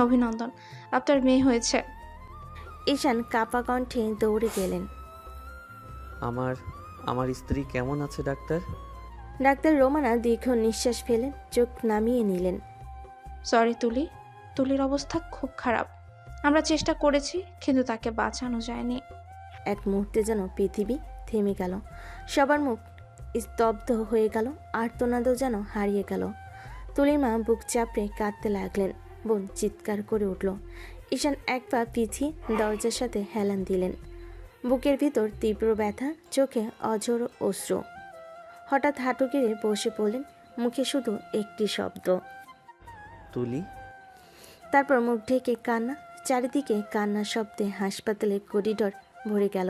Speaker 7: অভিনন্দন, আপনার মেয়ে হয়েছে।
Speaker 3: ঈশান কাঁপা কণ্ঠে দৌড়ে গেলেন।
Speaker 1: আমার স্ত্রী কেমন আছে ডাক্তার?
Speaker 3: ডাক্তার রোমানা দীর্ঘ নিঃশ্বাস ফেলেন, চোখ নামিয়ে নিলেন।
Speaker 7: সরি তুলি, তুলির অবস্থা খুব খারাপ। আমরা চেষ্টা করেছি, কিন্তু তাকে বাঁচানো যায়নি।
Speaker 3: এক মুহূর্তে যেন পৃথিবী থেমে গেল। সবার মুখ স্তব্ধ হয়ে গেল, আর্তনাদও যেন হারিয়ে গেল। তুলির মা বুক চাপড়ে কাঁদতে লাগলেন। বোন চিৎকার করে উঠল। ঈশান এক পা পিছিয়ে দরজার সাথে হেলান দিলেন। বুকের ভিতর তীব্র ব্যথা, চোখে অঝোর অশ্রু। হঠাৎ হাঁটু গেড়ে বসে পড়লেন, মুখে শুধু একটি শব্দ,
Speaker 1: তুলি।
Speaker 3: তারপর মুখ ঢেকে কান্না। চারিদিকে কান্নার শব্দে হাসপাতালের করিডোর ভরে গেল।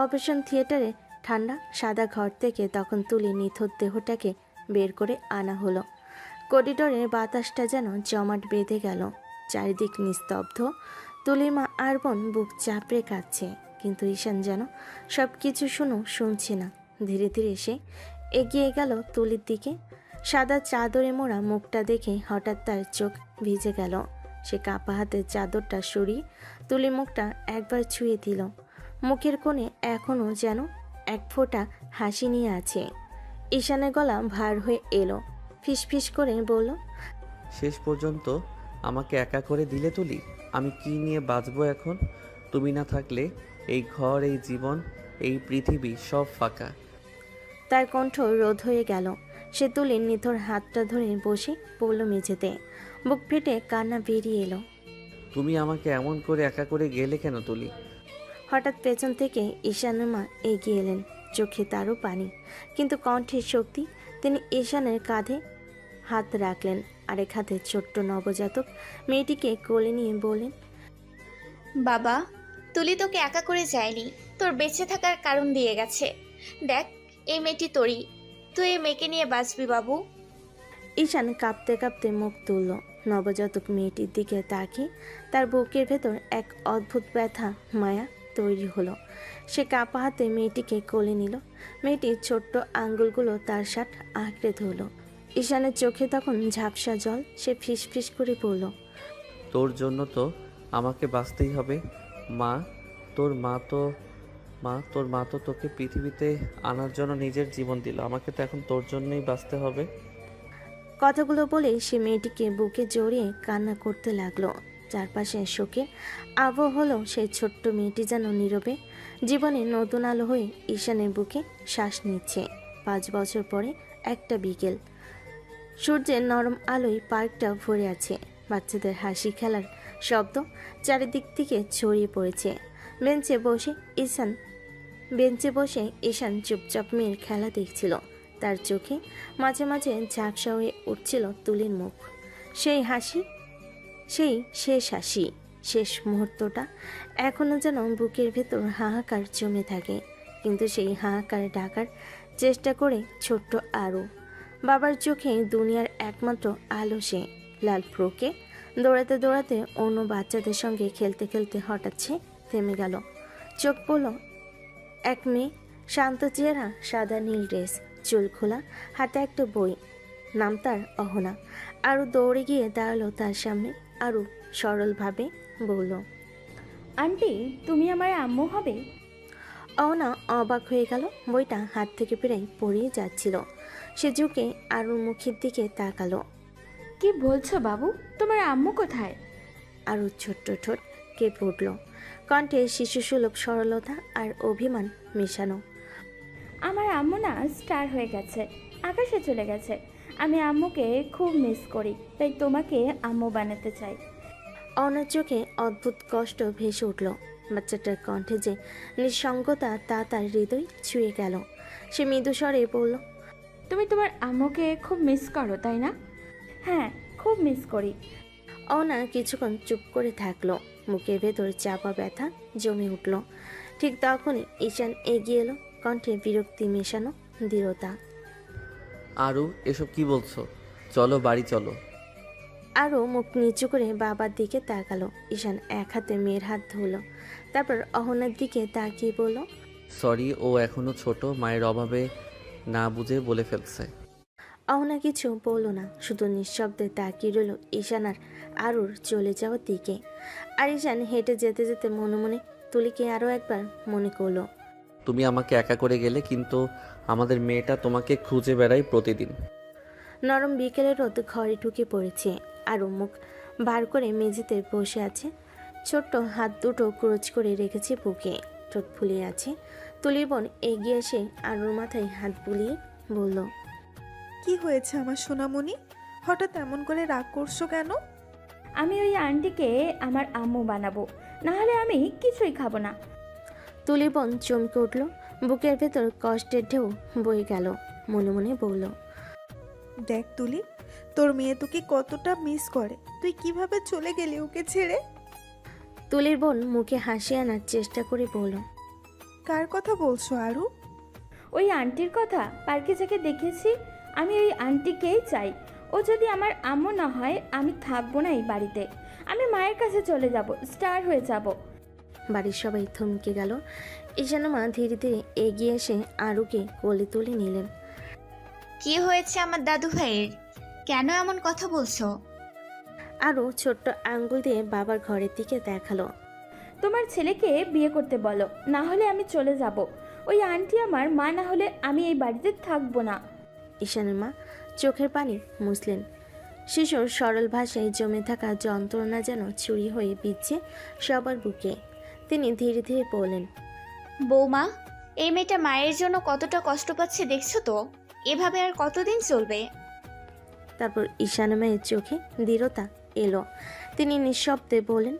Speaker 3: অপারেশন থিয়েটারে ঠান্ডা সাদা ঘর থেকে তখন তুলি নিথর দেহটাকে বের করে আনা হলো। করিডোরের বাতাসটা যেন জমাট বেঁধে গেল। চারিদিক নিস্তব্ধ। তুলির মা আর বোন বুক চাপড়ে কাঁদছে, কিন্তু ঈশান যেন সব কিছু শুনছে না। ধীরে ধীরে সে এগিয়ে গেল তুলির দিকে। সাদা চাদরে মোড়া মুখটা দেখে হঠাৎ তার চোখ ভিজে গেল। সে কাঁপা হাতে চাদরটা সরিয়ে তুলির মুখটা একবার ছুঁয়ে দিল। মুখের কোণে এখনও যেন এক ফোঁটা হাসি নিয়ে আছে। ঈশানের গলা ভার হয়ে এলো। ফিসফিস করে বলল,
Speaker 1: শেষ পর্যন্ত আমাকে একা করে দিলে তুলি। আমি কি নিয়ে বাঁচবো এখন? তুমি না থাকলে এই ঘর, এই জীবন, এই পৃথিবী সব ফাঁকা।
Speaker 3: তার কণ্ঠ রোধ হয়ে গেল। সে তুলির নিথর হাতটা ধরে বসে পড়ল মেঝেতে। বুক ফেটে কান্না বেরিয়ে এলো।
Speaker 1: তুমি আমাকে এমন করে একা করে গেলে কেন তুলি?
Speaker 3: হঠাৎ পেছন থেকে ঈশানের মা এগিয়ে এলেন। চোখে তারও পানি, কিন্তু কণ্ঠের শক্তি। তিনি ঈশানের কাঁধে হাত রাখলেন। আরেক হাতে ছোট্ট নবজাতক মেয়েটিকে কোলে নিয়ে বলেন,
Speaker 5: বাবা, তুলি তোকে একা করে যায়নি, তোর বেঁচে থাকার কারণ দিয়ে গেছে। দেখ, এই মেয়েটি তোরই, তুই এই মেয়েকে নিয়ে বাঁচবি বাবু।
Speaker 3: ঈশান কাঁপতে কাঁপতে মুখ তুলল। নবজাতক মেয়েটির দিকে তাকিয়ে তার বুকের ভেতর এক অদ্ভুত ব্যথা, মায়া তৈরি হলো। সে কাঁপা হাতে মেয়েটিকে কোলে নিল। মেয়েটির ছোট্ট আঙ্গুলগুলো তার শার্ট আঁকড়ে ধরল। ঈশানের চোখে তখন ঝাপসা জল। সে ফিসফিস করে বলল,
Speaker 1: তোর জন্য তো আমাকে বাঁচতেই হবে মা। তোর মা তো তোকে পৃথিবীতে আনার জন্য নিজের জীবন দিল। আমাকে তো এখন তোর জন্যই বাঁচতে হবে।
Speaker 3: কথাগুলো বলে সে মেয়েটিকে বুকে জড়িয়ে কান্না করতে লাগলো। চারপাশে শোকের আবহ হলো। সেই ছোট্ট মেয়েটি যেন নীরবে জীবনে নতুন আলো হয়ে ঈশানের বুকে শ্বাস নিচ্ছে। 5 বছর পরে একটা বিকেল। সূর্যের নরম আলোয় পার্কটা ভরে আছে। বাচ্চাদের হাসি, খেলার শব্দ চারিদিক থেকে ছড়িয়ে পড়েছে। বেঞ্চে বসে ঈশান চুপচাপ মেয়ের খেলা দেখছিল। তার চোখে মাঝে মাঝে ঝাপসা হয়ে উঠছিল তুলির মুখ। সেই হাসি, সেই শেষ হাসি, শেষ মুহূর্তটা এখনো যেন বুকের ভেতর হাহাকার জমে থাকে। কিন্তু সেই হাহাকার ঢাকার চেষ্টা করে ছোট্ট আরও। বাবার চোখে দুনিয়ার একমাত্র আলো সে। লাল ফ্রকে দৌড়াতে দৌড়াতে অন্য বাচ্চাদের সঙ্গে খেলতে খেলতে হঠাৎ সে থেমে গেল। চোখ পড়ল এক মেয়ে, শান্ত চেহারা, সাদা নীল ড্রেস, চুল খোলা, হাতে একটা বই। নাম তার অহনা। আরও দৌড়ে গিয়ে দাঁড়ালো তার সামনে। আরও সরলভাবে বলল,
Speaker 11: আন্টি, তুমি আমার আম্মু হবে?
Speaker 3: অহনা অবাক হয়ে গেল। বইটা হাত থেকে প্রায় পড়িয়ে যাচ্ছিল। সে ঝুঁকে আরুর মুখের দিকে তাকালো।
Speaker 11: কি বলছো বাবু, তোমার আম্মু কোথায়?
Speaker 3: আরও ছোট্ট ঠোঁট কেঁপে উঠল। কণ্ঠে শিশুসুলভ সরলতা আর অভিমান মেশানো।
Speaker 11: আমার আম্মু না স্টার হয়ে গেছে, আকাশে চলে গেছে। আমি আম্মুকে খুব মিস করি, তাই তোমাকে আম্মু বানাতে চাই।
Speaker 3: অনার চোখে অদ্ভুত কষ্ট ভেসে উঠল। বাচ্চাটার কণ্ঠে যে নিঃসঙ্গতা, তা তার হৃদয় ছুঁয়ে গেল। সে মৃদু স্বরে বলল,
Speaker 11: তুমি তোমার আম্মুকে খুব মিস করো, তাই না? হ্যাঁ, খুব মিস করি।
Speaker 3: অনা কিছুক্ষণ চুপ করে থাকলো। মুখের ভেতর চাপা ব্যথা জমে উঠল। ঠিক তখনই ঈশান এগিয়ে এলো। কণ্ঠে বিরক্তি মেশানো দৃঢ়তা।
Speaker 1: আরু, এসব কি বলছো? চলো বাড়ি চলো।
Speaker 3: আরও মুখ নিচু করে বাবার দিকে তাকালো। ঈশান এক হাতে মেয়ের হাত ধরল, তারপর অহনার দিকে তাকিয়ে বলল,
Speaker 1: সরি, ও এখনো ছোট, মায়ের অভাবে না বুঝে বলে ফেলছে।
Speaker 3: অহনা কিছু বলল না, শুধু নিঃশব্দে তাকিয়ে রইল ঈশান আর আরুর চলে যাওয়ার দিকে। আর ঈশান হেঁটে যেতে যেতে মনে মনে তুলিকে আরও একবার মনে করলো।
Speaker 1: তুমি আমাকে একা করে গেলে, কিন্তু আমাদের মেয়েটা তোমাকে খুঁজে বেড়ায় প্রতিদিন।
Speaker 3: নরম বিকেলের রোদ ঘরে ঢুকে পড়েছে। আরও মুখ বার করে মেঝেতে বসে আছে। ছোট্ট হাত দুটো ক্রোচ করে রেখেছে বুকে, ঠোঁট ফুলিয়ে আছে। তুলির বোন এগিয়ে এসে আরুর মাথায় হাত বুলিয়ে বলল,
Speaker 4: কি হয়েছে আমার সোনামণি? হঠাৎ এমন করে রাগ করছো কেন?
Speaker 11: আমি ওই আন্টিকে আমার আম্মু বানাবো, না হলে আমি কিছুই খাবো না।
Speaker 3: তুলির বোন চমকে উঠল। বুকের ভেতর কষ্টের ঢেউ বয়ে গেল। মনে মনে বলল,
Speaker 4: দেখ তুলি, তোর মেয়ে তোকে কতটা মিস করে। তুই কিভাবে চলে গেলি ওকে ছেড়ে?
Speaker 3: তুলির বোন মুখে হাসি আনার চেষ্টা করে বলল,
Speaker 4: কার কথা বলছো আরু?
Speaker 11: ওই আন্টির কথা, পার্কে যাকে দেখেছি, আমি ওই আন্টিকেই চাই। ও যদি আমার আম্মু না হয়, আমি থাকবো না এই বাড়িতে। আমি মায়ের কাছে চলে যাব, স্টার হয়ে যাব।
Speaker 3: বাড়ির সবাই থমকে গেল। ঈশানের মা ধীরে ধীরে এগিয়ে এসে আরুকে কোলে তুলে নিলেন।
Speaker 5: কি হয়েছে আমার দাদু ভাইয়ের? কেন এমন কথা বলছো?
Speaker 3: আরও ছোট্ট আঙ্গুল দিয়ে বাবার ঘরের দিকে দেখালো।
Speaker 11: তোমার ছেলেকে বিয়ে করতে বলো, না হলে আমি চলে যাব। ওই আন্টি আমার মা না হলে আমি এই বাড়িতে থাকবো না।
Speaker 3: ঈশানের মা চোখের পানি মুছলেন। শিশুর সরল ভাষায় জমে থাকা যন্ত্রণা যেন চুরি হয়ে বিচ্ছে সবার বুকে। তিনি ধীরে ধীরে বললেন,
Speaker 5: বৌমা, এই মেয়েটা মায়ের জন্য কতটা কষ্ট পাচ্ছে দেখছো তো? এভাবে আর কতদিন চলবে?
Speaker 3: তারপর ঈশানের মায়ের চোখে দৃঢ়তা এলো। তিনি নিঃশব্দে বলেন,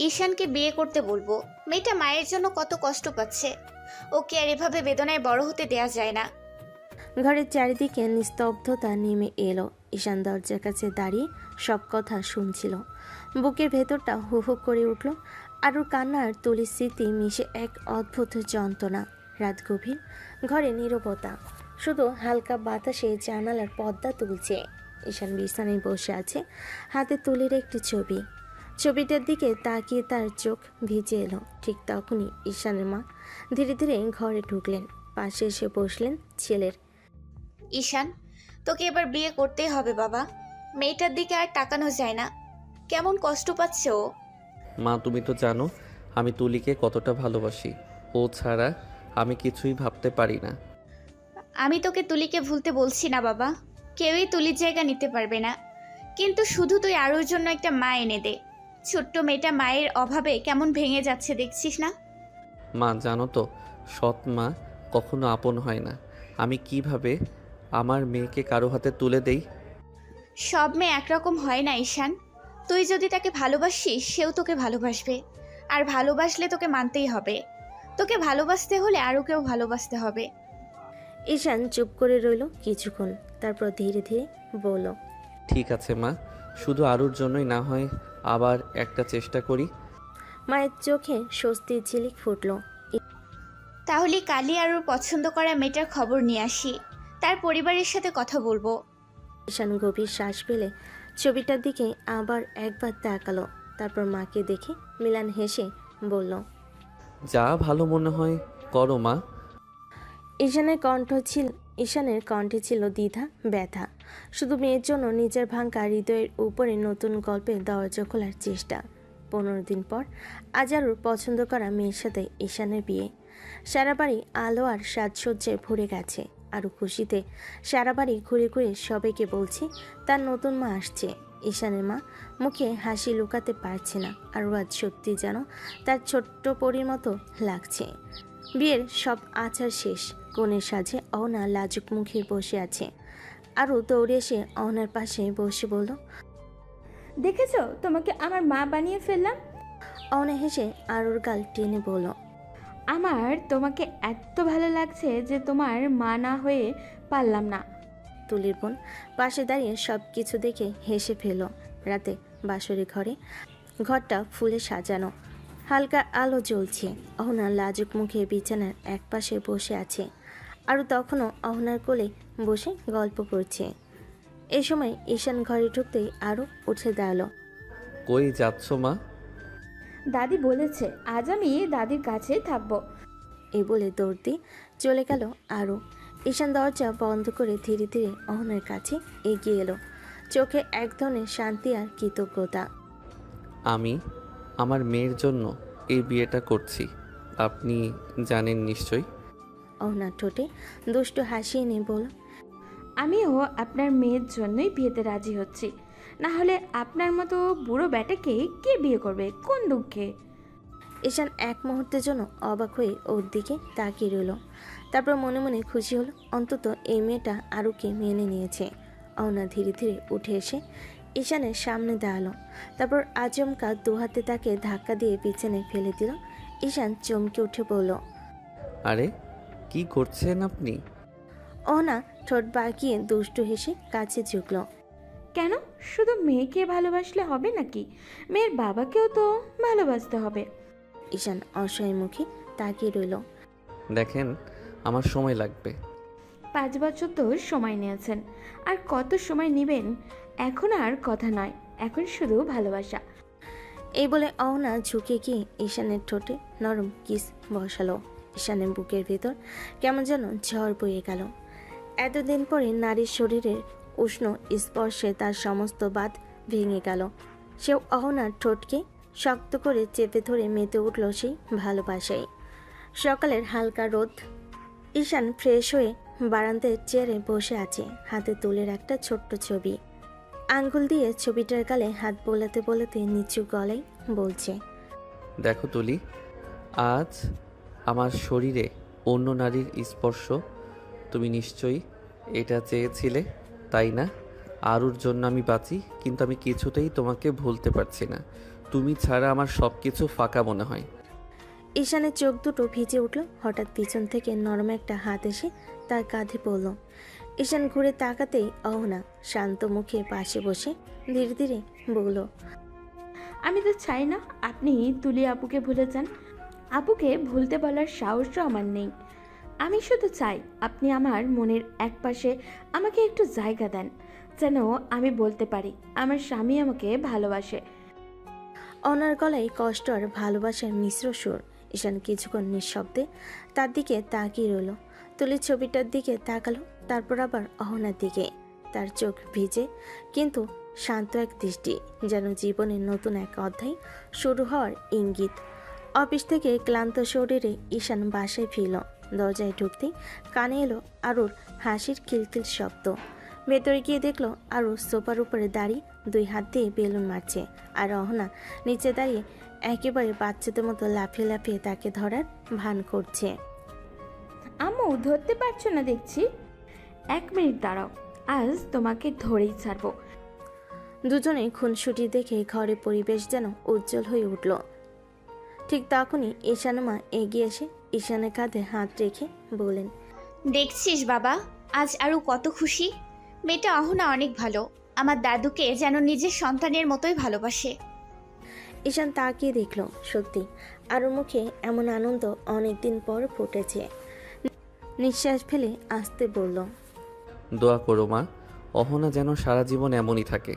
Speaker 5: ঈশানকে বিয়ে করতে বলবো। মেয়েটা মায়ের জন্য কত কষ্ট পাচ্ছে, ওকে আর এভাবে বেদনায় বড় হতে দেয়া যায় না।
Speaker 3: ঘরের চারিদিকে নিস্তব্ধতা নেমে এলো। ঈশান দরজার কাছে দাঁড়িয়ে সব কথা শুনছিল। বুকের ভেতরটা হু হু করে উঠল। আরুর কান্নার তুলির স্মৃতি মিশে এক অদ্ভুত যন্ত্রণা। রাত গভীর, ঘরে নীরবতা, শুধু হালকা বাতাসে জানালার পর্দা তুলছে। ঈশান বিছানায় বসে আছে, হাতে তুলির একটি ছবি। ছবিটার দিকে তাকিয়ে তার চোখ ভিজে এলো। ঠিক তখনই ঈশানের মা ধীরে ধীরে ঘরে ঢুকলেন। পাশে এসে বসলেন ছেলের।
Speaker 5: ঈশান, তোকে এবার বিয়ে করতেই হবে বাবা। মেয়েটার দিকে আর তাকানো যায় না, কেমন কষ্ট পাচ্ছে ও।
Speaker 1: মা, তুমি তো জানো আমি তুলিকে কতটা ভালোবাসি। ও ছাড়া আমি কিছুই ভাবতে পারি না।
Speaker 5: আমি তোকে তুলিকে ভুলতে বলছি না বাবা, কেউই তুলির জায়গা নিতে পারবে না। কিন্তু শুধু তুই আরুর জন্য একটা মা এনে দে। ছোট্ট মেয়েটা মায়ের অভাবে কেমন ভেঙে যাচ্ছে দেখছিস না?
Speaker 1: মা, জানো তো সৎ মা কখনো আপন হয় না। আমি কিভাবে আমার মেয়েকে কারো হাতে তুলে দেই?
Speaker 5: সব মেয়ে একরকম হয় না ঈশান। তুই যদি তাকে ভালোবাসিস, সেও তোকে ভালোবাসবে। আর ভালোবাসলে তোকে মানতেই হবে। তোকে ভালোবাসতে হলে আরুকেও ভালোবাসতে হবে।
Speaker 3: ঈশান চুপ করে রইল কিছুক্ষণ, তারপর ধীরে ধীরে বলল,
Speaker 1: ঠিক আছে মা, শুধু আরুর জন্যই না হয় আবার একটা চেষ্টা করি।
Speaker 3: মায়ের চোখে স্বস্তির ঝিলিক ফুটল।
Speaker 5: তাহলে কালই আরুর পছন্দ করা মেয়েটার খবর নিয়ে আসি, তার পরিবারের সাথে কথা বলবো।
Speaker 3: ঈশান গভীর শ্বাস ফেলে ছবিটার দিকে আবার একবার তাকালো। তারপর মাকে দেখে মিলান হেসে বলল,
Speaker 1: যা ভালো মনে হয় করো মা।
Speaker 3: ঈশানের কণ্ঠে ছিল দ্বিধা, ব্যথা। শুধু মেয়ের জন্য নিজের ভাঙা হৃদয়ের উপরে নতুন গল্পের দরজা খোলার চেষ্টা। 15 দিন পর আজ আরুর পছন্দ করা মেয়ের সাথে ঈশানের বিয়ে। সারা বাড়ি আলো আর সাজসজ্জায় ভরে গেছে। আরও খুশিতে সারা বাড়ি ঘুরে ঘুরে সবাইকে বলছে তার নতুন মা আসছে। ঈশানের মা মুখে হাসি লুকাতে পারছে না। আরও আজ সত্যি যেন তার ছোট্ট পরীর মতো লাগছে। বিয়ের সব আচার শেষ। কনের সাজে অহনা লাজুক মুখে বসে আছে। আরও দৌড়ে এসে অহনার পাশে বসে বলল,
Speaker 11: দেখেছো, তোমাকে আমার মা বানিয়ে ফেললাম।
Speaker 3: অহনা হেসে আরুর গাল টেনে বলল,
Speaker 11: আমার তোমাকে এত ভালো লাগছে যে তোমার মা না হয়ে পারলাম না।
Speaker 3: তুলির বোন পাশে দাঁড়িয়ে সব কিছু দেখে হেসে ফেলল। রাতে বাসরে ঘরটা ফুলে সাজানো, হালকা আলো জ্বলছে। অহনা লাজুক মুখে বিছানার এক পাশে বসে আছে। আরও তখনও অহনার কোলে বসে গল্প করছে। এই সময় ঈশান ঘরে ঢুকতেই আরও উঠে দাঁড়ালো।
Speaker 1: কই যাচ্ছ মা?
Speaker 11: দাদি বলেছে আজ আমি দাদির কাছে থাকবো।
Speaker 3: এই বলে দৌড় দিয়ে চলে গেল আরও। ঈশান দরজা বন্ধ করে ধীরে ধীরে অহনার কাছে এগিয়ে এলো। চোখে এক ধরনের শান্তি আর কৃতজ্ঞতা।
Speaker 1: আমি আমার মেয়ের জন্য এই বিয়েটা করছি, আপনি জানেন নিশ্চয়ই।
Speaker 3: অহনার ঠোঁটে দুষ্টু হাসি এনে বলল,
Speaker 11: আমিও আপনার মেয়ের জন্যই বিয়েতে রাজি হচ্ছি। না হলে আপনার মতো বুড়ো ব্যাটাকে কে বিয়ে করবে, কোন দুঃখে?
Speaker 3: ঈশান এক মুহূর্তের জন্য অবাক হয়ে ওর দিকে তাকিয়ে রইল। তারপর মনে মনে খুশি হলো, অন্তত এই মেয়েটা আরুকে মেনে নিয়েছে। অহনা ধীরে ধীরে উঠে এসে ঈশানের সামনে দাঁড়ালো। তারপর আচমকা দু হাতে তাকে ধাক্কা দিয়ে পিছনে ফেলে দিল। ঈশান চমকে উঠে বলল,
Speaker 1: আরে কি করছেন আপনি?
Speaker 3: অহনা ঠোঁট বাঁকিয়ে দুষ্টু হেসে কাছে ঝুঁকল।
Speaker 11: কেন, শুধু মেয়েকে ভালোবাসলে হবে নাকি? মেয়ের বাবাকেও তো ভালোবাসতে হবে।
Speaker 3: ঈশান অসহায় মুখে তাকিয়ে রইল।
Speaker 1: দেখেন, আমার সময় লাগবে।
Speaker 11: 5 বছর তো সময় নিয়েছেন, আর কত সময় নেবেন? এখন আর কথা নয়, এখন শুধু ভালোবাসা।
Speaker 3: এই বলে অহনা ঝুঁকে গিয়ে ঈশানের ঠোঁটে নরম কিস বসালো। ঈশানের বুকের ভেতর কেমন যেন ঝড় বয়ে গেল। এতদিন পরে নারীর শরীরের উষ্ণ স্পর্শে তার সমস্ত বাঁধ ভেঙে গেল। সেও অহনার ঠোঁটকে শক্ত করে চেপে ধরে মেতে উঠল সেই ভালোবাসায়। সকালের হালকা রোদ। ঈশান ফ্রেশ হয়ে বারান্দায় চেয়ারে বসে আছে, হাতে তুলের একটা ছোট্ট ছবি। আঙ্গুল দিয়ে ছবিটার গালে হাত বোলাতে বোলাতে নিচু গলায় বলছে,
Speaker 1: দেখো তুলি, আজ আমার শরীরে অন্য নারীর স্পর্শ। তুমি নিশ্চয়ই এটা চেয়েছিলে, তাই না? আরুর জন্য আমি বাঁচি, কিন্তু আমি কিছুতেই তোমাকে ভুলতে পারছি না। তুমি ছাড়া আমার সব কিছু ফাঁকা মনে হয়।
Speaker 3: ঈশানের চোখ দুটো ভিজে উঠল। হঠাৎ পিছন থেকে নরম একটা হাত এসে তার কাঁধে পড়ল। ঈশান ঘুরে তাকাতেই অহনা শান্ত মুখে পাশে বসে ধীরে ধীরে বলল,
Speaker 11: আমি তো চাই না আপনি তুলি আপুকে ভুলে যান। আপুকে ভুলতে বলার সাহসও আমার নেই। আমি শুধু চাই আপনি আমার মনের একপাশে আমাকে একটু জায়গা দেন, যেন আমি বলতে পারি আমার স্বামী আমাকে ভালোবাসে।
Speaker 3: অনার গলায় কষ্ট আর ভালোবাসার মিশ্র সুর। ঈশান কিছুক্ষণ নিঃশব্দে তার দিকে তাকিয়ে রইল। তুলির ছবিটার দিকে তাকালো, তারপর আবার অহনার দিকে। তার চোখ ভিজে কিন্তু শান্ত এক দৃষ্টি, যেন জীবনের নতুন এক অধ্যায় শুরু হওয়ার ইঙ্গিত। অফিস থেকে ক্লান্ত শরীরে ঈশান বাসায় ফিরল। দরজায় ঢুকতেই কানে এলো আরুর হাসির খিলখিল শব্দ। ভেতরে গিয়ে দেখলো আরু সোফার উপরে দাঁড়িয়ে 2 হাত দিয়ে বেলুন মারছে, আর অহনা নিচে দাঁড়িয়ে একেবারে বাচ্চাদের মতো লাফিয়ে লাফিয়ে তাকে ধরার ভান করছে।
Speaker 11: আম্মু ধরতে পারছো না দেখছি। 1 মিনিট দাঁড়াও, আজ তোমাকে ধরেই ছাড়বো।
Speaker 3: দুজনে খুনসুটি দেখে ঘরের পরিবেশ যেন উজ্জ্বল হয়ে উঠল। ঠিক তখনই ঈশানমা এগিয়ে এসে ঈশানের কাঁধে হাত রেখে বলেন,
Speaker 5: দেখছিস বাবা, আজ আরও কত খুশি। মেয়েটা অহনা অনেক ভালো, আমার দাদুকে যেন নিজের সন্তানের মতোই ভালোবাসে।
Speaker 3: ঈশান তাকিয়ে দেখল, সত্যি আরুর মুখে এমন আনন্দ অনেকদিন পর ফুটেছে। নিঃশ্বাস ফেলে আস্তে বলল,
Speaker 1: দোয়া করো মা, অহনা যেন সারা জীবন এমনই থাকে।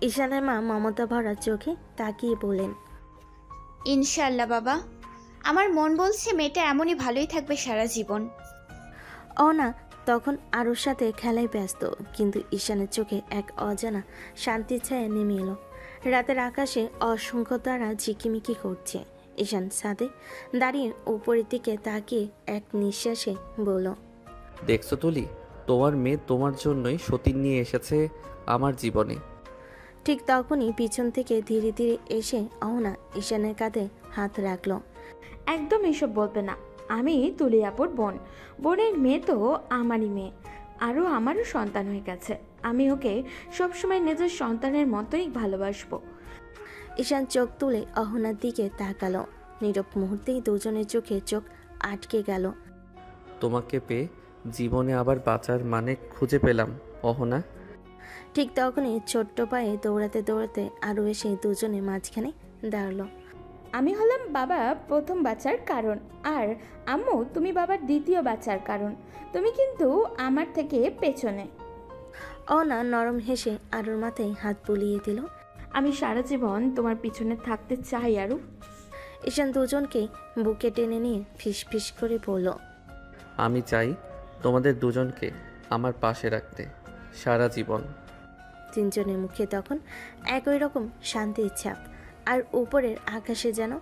Speaker 3: ঈশানের মা মমতা ভরা চোখে তাকিয়ে বলেন,
Speaker 5: ইনশাআল্লাহ বাবা, আমার মন বলছে মেয়েটা এমনই ভালোই থাকবে সারা জীবন।
Speaker 3: অহনা তখন আরুর সাথে খেলায় ব্যস্ত, কিন্তু ঈশানের চোখে এক অজানা শান্তির ছায়া নেমে এলো। রাতের আকাশে অসংখ্য তারা ঝিকিমিকি করছে। ঈশান ছাদে দাঁড়িয়ে উপরের দিকে তাকিয়ে এক নিঃশ্বাসে বলল,
Speaker 1: দেখছো তুলি, তোমার মেয়ে তোমার জন্যই সতীন নিয়ে এসেছে আমার জীবনে।
Speaker 3: ঠিক তখনই পিছন থেকে ধীরে ধীরে এসে অহনা ঈশানের কাঁধে হাত রাখল।
Speaker 11: একদম এসব বলবে না। আমি তুলি আপুর বোন, বোনের মেয়ে তো আমারই মেয়ে, আরও আমারও সন্তান হয়ে গেছে। আমি ওকে সবসময় নিজের সন্তানের মতোই ভালোবাসবো।
Speaker 3: ঈশান চোখ তুলে অহনার দিকে তাকালো। নীরব মুহূর্তেই দুজনের চোখে চোখ আটকে গেল।
Speaker 1: তোমাকে পেয়ে জীবনে আবার বাঁচার মানে খুঁজে পেলাম অহনা।
Speaker 3: ঠিক তখনই ছোট্ট পায়ে দৌড়াতে দৌড়াতে আরও এসে দুজনে মাঝখানে দাঁড়ালো।
Speaker 11: আমি হলাম বাবা প্রথম বাচ্চার কারণ, আর আম্মু তুমি বাবার দ্বিতীয় বাচ্চার কারণ। তুমি কিন্তু আমার থেকে পেছনে।
Speaker 3: অহনা নরম হেসে আরুর মাথায় হাত বুলিয়ে দিল।
Speaker 11: আমি সারা জীবন তোমার পিছনে থাকতে চাই আরু।
Speaker 3: ঈশান দুজনকে বুকে টেনে নিয়ে ফিস ফিস করে বলল,
Speaker 1: আমি চাই তোমাদের দুজনকে আমার পাশে রাখতে সারা জীবন।
Speaker 3: তিনজনের মুখে তখন একই রকম শান্তির ছাপ, আর উপরের আকাশে যেন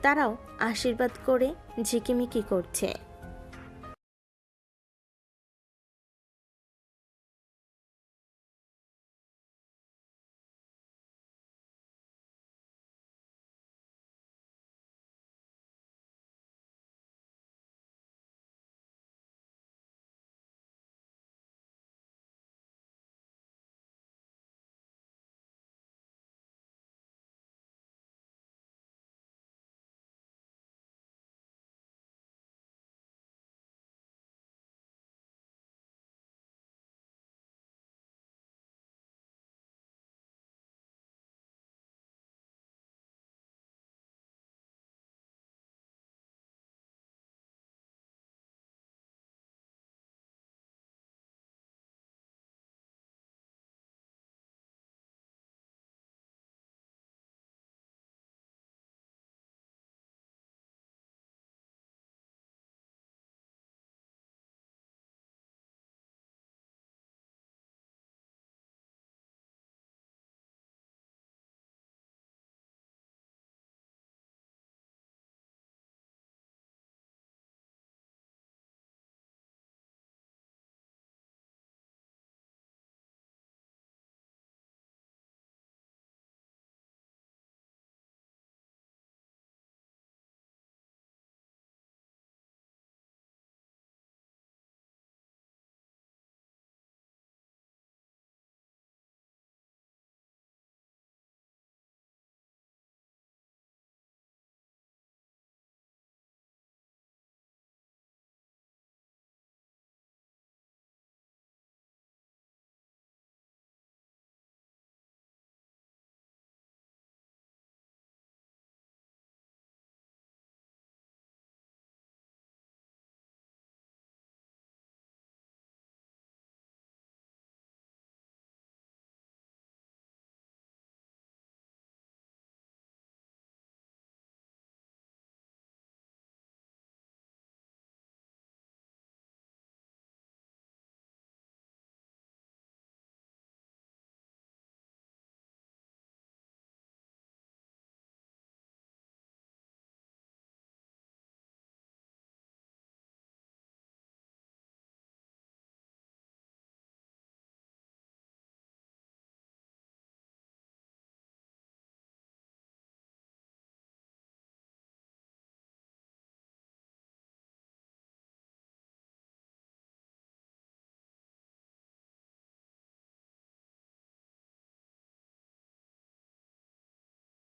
Speaker 3: তারাও আশীর্বাদ করে ঝিকিমিকি করছে।